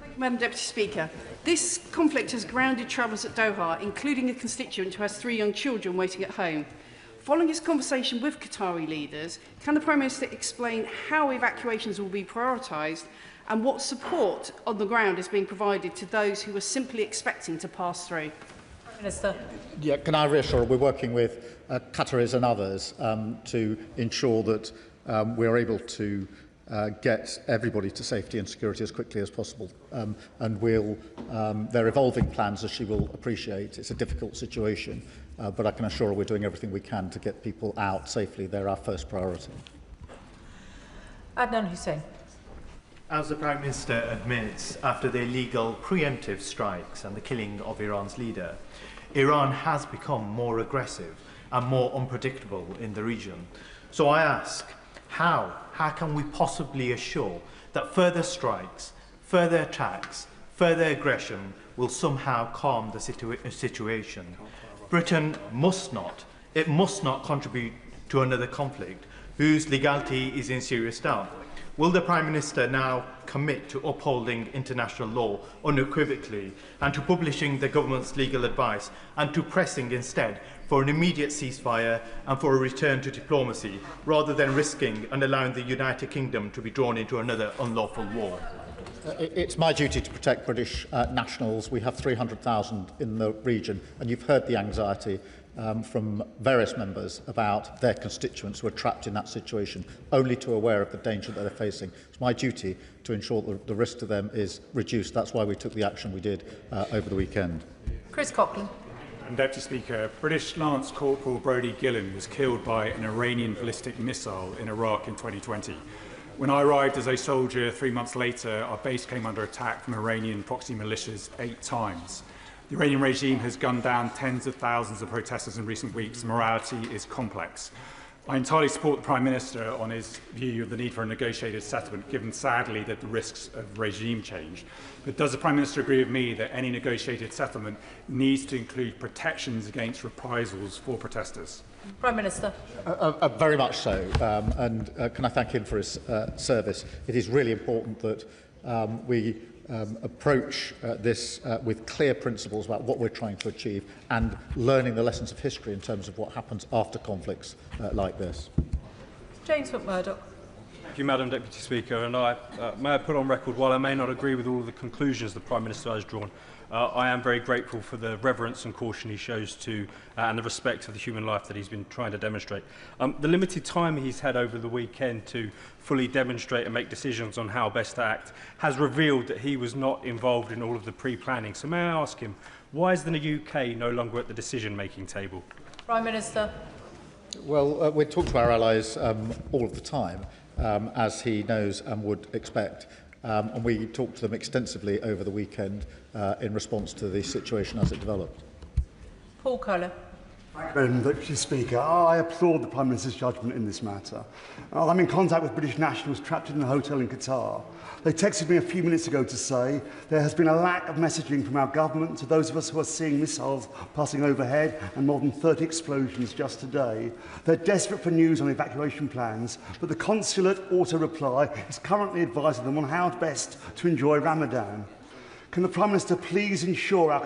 Thank you, Madam Deputy Speaker. This conflict has grounded travellers at Doha, including a constituent who has 3 young children waiting at home. Following his conversation with Qatari leaders, can the Prime Minister explain how evacuations will be prioritised and what support on the ground is being provided to those who are simply expecting to pass through? Minister. Yeah, can I reassure we're working with Qataris and others to ensure that we're able to get everybody to safety and security as quickly as possible. And they're evolving plans, as she will appreciate. It's a difficult situation, but I can assure her we're doing everything we can to get people out safely. They're our first priority. Adnan Hussain. As the Prime Minister admits, after the illegal preemptive strikes and the killing of Iran's leader, Iran has become more aggressive and more unpredictable in the region. So I ask, how can we possibly assure that further strikes, further attacks, further aggression will somehow calm the situation? Britain must not contribute to another conflict whose legality is in serious doubt. Will the Prime Minister now commit to upholding international law unequivocally and to publishing the government's legal advice and to pressing instead for an immediate ceasefire and for a return to diplomacy rather than risking and allowing the United Kingdom to be drawn into another unlawful war? It's my duty to protect British nationals. We have 300,000 in the region, and you've heard the anxiety from various members about their constituents who are trapped in that situation, only too aware of the danger that they're facing. It's my duty to ensure that the risk to them is reduced. That's why we took the action we did over the weekend. Chris Coughlin. Deputy Speaker, British Lance Corporal Brodie Gillen was killed by an Iranian ballistic missile in Iraq in 2020. When I arrived as a soldier 3 months later, our base came under attack from Iranian proxy militias 8 times. The Iranian regime has gunned down tens of thousands of protesters in recent weeks. Morality is complex. I entirely support the Prime Minister on his view of the need for a negotiated settlement, given sadly that the risks of regime change. But does the Prime Minister agree with me that any negotiated settlement needs to include protections against reprisals for protesters? Prime Minister. Very much so, and can I thank him for his service. It is really important that we approach this with clear principles about what we're trying to achieve and learning the lessons of history in terms of what happens after conflicts like this. James McMurdoch. Thank you, Madam Deputy Speaker. And may I put on record, while I may not agree with all of the conclusions the Prime Minister has drawn, I am very grateful for the reverence and caution he shows to and the respect for the human life that he's been trying to demonstrate. The limited time he's had over the weekend to fully demonstrate and make decisions on how best to act has revealed that he was not involved in all of the pre-planning. So may I ask him, why is the UK no longer at the decision-making table? Prime Minister. Well, we talk to our allies all of the time, as he knows and would expect. And we talked to them extensively over the weekend in response to the situation as it developed. Paul Kohler. Madam Deputy Speaker, I applaud the Prime Minister's judgment in this matter. I'm in contact with British nationals trapped in a hotel in Qatar. They texted me a few minutes ago to say there has been a lack of messaging from our government to those of us who are seeing missiles passing overhead and more than 30 explosions just today. They're desperate for news on evacuation plans, but the consulate auto-reply is currently advising them on how best to enjoy Ramadan. Can the Prime Minister please ensure our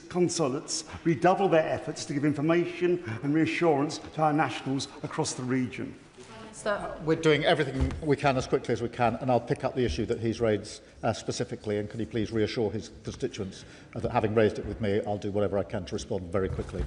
consulates redouble their efforts to give information and reassurance to our nationals across the region? We're doing everything we can as quickly as we can, and I'll pick up the issue that he's raised specifically, and can he please reassure his constituents that having raised it with me, I'll do whatever I can to respond very quickly.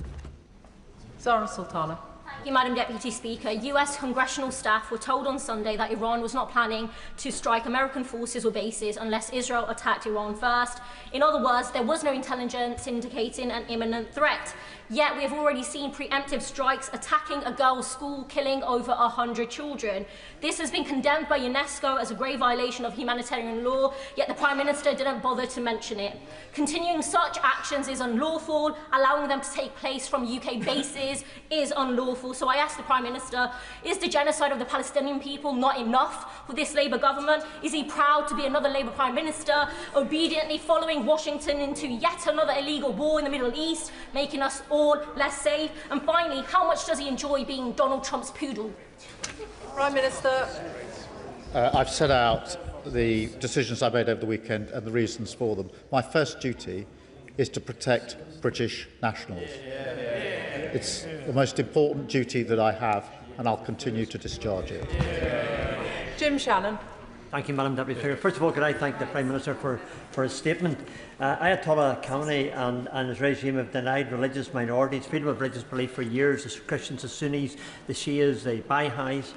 Zara Sultana. Thank you, Madam Deputy Speaker. US congressional staff were told on Sunday that Iran was not planning to strike American forces or bases unless Israel attacked Iran first. In other words, there was no intelligence indicating an imminent threat. Yet we have already seen preemptive strikes attacking a girls' school, killing over 100 children. This has been condemned by UNESCO as a grave violation of humanitarian law, yet the Prime Minister didn't bother to mention it. Continuing such actions is unlawful. Allowing them to take place from UK bases is unlawful. So I ask the Prime Minister, is the genocide of the Palestinian people not enough for this Labour government? Is he proud to be another Labour Prime Minister, obediently following Washington into yet another illegal war in the Middle East, making us all less safe? And finally, how much does he enjoy being Donald Trump's poodle? Prime Minister. I've set out the decisions I made over the weekend and the reasons for them. My first duty is to protect British nationals. It's the most important duty that I have, and I'll continue to discharge it. Jim Shannon. Thank you, Madam Deputy Speaker. First of all, could I thank the Prime Minister for his statement. Ayatollah Khamenei and his regime have denied religious minorities freedom of religious belief for years. The Christians, the Sunnis, the Shias, the Baha'is.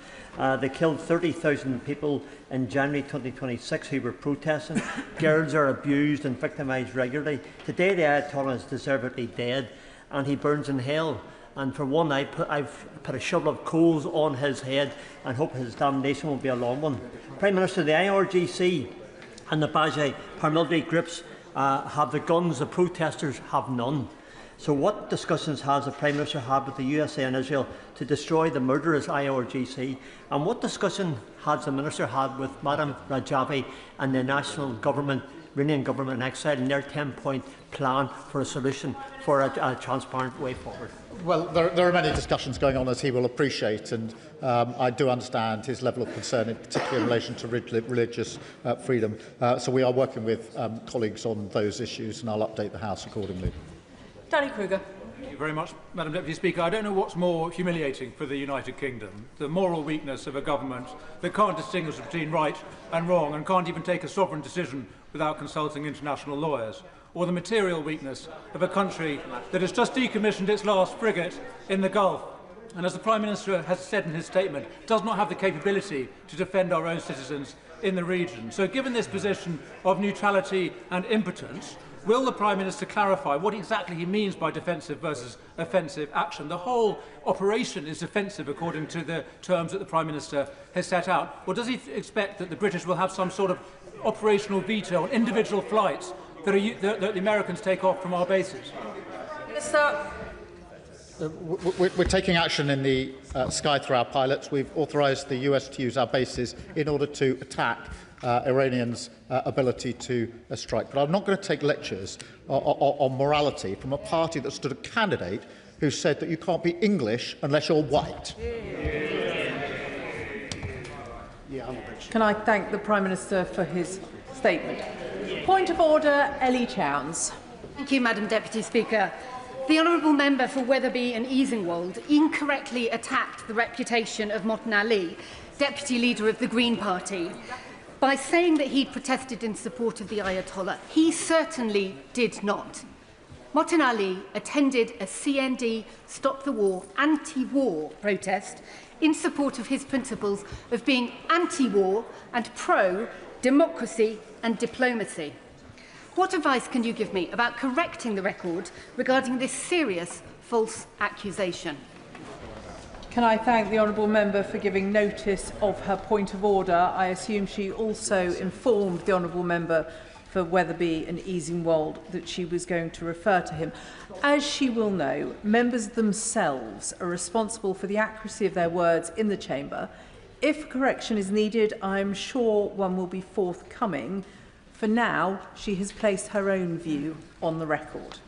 They killed 30,000 people in January 2026 who were protesting. Girls are abused and victimised regularly. Today the Ayatollah is deservedly dead and he burns in hell. And for one, I've put a shovel of coals on his head and hope his damnation will be a long one. Prime Minister, the IRGC and the Bajai paramilitary groups have the guns, the protesters have none. So what discussions has the Prime Minister had with the USA and Israel to destroy the murderous IRGC? And what discussion has the Minister had with Madam Rajavi and the national government, Iranian government in exile, and their 10-point plan for a solution for a transparent way forward? Well, there are many discussions going on, as he will appreciate, and I do understand his level of concern, particularly in relation to religious freedom. So we are working with colleagues on those issues, and I'll update the House accordingly. Danny Kruger. Thank you very much, Madam Deputy Speaker. I don't know what's more humiliating for the United Kingdom, the moral weakness of a government that can't distinguish between right and wrong and can't even take a sovereign decision without consulting international lawyers, or the material weakness of a country that has just decommissioned its last frigate in the Gulf and, as the Prime Minister has said in his statement, does not have the capability to defend our own citizens in the region. So given this position of neutrality and impotence, will the Prime Minister clarify what exactly he means by defensive versus offensive action? The whole operation is defensive according to the terms that the Prime Minister has set out. Or does he expect that the British will have some sort of operational veto on individual flights that the Americans take off from our bases? Minister. We're taking action in the sky through our pilots. We've authorised the US to use our bases in order to attack Iranians' ability to strike. But I'm not going to take lectures on morality from a party that stood a candidate who said that you can't be English unless you're white. Can I thank the Prime Minister for his statement? Point of order, Ellie Chowns. Thank you, Madam Deputy Speaker. The honourable member for Wetherby and Easingwold incorrectly attacked the reputation of Motin Ali, Deputy Leader of the Green Party, by saying that he'd protested in support of the Ayatollah. He certainly did not. Motin Ali attended a CND Stop the War anti-war protest in support of his principles of being anti-war and pro-democracy and diplomacy. What advice can you give me about correcting the record regarding this serious false accusation? Can I thank the honourable member for giving notice of her point of order? I assume she also informed the honourable member for Wetherby and Easingwold that she was going to refer to him. As she will know, members themselves are responsible for the accuracy of their words in the chamber. If correction is needed, I'm sure one will be forthcoming. For now, she has placed her own view on the record.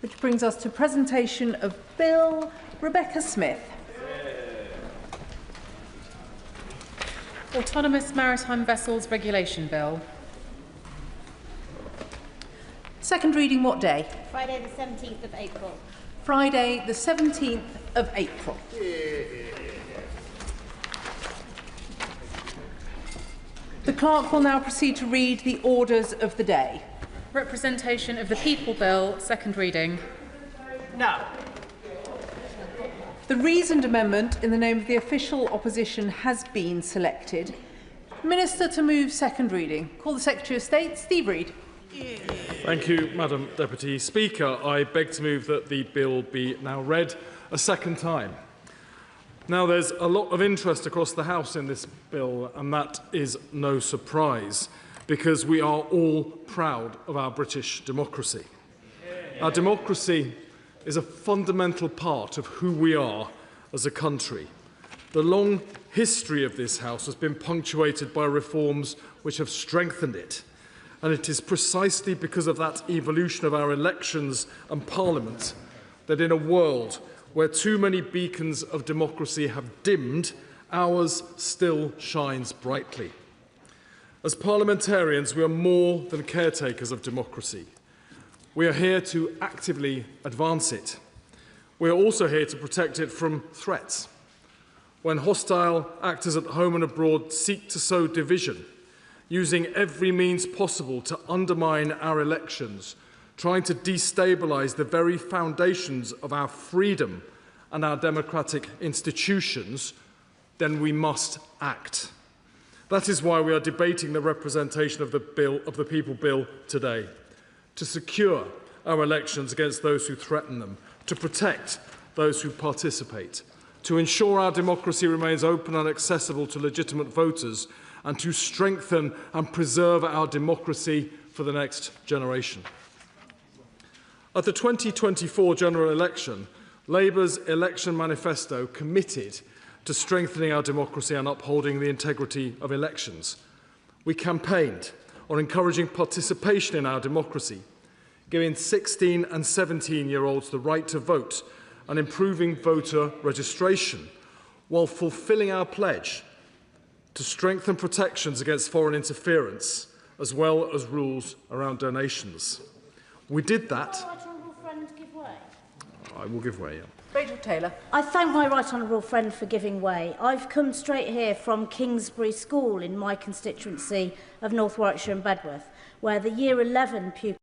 Which brings us to presentation of Bill. Rebecca Smith. Autonomous Maritime Vessels Regulation Bill. Second reading what day? Friday the 17th of April. Friday the 17th of April. The clerk will now proceed to read the orders of the day. Representation of the People Bill, second reading. No. The reasoned amendment in the name of the official opposition has been selected. Minister to move second reading. Call the Secretary of State, Steve Reid. Thank you, Madam Deputy Speaker. I beg to move that the bill be now read a second time. Now, there's a lot of interest across the House in this bill, and that is no surprise, because we are all proud of our British democracy. Our democracy is a fundamental part of who we are as a country. The long history of this House has been punctuated by reforms which have strengthened it, and it is precisely because of that evolution of our elections and Parliament that in a world where too many beacons of democracy have dimmed, ours still shines brightly. As parliamentarians, we are more than caretakers of democracy. We are here to actively advance it. We are also here to protect it from threats. when hostile actors at home and abroad seek to sow division, using every means possible to undermine our elections, trying to destabilise the very foundations of our freedom and our democratic institutions, then we must act. That is why we are debating the representation of the People Bill today, to secure our elections against those who threaten them, to protect those who participate, to ensure our democracy remains open and accessible to legitimate voters, and to strengthen and preserve our democracy for the next generation. At the 2024 general election, Labour's election manifesto committed to strengthening our democracy and upholding the integrity of elections. We campaigned on encouraging participation in our democracy, giving 16 and 17-year-olds the right to vote and improving voter registration, while fulfilling our pledge to strengthen protections against foreign interference, as well as rules around donations. We did that. I will give way, yeah. Rachel Taylor. I thank my right honourable friend for giving way. I've come straight here from Kingsbury School in my constituency of North Warwickshire and Bedworth, where the Year 11 pupils